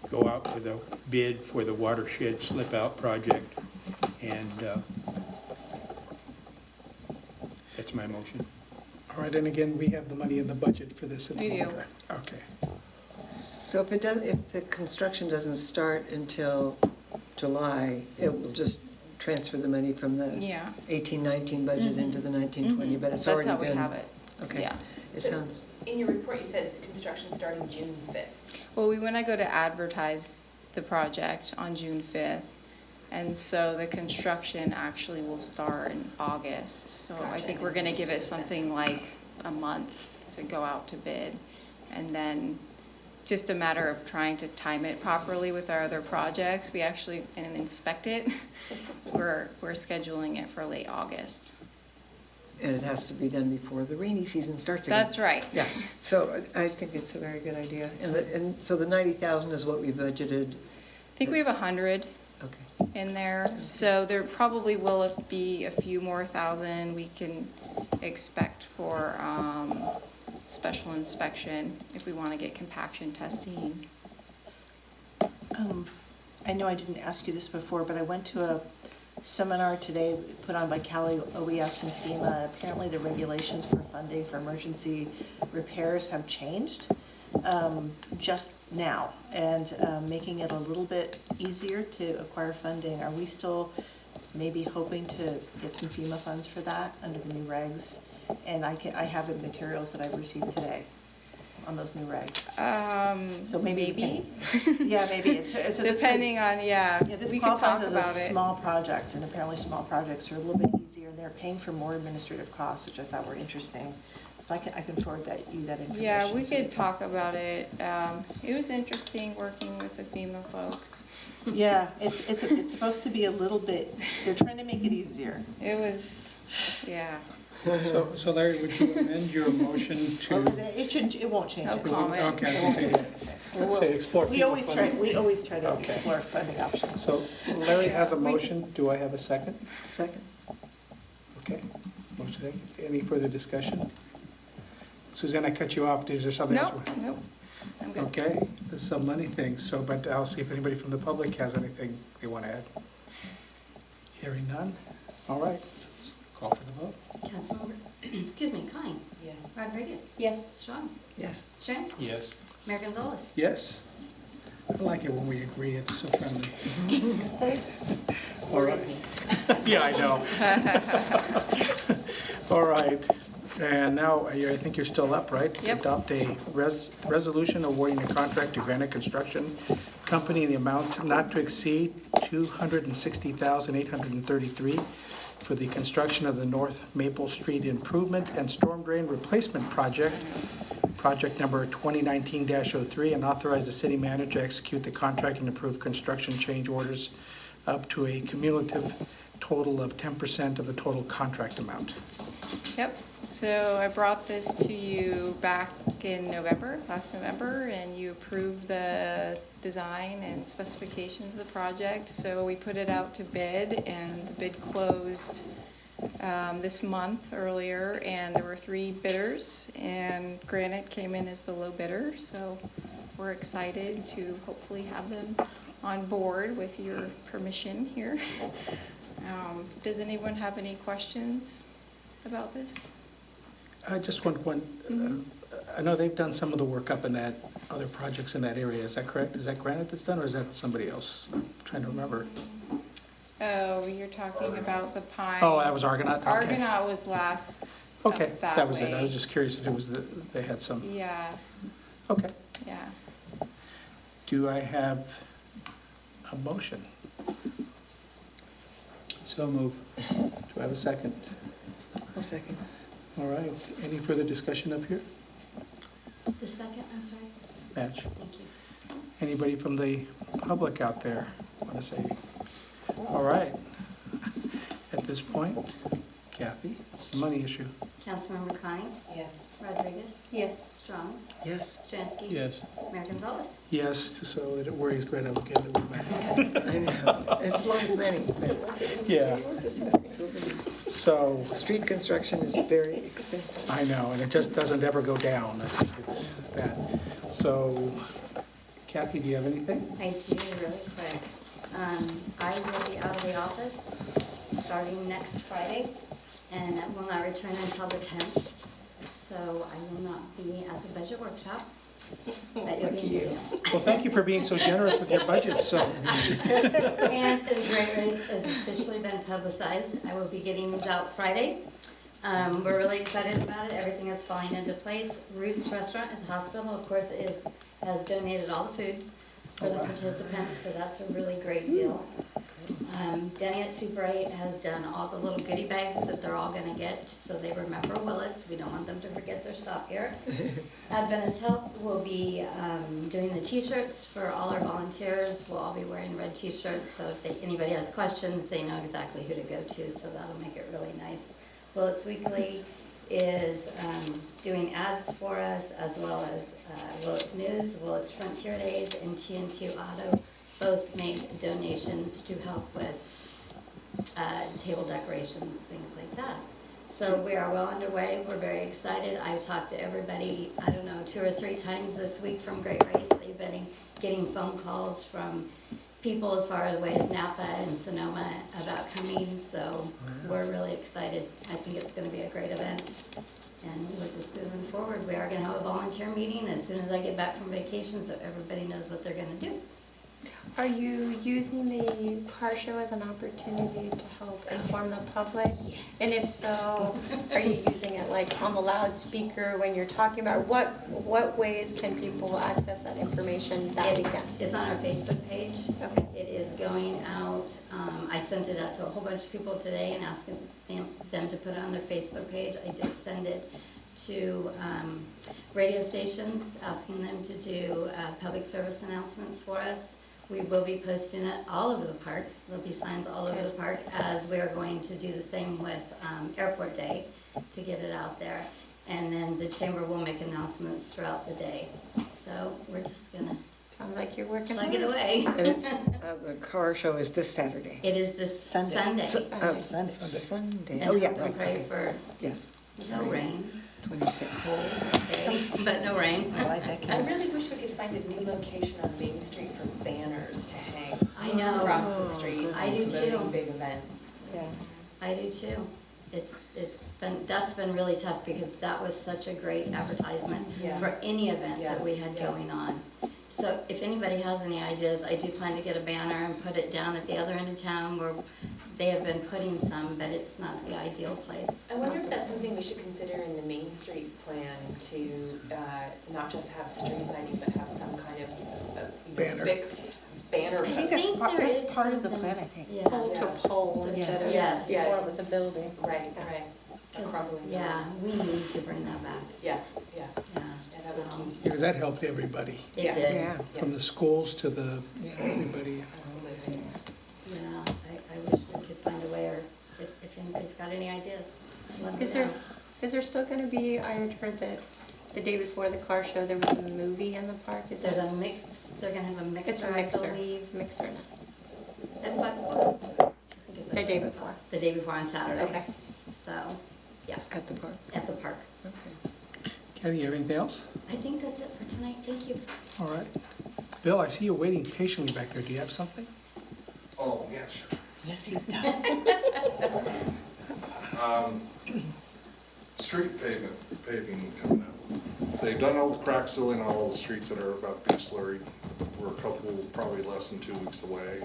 Speaker 13: go out for the bid for the Watershed slip out project, and that's my motion.
Speaker 1: All right, and again, we have the money in the budget for this at the
Speaker 11: We do.
Speaker 1: moment. Okay.
Speaker 7: So if the construction doesn't start until July, it will just transfer the money from the
Speaker 11: Yeah.
Speaker 7: 18-19 budget into the 19-20, but it's already been.
Speaker 11: That's how we have it.
Speaker 7: Okay.
Speaker 11: Yeah.
Speaker 7: It sounds,
Speaker 12: In your report, you said construction starting June 5th.
Speaker 11: Well, we want to go to advertise the project on June 5th. And so the construction actually will start in August. So I think we're going to give it something like a month to go out to bid. And then just a matter of trying to time it properly with our other projects. We actually and inspect it. We're scheduling it for late August.
Speaker 7: and it has to be done before the rainy season starts again.
Speaker 11: That's right.
Speaker 7: Yeah, so I think it's a very good idea. And so the 90,000 is what we budgeted.
Speaker 11: I think we have 100
Speaker 7: Okay.
Speaker 11: in there. So there probably will be a few more thousand we can expect for special inspection if we want to get compaction testing.
Speaker 3: I know I didn't ask you this before, but I went to a seminar today put on by Cali OES and FEMA. Apparently the regulations for funding for emergency repairs have changed just now, and making it a little bit easier to acquire funding. Are we still maybe hoping to get some FEMA funds for that under the new regs? And I have the materials that I've received today on those new regs. So maybe. Yeah, maybe. So
Speaker 11: Depending on,
Speaker 3: yeah, this
Speaker 11: we could talk
Speaker 3: qualifies
Speaker 11: about
Speaker 3: as a
Speaker 11: it.
Speaker 3: small project, and apparently small projects are a little bit easier, and they're paying for more administrative costs, which I thought were interesting. If I can forward you that information.
Speaker 11: Yeah, we
Speaker 3: so
Speaker 11: could talk about it. It was interesting working with the FEMA folks.
Speaker 3: Yeah, it's supposed to be a little bit, they're trying to make it easier.
Speaker 11: It was, yeah.
Speaker 1: So Larry, would you amend your motion to?
Speaker 3: It won't change.
Speaker 11: No
Speaker 3: it.
Speaker 11: comment.
Speaker 1: Okay, I was gonna say explore.
Speaker 3: We always try to
Speaker 1: Okay.
Speaker 3: explore funding options.
Speaker 1: So Larry has a motion. Do I have a second?
Speaker 7: Second.
Speaker 1: Okay. Motion second. Any further discussion? Suzanne, I cut you off. Is there something else?
Speaker 11: Nope. I'm good.
Speaker 1: Okay, there's some money things, so, but I'll see if anybody from the public has anything they want to add. Hearing none? All right, let's call for the vote.
Speaker 8: Councilmember, excuse me, Kanne.
Speaker 12: Yes.
Speaker 8: Rodriguez.
Speaker 12: Yes.
Speaker 8: Strong.
Speaker 7: Yes.
Speaker 8: Stranske.
Speaker 13: Yes.
Speaker 8: Mayor Gonzalez.
Speaker 1: Yes? I like it when we agree, it's so friendly. All right. Yeah, I know. All right, And now, I think you're still up, right?
Speaker 11: Yep.
Speaker 1: Adopt a resolution awarding a contract to Granite Construction Company in the amount not to exceed $260,833 for the construction of the North Maple Street Improvement and Storm Drain Replacement Project, project number 2019-03, and authorize the city manager to execute the contract and approve construction change orders up to a cumulative total of 10% of the total contract amount.
Speaker 11: Yep, so I brought this to you back in November, last November, and you approved the design and specifications of the project. So we put it out to bid, and the bid closed this month earlier, and there were 3 bidders, and Granite came in as the low bidder. So we're excited to hopefully have them on board with your permission here. Does anyone have any questions about this?
Speaker 1: Just one, I know they've done some of the work up in that, other projects in that area, is that correct? Is that Granite that's done, or is that somebody else? I'm trying to remember.
Speaker 11: Oh, you're talking about the pine.
Speaker 1: Oh, that was Argonaut? Okay.
Speaker 11: Argonaut was last
Speaker 1: Okay,
Speaker 11: up
Speaker 1: that was it.
Speaker 11: way.
Speaker 1: I was just curious if it was, they had some.
Speaker 11: Yeah,
Speaker 1: Okay.
Speaker 11: yeah.
Speaker 1: Do I have a motion?
Speaker 13: So move.
Speaker 1: Do I have a second?
Speaker 7: A second.
Speaker 1: All right. Any further discussion up here?
Speaker 8: The second, I'm sorry.
Speaker 1: Madge?
Speaker 8: Thank you.
Speaker 1: Anybody from the public out there want to say? All right. At this point, Kathy, it's the money issue.
Speaker 8: Councilmember Kanne.
Speaker 5: Yes.
Speaker 8: Rodriguez.
Speaker 2: Yes.
Speaker 8: Strong.
Speaker 7: Yes.
Speaker 8: Stransky.
Speaker 13: Yes.
Speaker 8: Mayor Gonzalez.
Speaker 1: Yes, so that it worries Greta, we'll get it back.
Speaker 7: I know. It's one of many.
Speaker 1: Yeah. So,
Speaker 7: Street construction is very expensive.
Speaker 1: I know, and it just doesn't ever go down. I think it's that. So, Kathy, do you have anything?
Speaker 8: I do, really quick. I will be out of the office starting next Friday, and I will not return until the 10th. So I will not be at the budget workshop. But you'll be
Speaker 1: Well, thank you for being so generous with your budget, so.
Speaker 8: And the Great Race has officially been publicized. I will be getting these out Friday. We're really excited about it. Everything is falling into place. Roots Restaurant at the hospital, of course, has donated all the food for the participants, so that's a really great deal. Denny at Super 8 has done all the little goodie bags that they're all going to get, so they remember Willits. We don't want them to forget their stop here. Adventist Health will be doing the t-shirts for all our volunteers. We'll all be wearing red t-shirts, so if anybody has questions, they know exactly who to go to, so that'll make it really nice. Willits Weekly is doing ads for us, as well as Willits News, Willits Frontier Days, and TNT Auto. Both make donations to help with table decorations, things like that. So we are well underway. We're very excited. I've talked to everybody, I don't know, 2 or 3 times this week from Great Race. They've been getting phone calls from people as far away as Napa and Sonoma about coming. So we're really excited. I think it's going to be a great event. And we're just moving forward. We are going to have a volunteer meeting as soon as I get back from vacation, so everybody knows what they're going to do.
Speaker 2: Are you using the car show as an opportunity to help inform the public?
Speaker 8: Yes.
Speaker 2: And if so, are you using it like on the loudspeaker when you're talking about, what ways can people access that information that weekend?
Speaker 8: It's on our Facebook page.
Speaker 2: Okay.
Speaker 8: It is going out, I sent it out to a whole bunch of people today and asking them to put it on their Facebook page. I did send it to radio stations, asking them to do public service announcements for us. We will be posting it all over the park. There'll be signs all over the park, as we are going to do the same with Airport Day to get it out there. And then the chamber will make announcements throughout the day. So we're just gonna
Speaker 2: Sounds like you're working
Speaker 8: plug
Speaker 2: hard.
Speaker 8: it away.
Speaker 7: And it's, the car show is this Saturday.
Speaker 8: It is this Sunday.
Speaker 7: Oh,
Speaker 2: Sunday.
Speaker 7: Sunday.
Speaker 8: And
Speaker 7: Oh, yeah,
Speaker 8: we'll
Speaker 7: right,
Speaker 8: pray
Speaker 7: right.
Speaker 8: for
Speaker 7: Yes.
Speaker 8: no rain,
Speaker 7: 26.
Speaker 8: okay, but no rain.
Speaker 7: I like that
Speaker 5: I really wish we could find a new location on Main Street for banners to hang
Speaker 8: I know.
Speaker 5: across the street.
Speaker 8: I do
Speaker 5: promoting
Speaker 8: too.
Speaker 5: Big events.
Speaker 2: Yeah.
Speaker 8: I do too. That's been really tough, because that was such a great advertisement
Speaker 5: Yeah.
Speaker 8: for any event
Speaker 5: Yeah.
Speaker 8: that we had
Speaker 5: Yeah.
Speaker 8: going on. So if anybody has any ideas, I do plan to get a banner and put it down at the other end of town where They have been putting some, but it's not the ideal place.
Speaker 12: I wonder if that's something we should consider in the Main Street plan to not just have street lighting, but have some kind of
Speaker 1: Banner.
Speaker 12: fixed banner.
Speaker 3: I think
Speaker 8: think
Speaker 3: that's
Speaker 8: there is
Speaker 3: part of the
Speaker 8: something-
Speaker 3: plan, I think.
Speaker 8: Yeah.
Speaker 2: Pole to pole instead of
Speaker 8: Yes.
Speaker 2: form as a building.
Speaker 12: Right, right. A crumbling.
Speaker 8: Yeah, we need to bring that back.
Speaker 12: Yeah, yeah.
Speaker 8: Yeah.
Speaker 12: Yeah, that was
Speaker 8: So,
Speaker 12: key.
Speaker 1: Because that helped everybody,
Speaker 8: It
Speaker 12: Yeah.
Speaker 8: did.
Speaker 3: Yeah.
Speaker 1: from the schools to the, everybody.
Speaker 12: Absolutely.
Speaker 8: Yeah, I wish we could find a way, or if anybody's got any ideas, let me
Speaker 2: Is there,
Speaker 8: know.
Speaker 2: is there still gonna be, I had heard that the day before the car show, there was a movie in the park, is that?
Speaker 8: There's a mix, they're gonna have a mixer,
Speaker 2: It's a
Speaker 8: I
Speaker 2: mixer,
Speaker 8: believe.
Speaker 2: mixer now,
Speaker 8: At what? I think it's
Speaker 2: the
Speaker 8: at-
Speaker 2: day before.
Speaker 8: The day before on Saturday.
Speaker 2: Okay.
Speaker 8: So, yeah,
Speaker 7: At the park.
Speaker 8: at the park.
Speaker 1: Kathy, you have anything else?
Speaker 8: I think that's it for tonight, thank you.
Speaker 1: All right. Bill, I see you waiting patiently back there. Do you have something?
Speaker 17: Oh, yeah, sure.
Speaker 3: Yes, he does.
Speaker 17: Street paving coming up. They've done all the crack sealing on all the streets that are about to be slurried. We're a couple, probably less than 2 weeks away.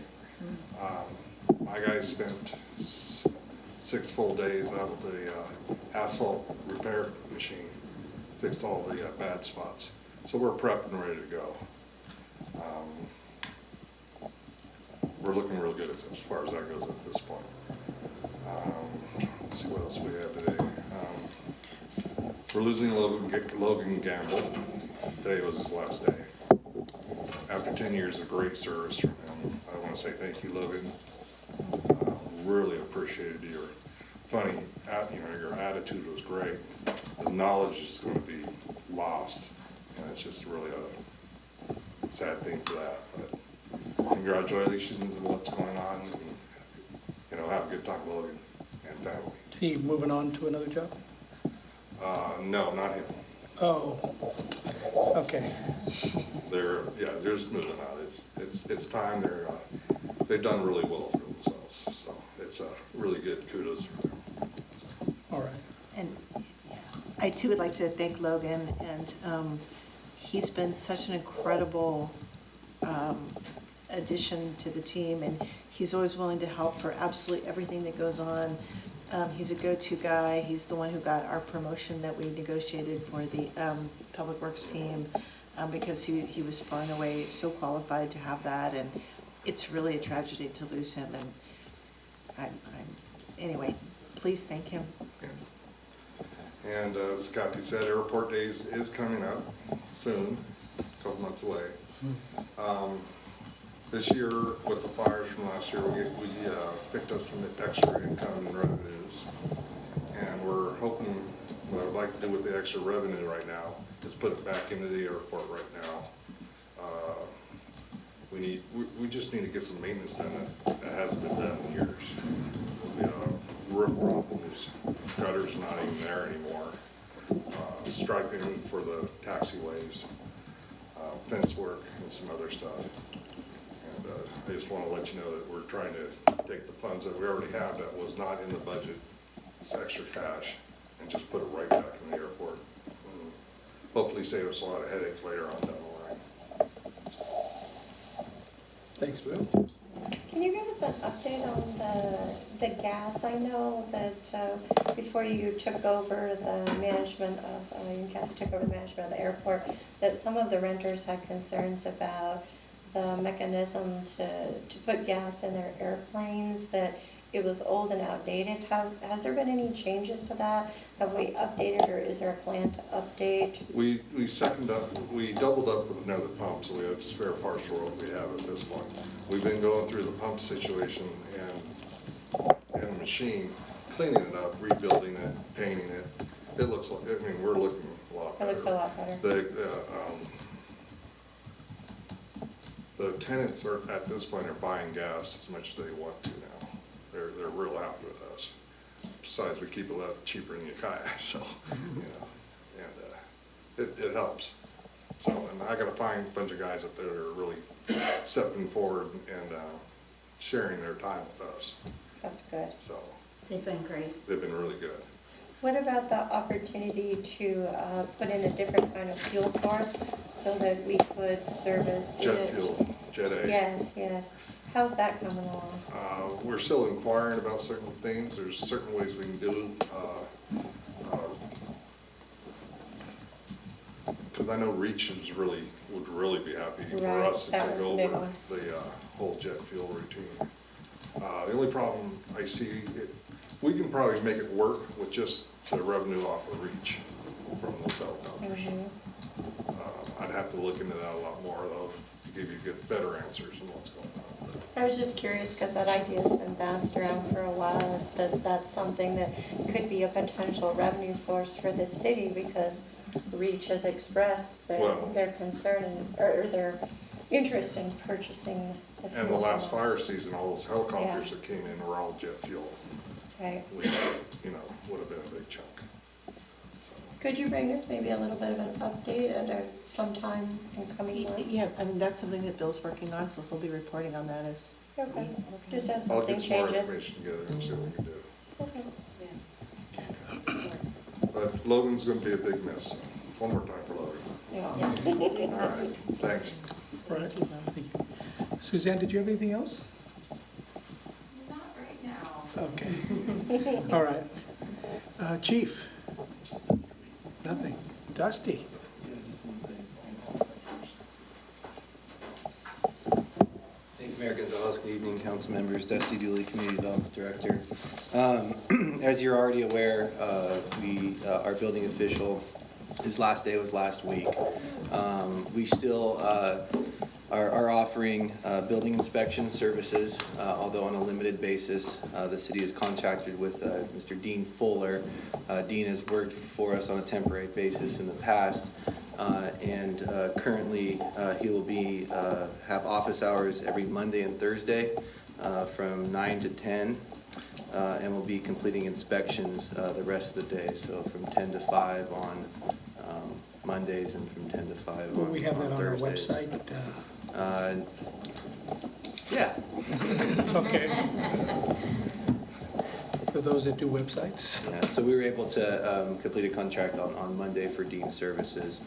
Speaker 17: My guys spent 6 full days out with the asphalt repair machine, fixed all the bad spots. So we're prepped and ready to go. We're looking real good as far as that goes at this point. Let's see what else we have today. We're losing Logan Gamble. Today was his last day. After 10 years of great service from him, I want to say thank you, Logan. Really appreciated your funny, your attitude was great. The knowledge is going to be lost, and it's just really a sad thing for that. But congratulations on what's going on, and, have a good time, Logan and family.
Speaker 1: Is he moving on to another job?
Speaker 17: No, not him.
Speaker 1: Oh, okay.
Speaker 17: They're just moving on. It's time. They've done really well for themselves, so it's a really good kudos for them.
Speaker 1: All right.
Speaker 3: And I too would like to thank Logan, and he's been such an incredible addition to the team, and he's always willing to help for absolutely everything that goes on. He's a go-to guy. He's the one who got our promotion that we negotiated for the Public Works team, because he was far and away so qualified to have that, and it's really a tragedy to lose him. And anyway, please thank him.
Speaker 17: And as Kathy said, Airport Days is coming up soon, a couple months away. This year, with the fires from last year, we picked up some extra income and revenues. And we're hoping, what I would like to do with the extra revenue right now is put it back into the airport right now. We just need to get some maintenance done that hasn't been done in years. Roof problems, gutters not even there anymore, striping for the taxiways, fence work and some other stuff. And I just want to let you know that we're trying to take the funds that we already have that was not in the budget, this extra cash, and just put it right back in the airport. And hopefully save us a lot of headaches later on down the line.
Speaker 1: Thanks, Bill.
Speaker 2: Can you give us an update on the gas? I know that before you took over the management of, you took over the management of the airport, that some of the renters had concerns about the mechanism to put gas in their airplanes, that it was old and outdated. Has there been any changes to that? Have we updated, or is there a plan to update?
Speaker 17: We doubled up with another pump, so we have spare parts for what we have at this point. We've been going through the pump situation and the machine, cleaning it up, rebuilding it, painting it. It looks like, we're looking a lot better.
Speaker 2: It looks a lot better.
Speaker 17: The tenants at this point are buying gas as much as they want to now. They're real happy with us. Besides, we keep it a lot cheaper in Ukiah, so, and it helps. So, and I gotta find a bunch of guys up there that are really stepping forward and sharing their time with us.
Speaker 2: That's good.
Speaker 17: So,
Speaker 8: They've been great.
Speaker 17: they've been really good.
Speaker 2: What about the opportunity to put in a different kind of fuel source so that we could service?
Speaker 17: Jet fuel, Jet A.
Speaker 2: Yes, yes. How's that coming along?
Speaker 17: We're we're still inquiring about certain things. There's certain ways we can do, because I know Reach is would really be happy for
Speaker 2: Right,
Speaker 17: us to
Speaker 2: that
Speaker 17: take
Speaker 2: was the big
Speaker 17: over
Speaker 2: one.
Speaker 17: the whole jet fuel routine. The only problem I see, we can probably make it work with just the revenue off of Reach from those helicopters. I'd have to look into that a lot more though, to give you better answers on what's going on.
Speaker 2: I was just curious because that idea's been bounced around for a while, that that's something that could be a potential revenue source for the city because Reach has expressed their concern or their interest in purchasing the fuel.
Speaker 17: And the last fire season, all those helicopters that came in were all jet fuel,
Speaker 2: Right.
Speaker 17: which, would have been a big chunk.
Speaker 2: Could you bring us maybe a little bit of an update at some time in coming months?
Speaker 3: Yeah, I mean, that's something that Bill's working on, so he'll be reporting on that as.
Speaker 2: Okay, just as
Speaker 17: I'll
Speaker 2: something
Speaker 17: get some more
Speaker 2: changes.
Speaker 17: information together and see what we can do.
Speaker 2: Okay.
Speaker 17: But Logan's gonna be a big miss. One more time for Logan.
Speaker 2: Yeah.
Speaker 17: All right, thanks.
Speaker 1: All right, thank you. Suzanne, did you have anything else?
Speaker 11: Not right now.
Speaker 1: Okay. All right. Chief? Nothing. Dusty?
Speaker 9: Thank you, Mayor Gonzalez. Good evening, council members. Dusty Dooley, Community Development Director. As you're already aware, our building official, his last day was last week. We still are offering building inspection services, although on a limited basis. The city is contracted with Mr. Dean Fuller. Dean has worked for us on a temporary basis in the past, and currently he will have office hours every Monday and Thursday from 9 to 10, and will be completing inspections the rest of the day, so from 10 to 5 on Mondays and from 10 to 5
Speaker 1: Will
Speaker 9: on
Speaker 1: we have that on our
Speaker 9: Thursdays.
Speaker 1: website?
Speaker 9: Yeah.
Speaker 1: Okay. For those that do websites?
Speaker 9: Yeah, so we were able to complete a contract on Monday for Dean services.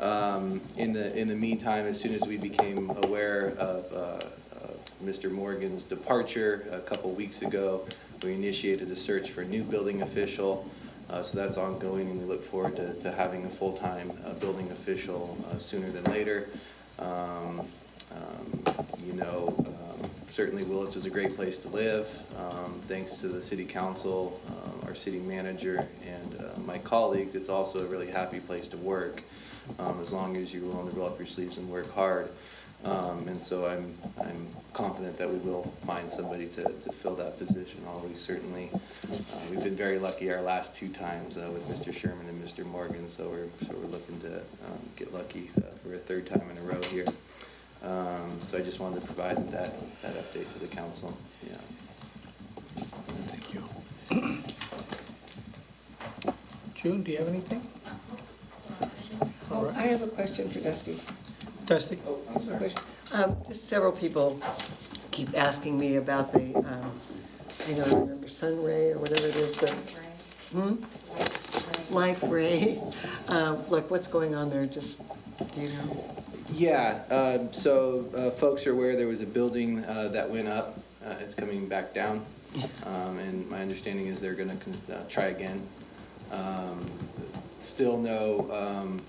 Speaker 9: In the meantime, as soon as we became aware of Mr. Morgan's departure a couple weeks ago, we initiated a search for a new building official. So that's ongoing, and we look forward to having a full-time building official sooner than later. Certainly Willits is a great place to live. Thanks to the city council, our city manager, and my colleagues, it's also a really happy place to work, as long as you're willing to roll up your sleeves and work hard. And so I'm confident that we will find somebody to fill that position. We've been very lucky our last 2 times with Mr. Sherman and Mr. Morgan, so we're looking to get lucky for a 3rd time in a row here. So I just wanted to provide that update to the council. Yeah.
Speaker 1: Thank you. June, do you have anything? All right.
Speaker 7: I have a question for Dusty.
Speaker 1: Dusty?
Speaker 7: Just several people keep asking me about the, I don't remember, Sunray or whatever it is, Life Ray. Like, what's going on there, just, do you know?
Speaker 9: Yeah, so folks are aware there was a building that went up. It's coming back down. And my understanding is they're going to try again. Still no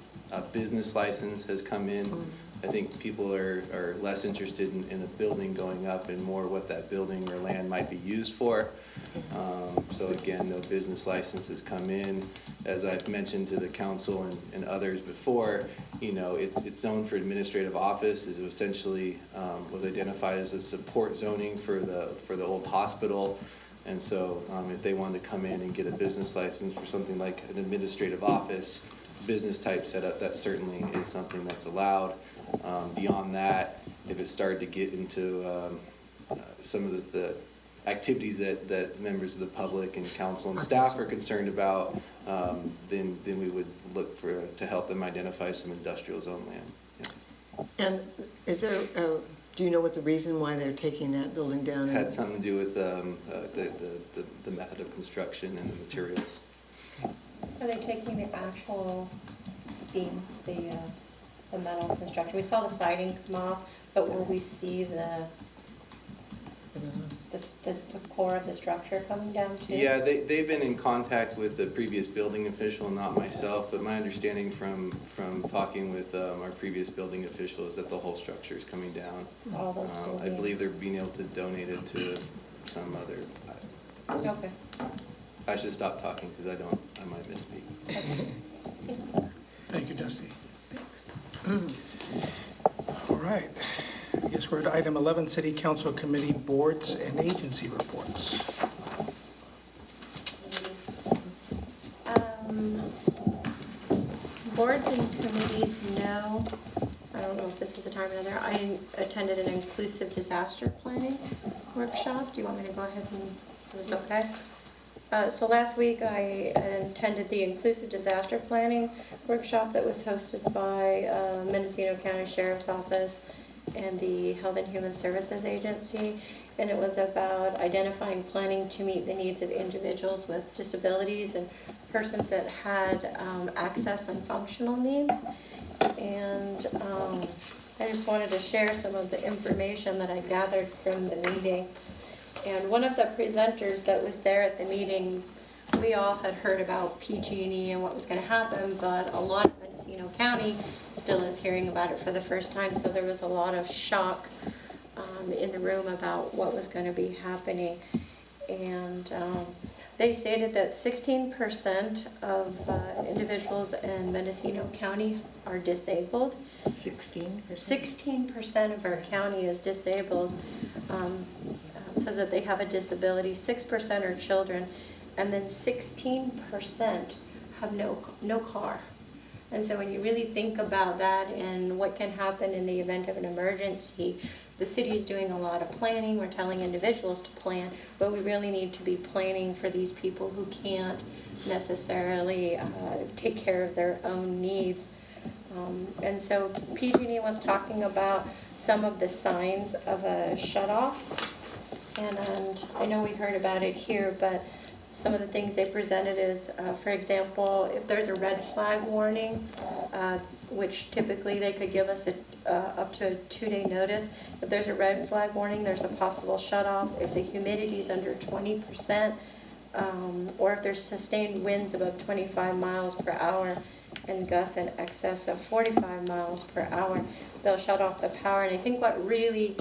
Speaker 9: business license has come in. I think people are less interested in a building going up and more what that building or land might be used for. So again, no business license has come in. As I've mentioned to the council and others before, it's zoned for administrative office, is essentially was identified as a support zoning for the old hospital. And so if they wanted to come in and get a business license for something like an administrative office, business type setup, that certainly is something that's allowed. Beyond that, if it started to get into some of the activities that members of the public and council and staff are concerned about, then we would look to help them identify some industrial zone land. Yeah.
Speaker 7: And is there, do you know what the reason why they're taking that building down?
Speaker 9: Had something to do with the method of construction and the materials.
Speaker 2: Are they taking the actual beams, the metal construction? We saw the siding come off, but will we see the the core of the structure coming down too?
Speaker 9: Yeah, they've been in contact with the previous building official, not myself, but my understanding from talking with our previous building official is that the whole structure is coming down.
Speaker 2: All those school
Speaker 9: I believe
Speaker 2: beams.
Speaker 9: they're being able to donate it to some other,
Speaker 2: Okay.
Speaker 9: I should stop talking because I might misspeak.
Speaker 1: Thank you, Dusty. All right. I guess we're at item 11, City Council Committee Boards and Agency Reports.
Speaker 2: Boards and committees, no. I don't know if this is the time or another. I attended an inclusive disaster planning workshop. Do you want me to go ahead and, is this okay? So last week I attended the inclusive disaster planning workshop that was hosted by Mendocino County Sheriff's Office and the Health and Human Services Agency. And it was about identifying planning to meet the needs of individuals with disabilities and persons that had access and functional needs. And I just wanted to share some of the information that I gathered from the meeting. And one of the presenters that was there at the meeting, we all had heard about PG&E and what was going to happen, but a lot of Mendocino County still is hearing about it for the first time, so there was a lot of shock in the room about what was going to be happening. And they stated that 16% of individuals in Mendocino County are disabled.
Speaker 7: 16%?
Speaker 2: 16% of our county is disabled. Says that they have a disability. 6% are children, and then 16% have no car. And so when you really think about that and what can happen in the event of an emergency, the city is doing a lot of planning. We're telling individuals to plan, but we really need to be planning for these people who can't necessarily take care of their own needs. And so PG&E was talking about some of the signs of a shutoff. And I know we heard about it here, but some of the things they presented is, for example, if there's a red flag warning, which typically they could give us up to a 2-day notice. If there's a red flag warning, there's a possible shutoff. If the humidity is under 20%, or if there's sustained winds above 25 miles per hour and gusts in excess of 45 miles per hour, they'll shut off the power. And I think what really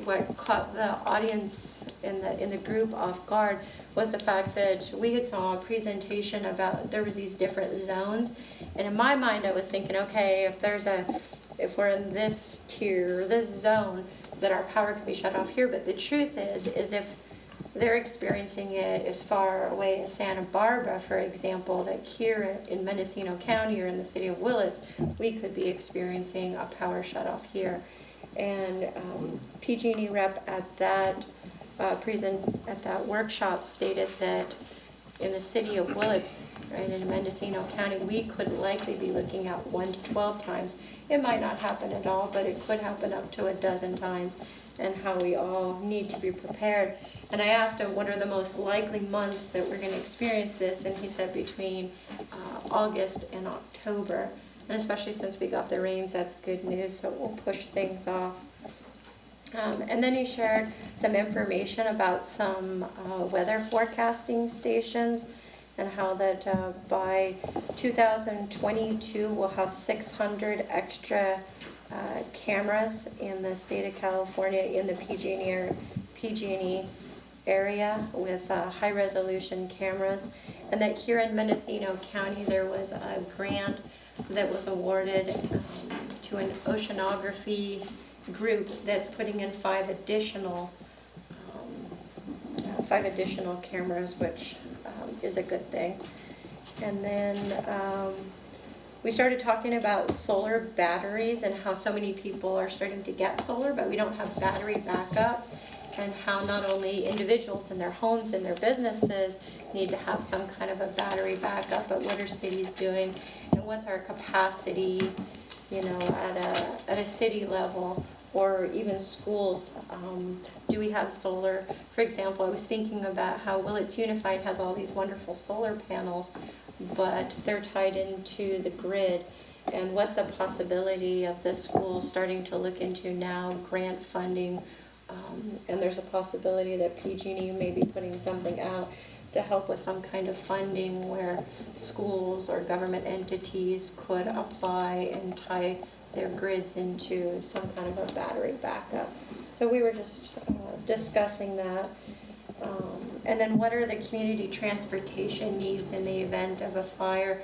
Speaker 2: what caught the audience in the group off guard was the fact that we had saw a presentation about there was these different zones, and in my mind I was thinking, okay, if we're in this tier, this zone, that our power could be shut off here. But the truth is if they're experiencing it as far away as Santa Barbara, for example, that here in Mendocino County or in the city of Willits, we could be experiencing a power shut off here. And PG&E rep at that workshop stated that in the city of Willits, right, in Mendocino County, we could likely be looking at 1 to 12 times. It might not happen at all, but it could happen up to a dozen times, and how we all need to be prepared. And I asked him what are the most likely months that we're going to experience this, and he said between August and October. And especially since we got the rains, that's good news, so we'll push things off. And then he shared some information about some weather forecasting stations, and how that by 2022 we'll have 600 extra cameras in the state of California in the PG&E area with high-resolution cameras. And that here in Mendocino County there was a grant that was awarded to an oceanography group that's putting in 5 additional cameras, which is a good thing. And then we started talking about solar batteries and how so many people are starting to get solar, but we don't have battery backup, and how not only individuals in their homes and their businesses need to have some kind of a battery backup, but what are cities doing, and what's our capacity, at a city level, or even schools. Do we have solar? For example, I was thinking about how Willits Unified has all these wonderful solar panels, but they're tied into the grid. And what's the possibility of the schools starting to look into now grant funding And there's a possibility that PG&E may be putting something out to help with some kind of funding where schools or government entities could apply and tie their grids into some kind of a battery backup. So we were just discussing that. And then what are the community transportation needs in the event of a fire?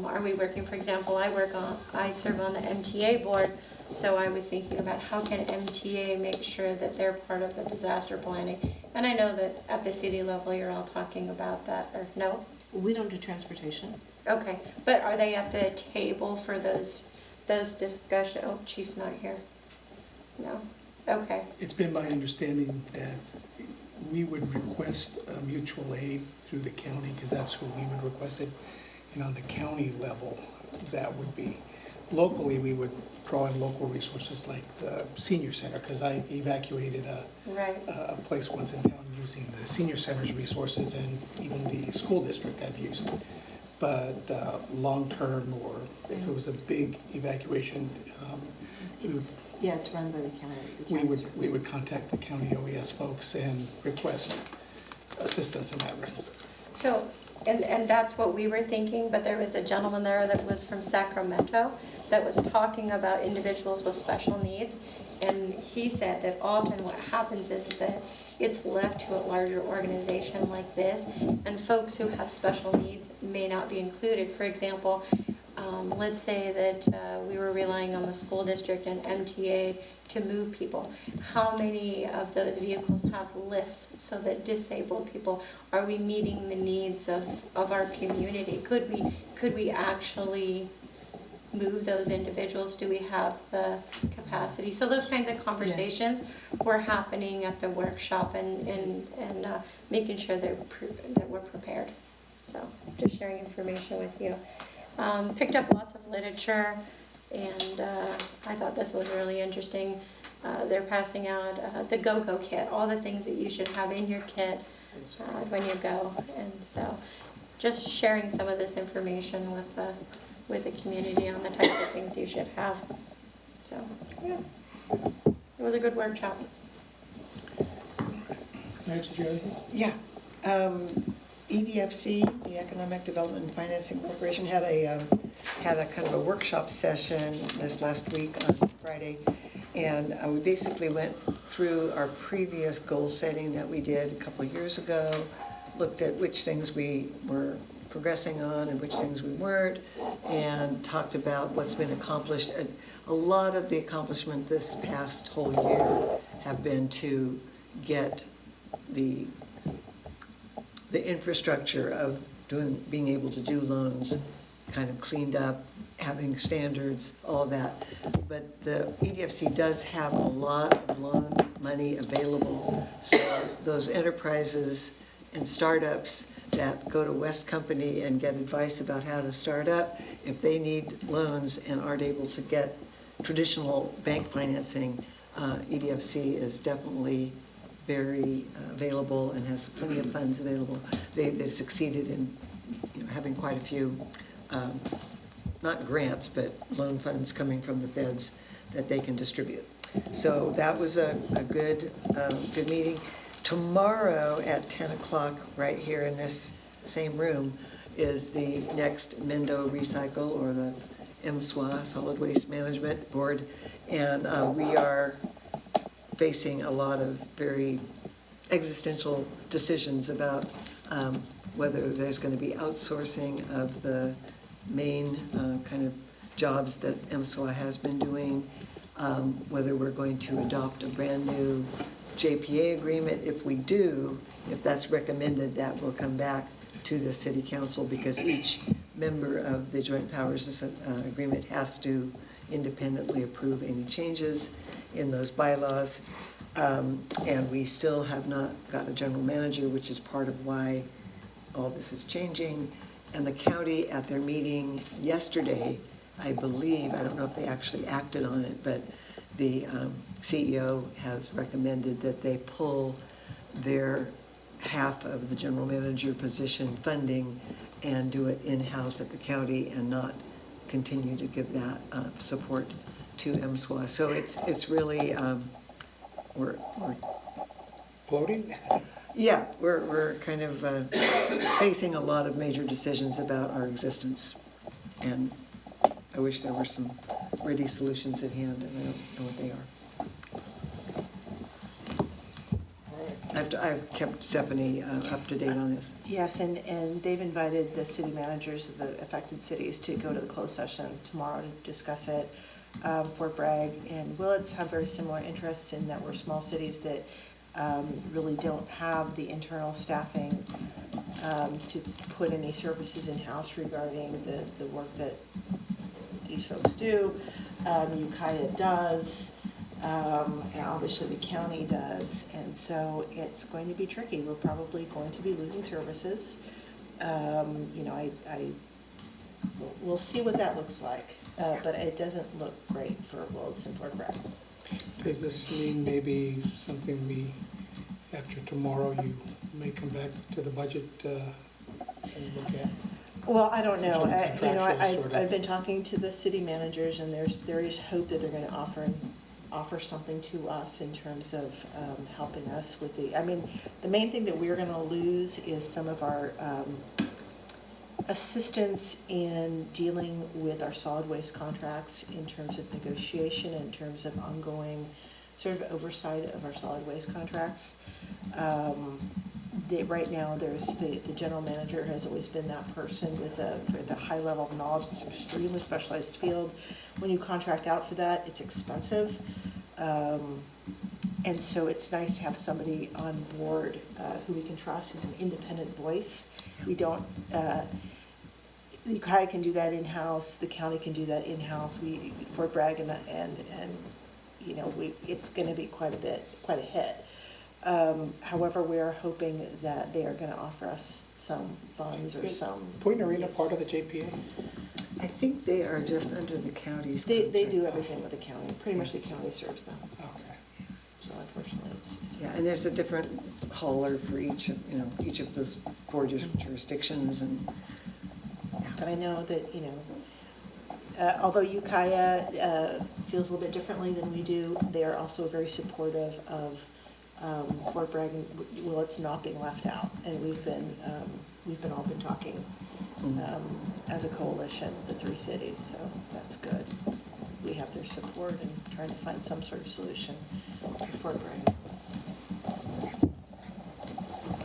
Speaker 2: Are we working, for example, I serve on the MTA board, so I was thinking about how can MTA make sure that they're part of the disaster planning? And I know that at the city level, you're all talking about that, or no?
Speaker 3: We don't do transportation.
Speaker 2: Okay, but are they at the table for those discussions? Oh, Chief's not here. No? Okay.
Speaker 1: It's been my understanding that we would request mutual aid through the county, because that's who we would request it. And on the county level, that would be. Locally, we would draw in local resources like the senior center, because I evacuated a place once in town using the senior center's resources, and even the school district I've used. But long-term, or if it was a big evacuation,
Speaker 3: Yeah, it's run by the county.
Speaker 1: we would contact the county OES folks and request assistance in that regard.
Speaker 2: So, and that's what we were thinking, but there was a gentleman there that was from Sacramento that was talking about individuals with special needs, and he said that often what happens is that it's left to a larger organization like this, and folks who have special needs may not be included. For example, let's say that we were relying on the school district and MTA to move people. How many of those vehicles have lifts so that disabled people, are we meeting the needs of our community? Could we actually move those individuals? Do we have the capacity? So those kinds of conversations were happening at the workshop, and making sure that we're prepared. So just sharing information with you. Picked up lots of literature, and I thought this was really interesting. They're passing out the go-go kit, all the things that you should have in your kit when you go. And so just sharing some of this information with the community on the types of things you should have. So, yeah, it was a good workshop.
Speaker 1: Next, Jerry.
Speaker 7: Yeah. EDFC, the Economic Development and Financing Corporation, had a kind of a workshop session this last week on Friday, and we basically went through our previous goal setting that we did a couple of years ago, looked at which things we were progressing on and which things we weren't, and talked about what's been accomplished. And a lot of the accomplishment this past whole year have been to get the infrastructure of being able to do loans kind of cleaned up, having standards, all of that. But the EDFC does have a lot of loan money available, so those enterprises and startups that go to West Company and get advice about how to start up, if they need loans and aren't able to get traditional bank financing, EDFC is definitely very available and has plenty of funds available. They've succeeded in having quite a few, not grants, but loan funds coming from the feds that they can distribute. So that was a good meeting. Tomorrow at 10 o'clock, right here in this same room, is the next Mendo Recycle, or the MSWA, Solid Waste Management Board. And we are facing a lot of very existential decisions about whether there's going to be outsourcing of the main kind of jobs that MSWA has been doing, whether we're going to adopt a brand new JPA agreement. If we do, if that's recommended, that will come back to the City Council, because each member of the Joint Powers Agreement has to independently approve any changes in those bylaws. And we still have not got a general manager, which is part of why all this is changing. And the county, at their meeting yesterday, I believe, I don't know if they actually acted on it, but the CEO has recommended that they pull their half of the general manager position funding and do it in-house at the county, and not continue to give that support to MSWA. So it's really we're
Speaker 1: Floating?
Speaker 7: yeah, we're kind of facing a lot of major decisions about our existence. And I wish there were some ready solutions at hand, and I don't know what they are. I've kept Stephanie up to date on this.
Speaker 3: Yes, and they've invited the city managers of the affected cities to go to the closed session tomorrow to discuss it. Fort Bragg and Willits have very similar interests in that we're small cities that really don't have the internal staffing to put any services in-house regarding the work that these folks do. Ukiah does. And obviously the county does, and so it's going to be tricky. We're probably going to be losing services. You know, we'll see what that looks like, but it doesn't look great for Willits and Fort Bragg.
Speaker 1: Does this mean maybe something after tomorrow, you may come back to the budget and look at?
Speaker 3: Well, I don't know.
Speaker 1: Some
Speaker 3: I've been talking to the city managers, and there is hope that they're going to offer something to us in terms of helping us with I mean, the main thing that we're going to lose is some of our assistance in dealing with our solid waste contracts in terms of negotiation, in terms of ongoing sort of oversight of our solid waste contracts. Right now, there's the general manager has always been that person with a high level of knowledge. It's an extremely specialized field. When you contract out for that, it's expensive. And so it's nice to have somebody on board who we can trust, who's an independent voice. We don't, the Ukiah can do that in-house, the county can do that in-house. Fort Bragg and you know, it's going to be quite a hit. However, we are hoping that they are going to offer us some funds or some.
Speaker 1: Point Arena part of the JPA?
Speaker 7: I think they are just under the county's
Speaker 3: They
Speaker 7: contract.
Speaker 3: do everything with the county. Pretty much the county serves them.
Speaker 1: Okay.
Speaker 3: So unfortunately, it's
Speaker 7: Yeah, and there's a different hauler for each of those 4 jurisdictions, and
Speaker 3: But I know that, you know, although Ukiah feels a little bit differently than we do, they are also very supportive of Fort Bragg and Willits not being left out. And we've all been talking as a coalition, the 3 cities, so that's good. We have their support and trying to find some sort of solution for Fort Bragg and Willits.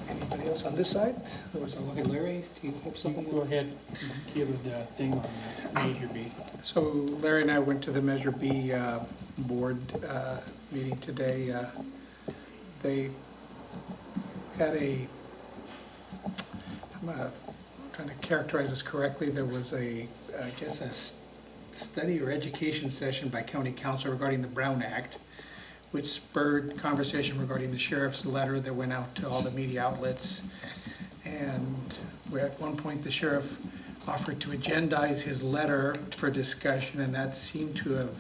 Speaker 1: Anybody else on this side? Otherwise, I'll look at Larry. Do you have something?
Speaker 13: Go ahead, give the thing on Measure B.
Speaker 1: So Larry and I went to the Measure B board meeting today. They had I'm trying to characterize this correctly. There was I guess a study or education session by county council regarding the Brown Act, which spurred conversation regarding the sheriff's letter that went out to all the media outlets. And where at one point the sheriff offered to agendize his letter for discussion, and that seemed to have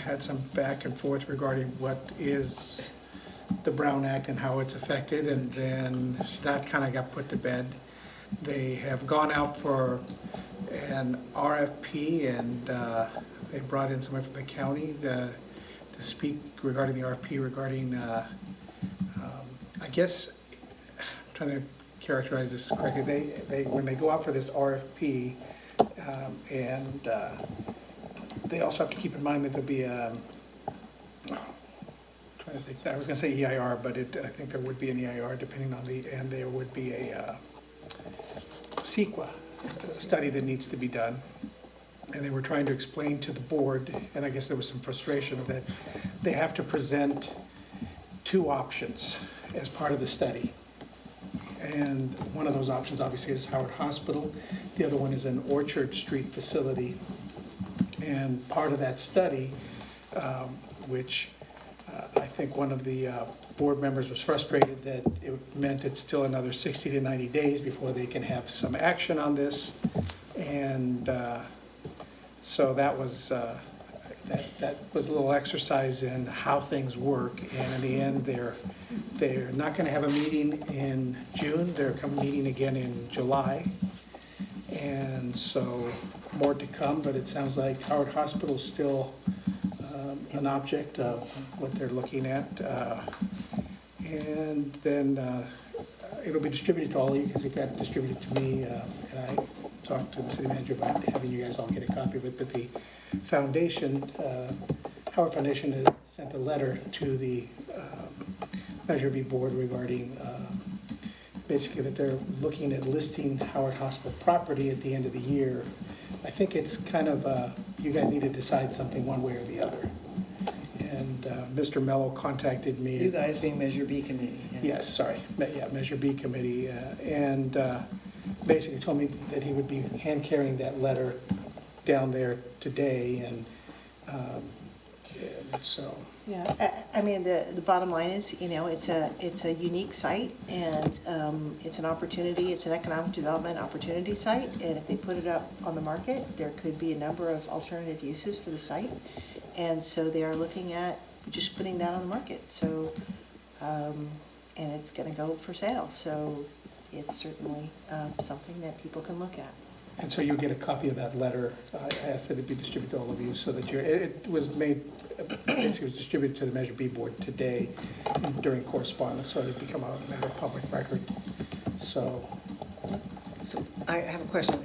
Speaker 1: had some back and forth regarding what is the Brown Act and how it's affected, and then that kind of got put to bed. They have gone out for an RFP, and they brought in someone from the county to speak regarding the RFP regarding, I guess, I'm trying to characterize this correctly. They when they go out for this RFP, and they also have to keep in mind that there'll be trying to think. I was going to say EIR, but I think there would be an EIR depending on and there would be a CEQA study that needs to be done. And they were trying to explain to the board, and I guess there was some frustration that they have to present 2 options as part of the study. And one of those options obviously is Howard Hospital. The other one is an Orchard Street facility. And part of that study, which I think one of the board members was frustrated that it meant it's still another 60 to 90 days before they can have some action on this. And so that was that was a little exercise in how things work. And in the end, they're not going to have a meeting in June. They're meeting again in July. And so more to come, but it sounds like Howard Hospital's still an object of what they're looking at. And then it'll be distributed to all of you because it got distributed to me. And I talked to the city manager about having you guys all get a copy of it. But the foundation, Howard Foundation has sent a letter to the Measure B board regarding basically that they're looking at listing Howard Hospital property at the end of the year. I think it's kind of, you guys need to decide something one way or the other. And Mr. Mello contacted me.
Speaker 7: You guys being Measure B committee. Yeah.
Speaker 1: Yes, sorry, yeah, Measure B committee, and basically told me that he would be hand carrying that letter down there today, and so.
Speaker 3: Yeah, I mean, the bottom line is, you know, it's a unique site, and it's an opportunity, it's an economic development opportunity site, and if they put it up on the market, there could be a number of alternative uses for the site, and so they are looking at just putting that on the market, so, and it's gonna go for sale, so it's certainly something that people can look at.
Speaker 1: And so you'll get a copy of that letter. I asked that it be distributed to all of you so that it was made, basically it was distributed to the Measure B board today during correspondence, so it become a matter of public record. So
Speaker 7: I have a question.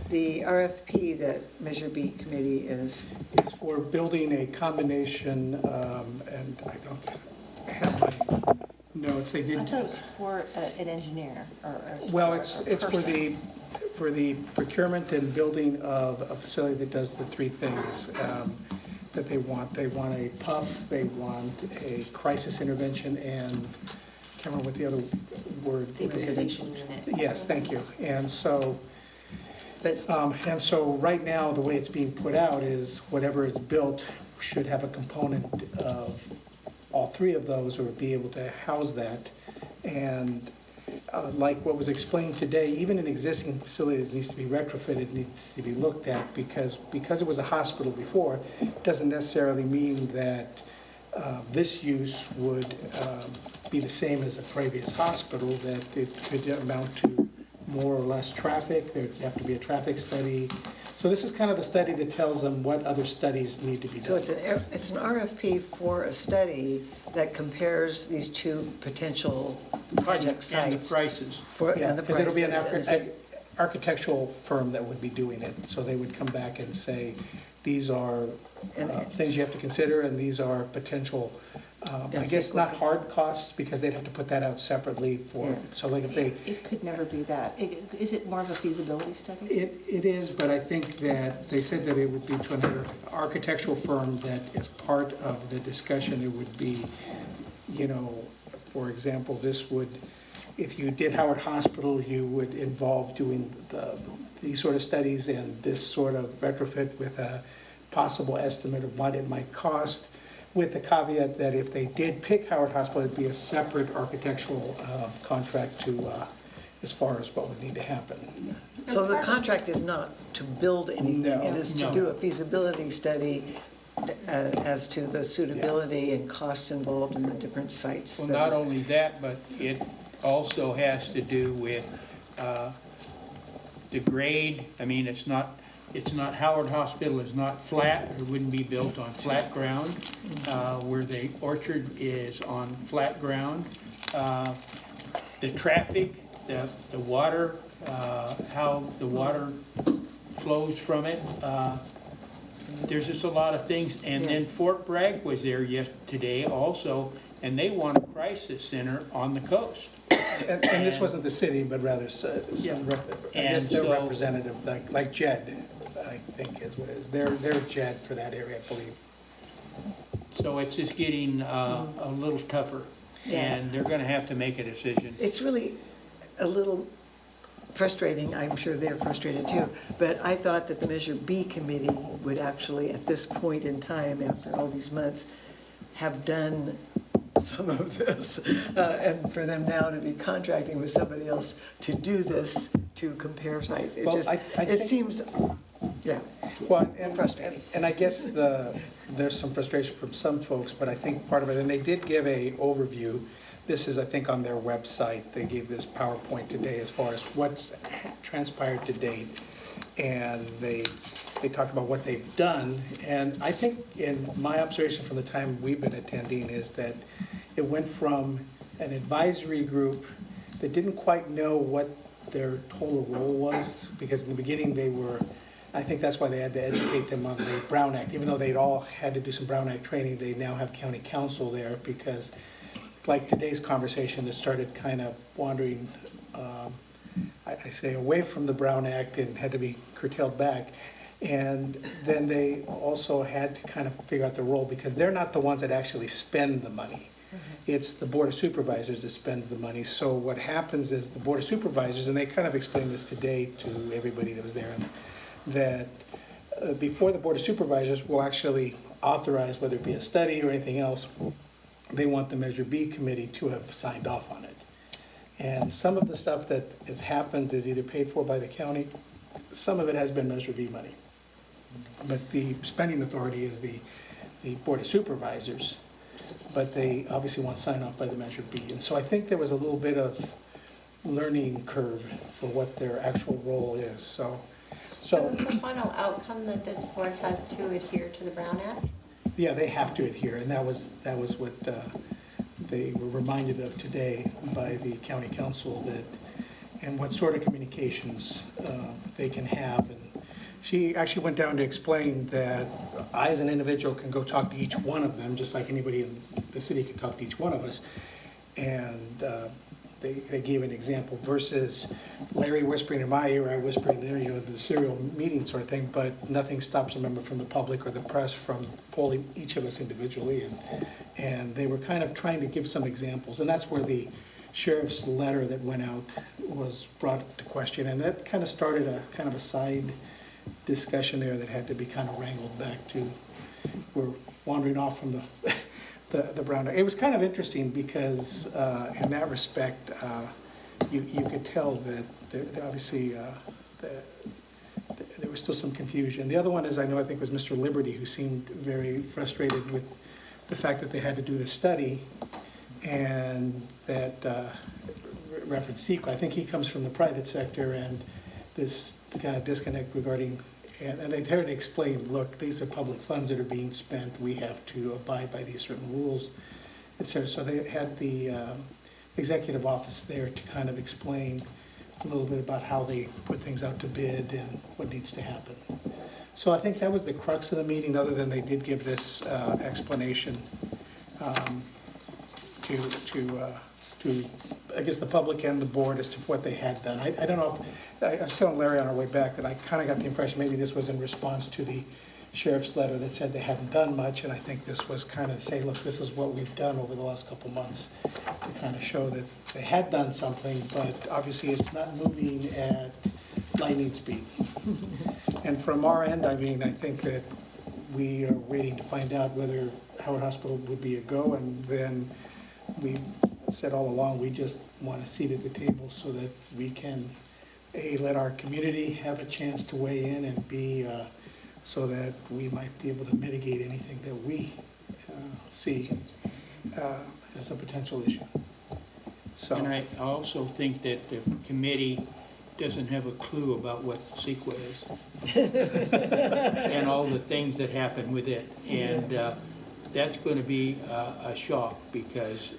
Speaker 7: The RFP that Measure B committee is...
Speaker 1: it's for building a combination, and I don't have my notes. They did.
Speaker 3: I thought it was for an engineer or
Speaker 1: Well,
Speaker 3: a
Speaker 1: it's
Speaker 3: person.
Speaker 1: for the procurement and building of a facility that does the three things that they want. They want a PUF, they want a crisis intervention, and I can't remember what the other word.
Speaker 8: Stabilization unit.
Speaker 1: Yes, thank you. And so right now, the way it's being put out is whatever is built should have a component of all three of those, or be able to house that. And like what was explained today, even an existing facility that needs to be retrofitted needs to be looked at, because it was a hospital before, doesn't necessarily mean that this use would be the same as a previous hospital, that it could amount to more or less traffic. There'd have to be a traffic study. So this is kind of the study that tells them what other studies need to be done.
Speaker 7: So it's an RFP for a study that compares these two potential project sites.
Speaker 13: And the prices.
Speaker 7: And the
Speaker 1: Because it'll be an
Speaker 7: prices.
Speaker 1: architectural firm that would be doing it. So they would come back and say, these are things you have to consider, and these are potential, I guess not hard costs, because they'd have to put that out separately for, so like if they.
Speaker 3: It could never be that. Is it more of a feasibility study?
Speaker 1: It is, but I think that they said that it would be to another architectural firm that is part of the discussion. It would be, you know, for example, this would, if you did Howard Hospital, you would involve doing these sort of studies and this sort of retrofit with a possible estimate of what it might cost, with the caveat that if they did pick Howard Hospital, it'd be a separate architectural contract to, as far as what would need to happen.
Speaker 7: So the contract is not to build anything,
Speaker 1: No,
Speaker 7: it is to do a feasibility study as to the suitability and costs involved in the different sites.
Speaker 13: Well, not only that, but it also has to do with the grade. I mean, it's not, Howard Hospital is not flat, it wouldn't be built on flat ground, where the orchard is on flat ground. The traffic, the water, how the water flows from it, there's just a lot of things. And then Fort Bragg was there today also, and they want a crisis center on the coast.
Speaker 1: And this wasn't the city, but rather I guess their representative, like Jed, I think is what it is. They're Jed for that area, I believe.
Speaker 13: So it's just getting a little tougher, and they're gonna have to make a decision.
Speaker 7: It's really a little frustrating, I'm sure they're frustrated too, but I thought that the Measure B committee would actually, at this point in time, after all these months, have done some of this, and for them now to be contracting with somebody else to do this, to compare sites. It's
Speaker 1: Well,
Speaker 7: just,
Speaker 1: I
Speaker 7: it
Speaker 1: think-
Speaker 7: seems,
Speaker 1: Well,
Speaker 7: frustrating.
Speaker 1: And I guess there's some frustration from some folks, but I think part of it, and they did give a overview. This is, I think, on their website. They gave this PowerPoint today as far as what's transpired to date. And they they talked about what they've done. And I think in my observation from the time we've been attending is that it went from an advisory group that didn't quite know what their total role was, because in the beginning they were, I think that's why they had to educate them on the Brown Act. Even though they'd all had to do some Brown Act training, they now have county council there, because like today's conversation that started kind of wandering, I say, away from the Brown Act and had to be curtailed back. And then they also had to kind of figure out their role, because they're not the ones that actually spend the money. It's the Board of Supervisors that spends the money. So what happens is the Board of Supervisors, and they kind of explained this today to everybody that was there, that before the Board of Supervisors will actually authorize, whether it be a study or anything else, they want the Measure B committee to have signed off on it. And some of the stuff that has happened is either paid for by the county, some of it has been Measure B money. But the spending authority is the Board of Supervisors, but they obviously want sign off by the Measure B. And so I think there was a little bit of learning curve for what their actual role is,
Speaker 2: So is the final outcome that this board has to adhere to the Brown Act?
Speaker 1: yeah, they have to adhere, and that was what they were reminded of today by the county council, that, and what sort of communications they can have. And she actually went down to explain that I, as an individual, can go talk to each one of them, just like anybody in the city can talk to each one of us. And they gave an example versus Larry whispering in my ear, I whispering in their ear, the serial meeting sort of thing, but nothing stops a member from the public or the press from polling each of us individually. And they were kind of trying to give some examples, and that's where the sheriff's letter that went out was brought to question, and that kind of started a kind of a side discussion there that had to be kind of wrangled back to. We're wandering off from the Brown Act. It was kind of interesting because in that respect, you could tell that there obviously there was still some confusion. The other one is, I think was Mr. Liberty, who seemed very frustrated with the fact that they had to do this study, and that reference CEQA. I think he comes from the private sector, and this kind of disconnect regarding, and they tried to explain, look, these are public funds that are being spent, we have to abide by these certain rules, etc. So they had the executive office there to kind of explain a little bit about how they put things out to bid and what needs to happen. So I think that was the crux of the meeting, other than they did give this explanation to I guess the public and the board as to what they had done. I don't know if, I was telling Larry on our way back that I kind of got the impression maybe this was in response to the sheriff's letter that said they hadn't done much, and I think this was kind of to say, look, this is what we've done over the last couple months, to kind of show that they had done something, but obviously it's not moving at lightning speed. And from our end, I think that we are waiting to find out whether Howard Hospital would be a go, and then we said all along, we just want a seat at the table so that we can, A, let our community have a chance to weigh in, and B, so that we might be able to mitigate anything that we see as a potential issue. So.
Speaker 13: And I also think that the committee doesn't have a clue about what CEQA is and all the things that happen with it. And that's going to be a shock, because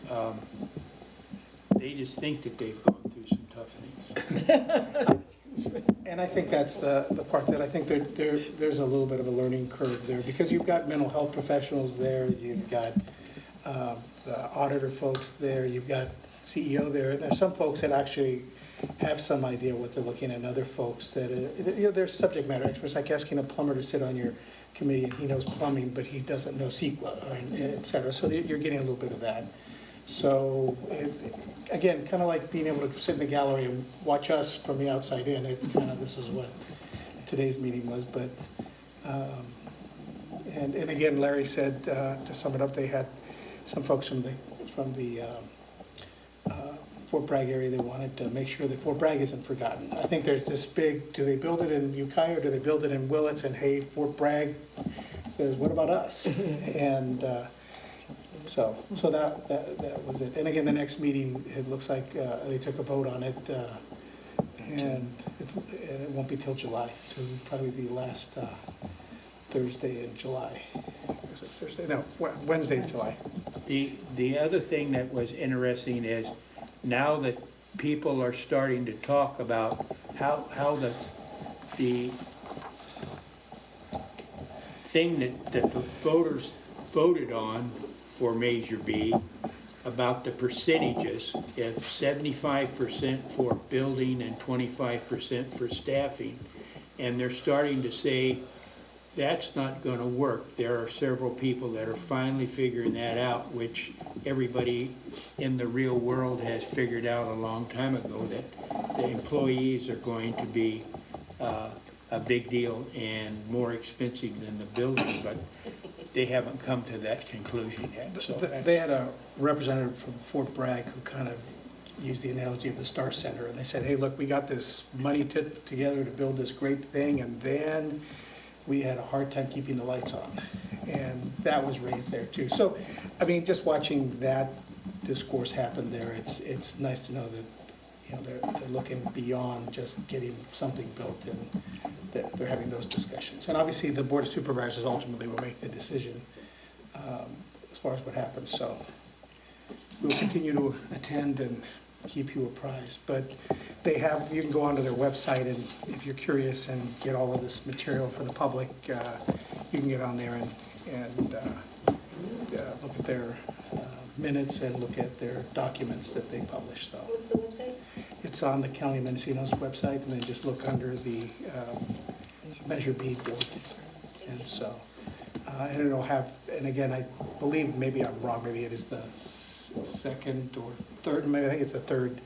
Speaker 13: they just think that they've gone through some tough things.
Speaker 1: And I think that's the part that I think there's a little bit of a learning curve there, because you've got mental health professionals there, you've got the auditor folks there, you've got CEO there. There's some folks that actually have some idea what they're looking at, and other folks that, they're subject matter experts, like asking a plumber to sit on your committee and he knows plumbing, but he doesn't know CEQA, et cetera. So you're getting a little bit of that. So again, kind of like being able to sit in the gallery and watch us from the outside in. It's kind of, this is what today's meeting was. But and again, Larry said, to sum it up, they had some folks from the Fort Bragg area. They wanted to make sure that Fort Bragg isn't forgotten. I think there's this big, do they build it in Ukiah or do they build it in Willits? And hey, Fort Bragg says, what about us? And so that was it. And again, the next meeting, it looks like they took a vote on it, And it won't be till July, so probably the last Thursday in July. Is it Thursday? No, Wednesday in July.
Speaker 13: The other thing that was interesting is now that people are starting to talk about how the thing that the voters voted on for Measure B about the percentages, if 75% for building and 25% for staffing, and they're starting to say that's not going to work. There are several people that are finally figuring that out, which everybody in the real world has figured out a long time ago, that the employees are going to be a big deal and more expensive than the building, but they haven't come to that conclusion yet. So
Speaker 1: They had a representative from Fort Bragg who kind of used the analogy of the Star Center, and they said, hey, look, we got this money together to build this great thing, and then we had a hard time keeping the lights on. And that was raised there too. So, I mean, just watching that discourse happen there, it's nice to know that, you know, they're looking beyond just getting something built, and they're having those discussions. And obviously, the Board of Supervisors ultimately will make the decision as far as what happens. So we'll continue to attend and keep you apprised. But they have, you can go onto their website, and if you're curious and get all of this material for the public, you can get on there and look at their minutes and look at their documents that they publish. So
Speaker 12: What's the website?
Speaker 1: it's on the County of Mendocino's website, and then just look under the Measure B board. And so, and it'll have, and again, I believe, maybe I'm wrong, maybe it is the second or third, maybe I think it's the third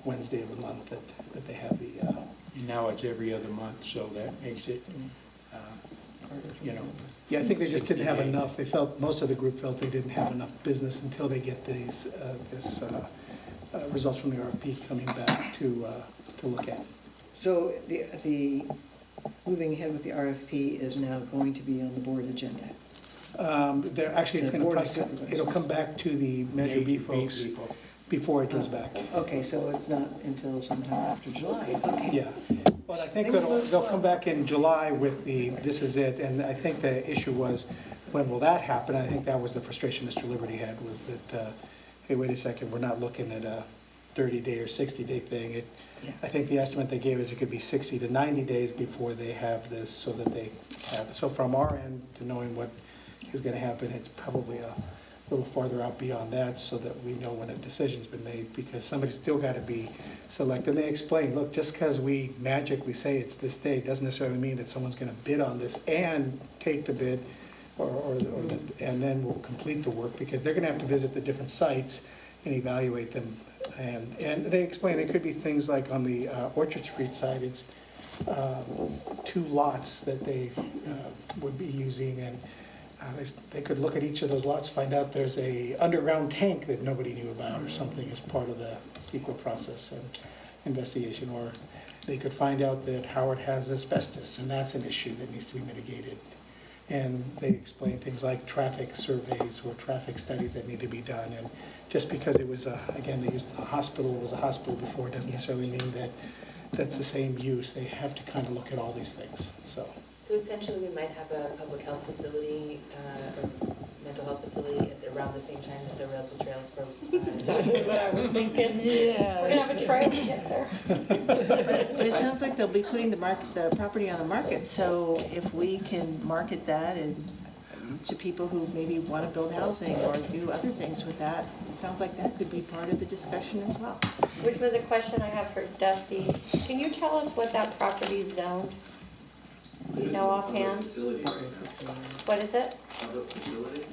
Speaker 1: Wednesday of the month that they have the.
Speaker 13: now it's every other month, so that makes it, you know.
Speaker 1: Yeah, I think they just didn't have
Speaker 13: 60 days.
Speaker 1: enough. They felt, most of the group felt they didn't have enough business until they get these, results from the RFP coming back to look at.
Speaker 7: So the moving ahead with the RFP is now going to be on the board agenda.
Speaker 1: There, actually, it's
Speaker 7: The
Speaker 1: going
Speaker 7: Board of
Speaker 1: to,
Speaker 7: Supervisors.
Speaker 1: it'll come back to the Measure B folks
Speaker 13: people.
Speaker 1: before it goes back.
Speaker 7: Okay, so it's not until sometime after July, okay.
Speaker 1: Yeah, but I think
Speaker 7: Things
Speaker 1: they'll
Speaker 7: move slow.
Speaker 1: come back in July with the, this is it, and I think the issue was, when will that happen? I think that was the frustration Mr. Liberty had, was that, hey, wait a second, we're not looking at a 30-day or 60-day thing.
Speaker 7: Yeah.
Speaker 1: I think the estimate they gave is it could be 60 to 90 days before they have this, so that they have, so from our end to knowing what is gonna happen, it's probably a little farther out beyond that, so that we know when a decision's been made, because somebody's still gotta be selected. And they explained, look, just because we magically say it's this day, doesn't necessarily mean that someone's gonna bid on this and take the bid, and then we'll complete the work, because they're gonna have to visit the different sites and evaluate them. And they explained it could be things like on the Orchard Street side, it's 2 lots that they would be using, and they could look at each of those lots, find out there's a underground tank that nobody knew about or something as part of the CEQA process and investigation, or they could find out that Howard has asbestos, and that's an issue that needs to be mitigated. And they explained things like traffic surveys or traffic studies that need to be done. And just because it was, again, they used a hospital, was a hospital before, doesn't necessarily mean that that's the same use. They have to kind of look at all these things, so.
Speaker 12: So essentially, we might have a public health facility or mental health facility at around the same time that the Railsville Trails broke.
Speaker 2: Exactly what I was thinking.
Speaker 3: Yeah.
Speaker 2: We're gonna have a trail to get there.
Speaker 3: But it sounds like they'll be putting the property on the market, so if we can market that and to people who maybe want to build housing or do other things with that, it sounds like that could be part of the discussion as well.
Speaker 2: Which was a question I have for Dusty. Can you tell us what that property's zoned? Do you know offhand?
Speaker 9: Facility right now.
Speaker 2: What is it?
Speaker 9: Public facility?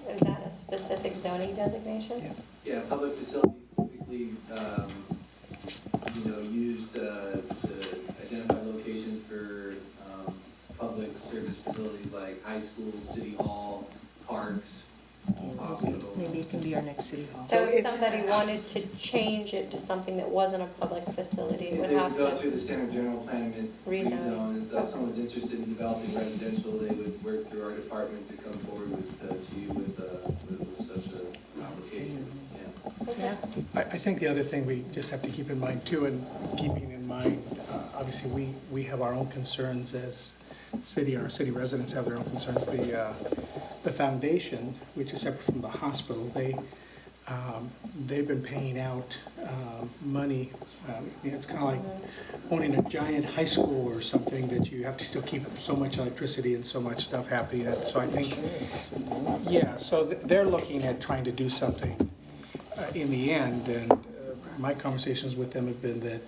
Speaker 2: Is that a specific zoning designation?
Speaker 9: Yeah, public facilities typically, used to identify locations for public service facilities like high schools, city hall, parks, hospitals.
Speaker 3: Maybe it can be our next city hall.
Speaker 2: So if somebody wanted to change it to something that wasn't a public facility, it would
Speaker 9: They
Speaker 2: have
Speaker 9: would go
Speaker 2: to.
Speaker 9: through the standard general plan and
Speaker 2: Rezone.
Speaker 9: rezone, and so if someone's interested in developing residential, they would work through our department to come forward with, to you with such an application. Yeah.
Speaker 3: Yeah,
Speaker 1: I think the other thing we just have to keep in mind too, and keeping in mind, obviously, we have our own concerns as city, and our city residents have their own concerns. The foundation, which is separate from the hospital, they've been paying out money. It's kind of like owning a giant high school or something, that you have to still keep so much electricity and so much stuff happening. So I think, yeah, so they're looking at trying to do something in the end. And my conversations with them have been that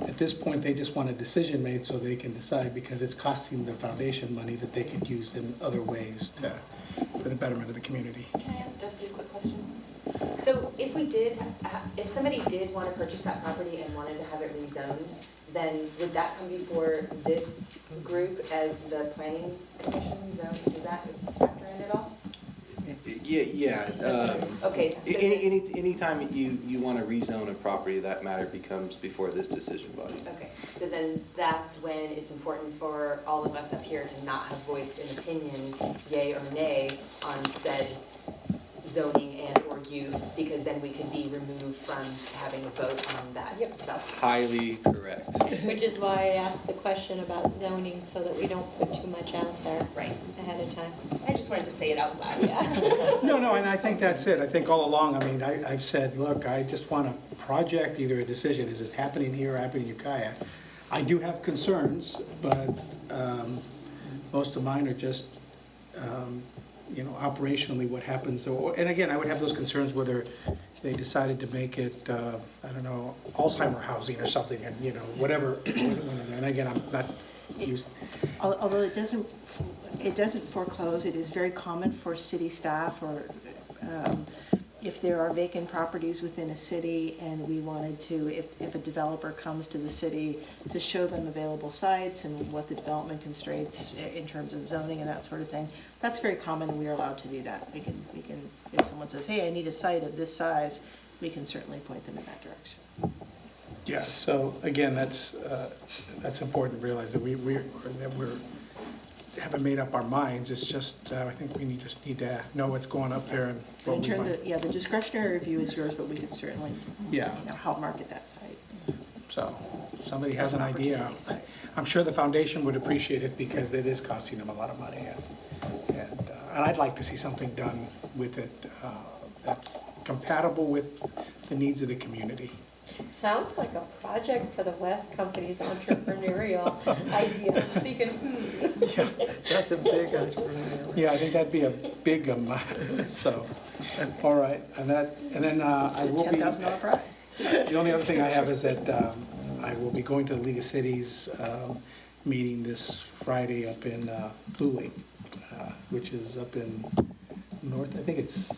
Speaker 1: at this point, they just want a decision made so they can decide, because it's costing the foundation money that they could use in other ways for the betterment of the community.
Speaker 12: Can I ask Dusty a quick question? So if somebody did want to purchase that property and wanted to have it rezoned, then would that come before this group as the planning commission zone? Does that factor in at all?
Speaker 9: Yeah.
Speaker 12: Okay. So
Speaker 9: Anytime you want to rezone a property, that matter becomes before this decision body.
Speaker 12: Okay, so then that's when it's important for all of us up here to not have voiced an opinion, yay or nay, on said zoning and or use, because then we could be removed from having a vote on that.
Speaker 9: Highly correct.
Speaker 2: Which is why I asked the question about zoning, so that we don't put too much out there
Speaker 12: Right.
Speaker 2: ahead of time.
Speaker 12: I just wanted to say it out loud.
Speaker 2: Yeah.
Speaker 1: No, and I think that's it. I think all along, I mean, I've said, look, I just want a project, either a decision, is this happening here or happening in Ukiah? I do have concerns, but most of mine are just, operationally what happens. And again, I would have those concerns whether they decided to make it, I don't know, Alzheimer housing or something, and, whatever. And again, I'm not used.
Speaker 3: Although it doesn't foreclose, it is very common for city staff, or if there are vacant properties within a city and we wanted to, if a developer comes to the city, to show them available sites and what the development constraints in terms of zoning and that sort of thing. That's very common, and we are allowed to do that. We can, if someone says, hey, I need a site of this size, we can certainly point them in that direction.
Speaker 1: Yeah, so again, that's important to realize that we haven't made up our minds. It's just, I think we just need to know what's going up there and what
Speaker 3: In
Speaker 1: we
Speaker 3: terms
Speaker 1: might.
Speaker 3: of, the discretionary review is yours, but we can certainly, help market that site.
Speaker 1: So, somebody has an idea. I'm sure the foundation would appreciate it, because it is costing them a lot of money. And I'd like to see something done with it that's compatible with the needs of the community.
Speaker 2: Sounds like a project for the West Company's entrepreneurial idea. I'm thinking,
Speaker 7: That's a big entrepreneurial.
Speaker 1: Yeah, I think that'd be a big, so, all right, and then I will be.
Speaker 3: $10,000 prize.
Speaker 1: The only other thing I have is that I will be going to the League of Cities meeting this Friday up in Blue Lake, which is up in north, I think it's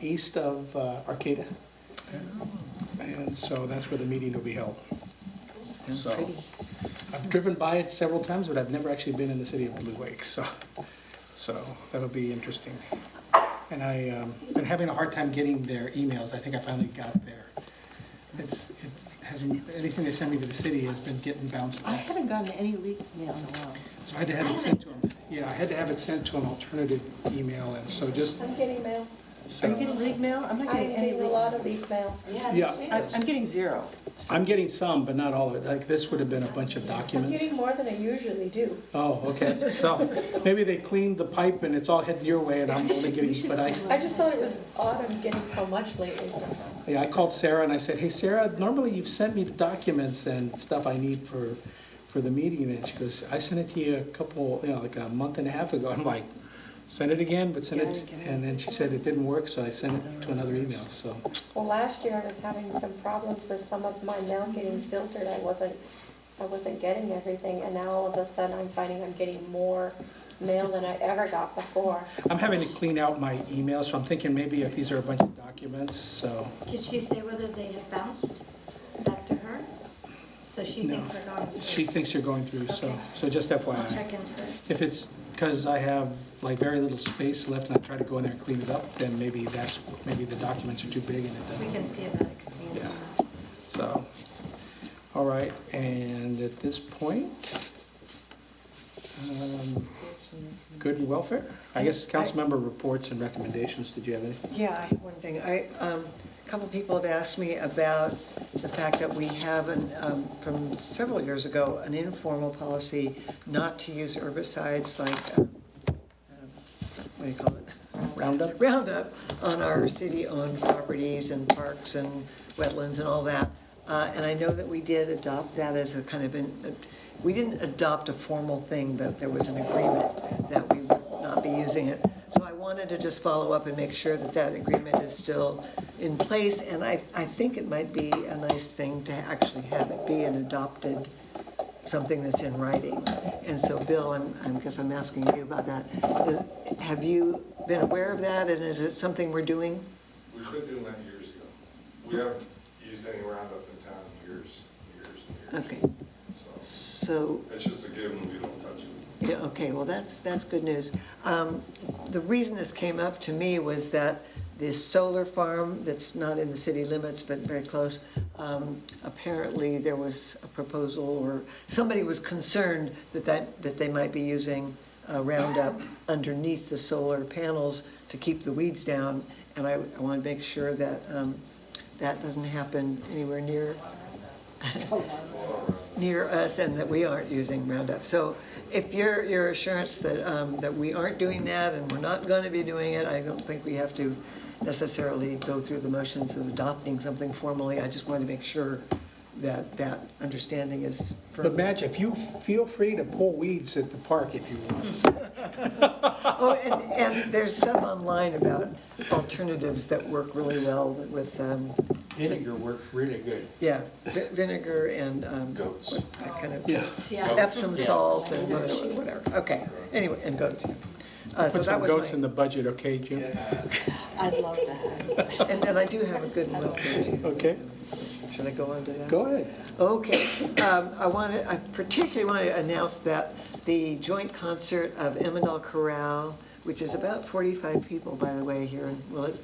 Speaker 1: east of Arcata. And so that's where the meeting will be held. So I've driven by it several times, but I've never actually been in the city of Blue Lake, so that'll be interesting. And I've been having a hard time getting their emails. I think I finally got there. It hasn't, anything they send me to the city has been getting bounced
Speaker 3: I
Speaker 1: back.
Speaker 3: haven't gotten any leak mail in a while.
Speaker 1: So I had to have it sent to them. Yeah, I had to have it sent to an alternative email, and so just,
Speaker 2: I'm getting mail.
Speaker 3: Are you getting leak mail? I'm not
Speaker 2: I'm
Speaker 3: getting any
Speaker 2: getting a
Speaker 3: leak.
Speaker 2: lot of leak mail.
Speaker 1: yeah,
Speaker 3: I'm getting zero.
Speaker 1: I'm getting some, but not all of it. Like, this would have been a bunch of
Speaker 2: I'm
Speaker 1: documents.
Speaker 2: getting more than I usually do.
Speaker 1: Oh, okay. So maybe they cleaned the pipe and it's all heading your way, and I'm only getting, but
Speaker 2: I just thought it was odd I'm getting so much lately.
Speaker 1: I called Sarah and I said, hey, Sarah, normally you've sent me the documents and stuff I need for the meeting. And she goes, I sent it to you a couple, like a month and a half ago. I'm like, send it again, but send it, and then she said it didn't work, so I sent it to another email, so.
Speaker 2: Well, last year I was having some problems with some of my mail getting filtered. I wasn't getting everything, and now all of a sudden I'm finding I'm getting more mail than I ever got before.
Speaker 1: I'm having to clean out my email, so I'm thinking maybe if these are a bunch of documents, so.
Speaker 8: Did she say whether they have bounced back to her? So she
Speaker 1: No.
Speaker 8: thinks they're going through?
Speaker 1: She thinks you're going through, so,
Speaker 8: Okay.
Speaker 1: so just
Speaker 8: I'll
Speaker 1: FYI.
Speaker 8: check into it.
Speaker 1: If it's because I have like very little space left and I try to go in there and clean it up, then maybe the documents are too big and it
Speaker 8: We
Speaker 1: doesn't.
Speaker 8: can see about expanding
Speaker 1: Yeah.
Speaker 8: that.
Speaker 1: So, all right, and at this point, Good and welfare? I guess council member reports and recommendations. Did you have anything?
Speaker 7: Yeah, I have one thing. A couple people have asked me about the fact that we have, from several years ago, an informal policy not to use herbicides like, what do you call it?
Speaker 1: Roundup?
Speaker 7: Roundup on our city-owned properties and parks and wetlands and all that. And I know that we did adopt that as a kind of, we didn't adopt a formal thing, but there was an agreement that we would not be using it. So I wanted to just follow up and make sure that that agreement is still in place. And I think it might be a nice thing to actually have it be an adopted, something that's in writing. And so, Bill, I guess I'm asking you about that. Have you been aware of that, and is it something we're doing?
Speaker 17: We've been doing that years ago. We haven't used any Roundup in town in years and years.
Speaker 7: Okay. So.
Speaker 17: It's just a given, we don't touch it.
Speaker 7: Yeah, okay, well, that's good news. The reason this came up to me was that this solar farm that's not in the city limits but very close, apparently there was a proposal, or somebody was concerned that they might be using Roundup underneath the solar panels to keep the weeds down, and I want to make sure that that doesn't happen anywhere near us, and that we aren't using Roundup. So if your assurance that we aren't doing that and we're not going to be doing it, I don't think we have to necessarily go through the motions of adopting something formally. I just wanted to make sure that that understanding is firm.
Speaker 1: But Madge, if you feel free to pull weeds at the park if you want.
Speaker 7: Oh, and there's stuff online about alternatives that work really well with,
Speaker 13: Vinegar works really good.
Speaker 7: yeah, vinegar and
Speaker 6: Goats.
Speaker 7: what's that kind of
Speaker 8: Yeah.
Speaker 7: Epsom salt and whatever. Okay, anyway, and goats. So
Speaker 1: Put
Speaker 7: that
Speaker 1: some
Speaker 7: was
Speaker 1: goats
Speaker 7: my,
Speaker 1: in the budget, okay, Jim?
Speaker 3: I'd love that.
Speaker 7: and I do have a good one too.
Speaker 1: Okay,
Speaker 7: Should I go on to that?
Speaker 1: go ahead.
Speaker 7: Okay, I particularly want to announce that the joint concert of Emmendale Chorale, which is about 45 people, by the way, here in Willits,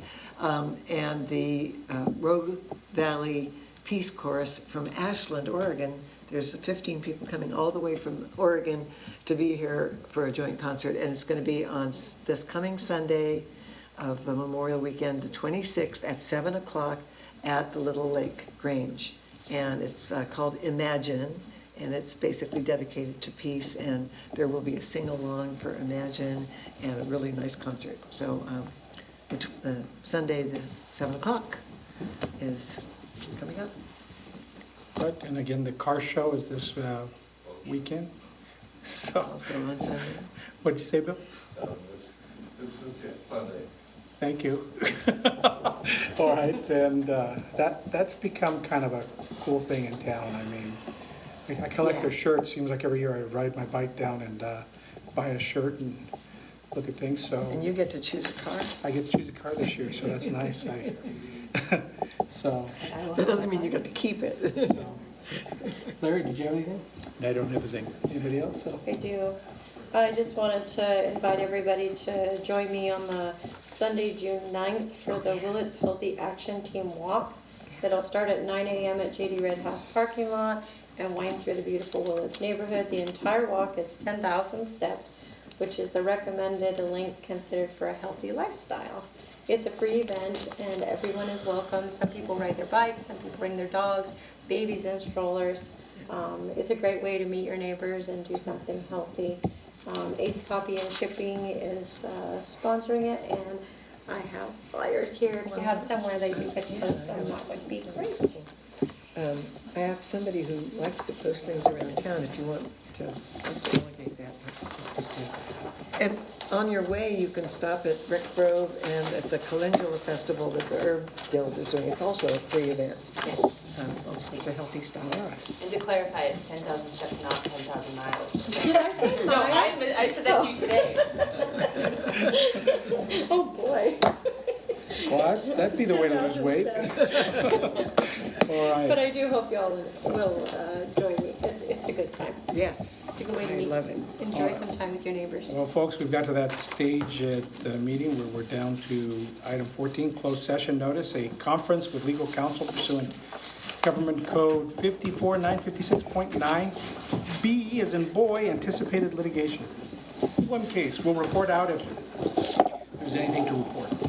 Speaker 7: and the Rogue Valley Peace Chorus from Ashland, Oregon. There's 15 people coming all the way from Oregon to be here for a joint concert, and it's going to be on this coming Sunday of the Memorial Weekend, the 26th, at 7 o'clock at the Little Lake Grange. And it's called Imagine, and it's basically dedicated to peace, and there will be a sing-along for Imagine and a really nice concert. So the Sunday, the 7 o'clock is coming up.
Speaker 1: But, and again, the car show is this weekend. So,
Speaker 7: Also on Sunday.
Speaker 1: what'd you say, Bill?
Speaker 17: This is Sunday.
Speaker 1: Thank you. All right, and that's become kind of a cool thing in town. I mean, I collect their shirts. Seems like every year I ride my bike down and buy a shirt and look at things, so.
Speaker 7: And you get to choose a car?
Speaker 1: I get to choose a car this year, so that's nice. So,
Speaker 7: That doesn't mean you get to keep it.
Speaker 1: so. Larry, did you have anything? I don't have anything. Anybody else? So.
Speaker 2: I do. I just wanted to invite everybody to join me on the Sunday, June 9th for the Willits Healthy Action Team Walk. It'll start at 9 a.m. at JD Red House parking lot and wind through the beautiful Willits neighborhood. The entire walk is 10,000 steps, which is the recommended length considered for a healthy lifestyle. It's a free event and everyone is welcome. Some people ride their bikes, some people bring their dogs, babies in strollers. It's a great way to meet your neighbors and do something healthy. Ace Copy and Shipping is sponsoring it, and I have flyers here. If you have somewhere that you could post them, that would be great.
Speaker 7: I have somebody who likes to post things around town if you want to delegate that. And on your way, you can stop at Rick Grove and at the Calendula Festival that the Herb Guild is doing. It's also a free event. Also, it's a healthy style.
Speaker 12: And to clarify, it's 10,000 steps, not 10,000 miles.
Speaker 2: Did I say
Speaker 12: No, I said that to you today.
Speaker 2: Oh, boy.
Speaker 1: Well, that'd be the way to lose weight. All
Speaker 2: But
Speaker 1: right.
Speaker 2: I do hope y'all will join me. It's a good time.
Speaker 7: Yes,
Speaker 2: It's a good way to
Speaker 7: I
Speaker 2: meet.
Speaker 7: love it.
Speaker 2: Enjoy some time with your neighbors.
Speaker 1: Well, folks, we've got to that stage at the meeting where we're down to item 14, closed session notice, a conference with legal counsel pursuant Government Code 54956.9B as in boy, anticipated litigation. One case. We'll report out if there's anything to report.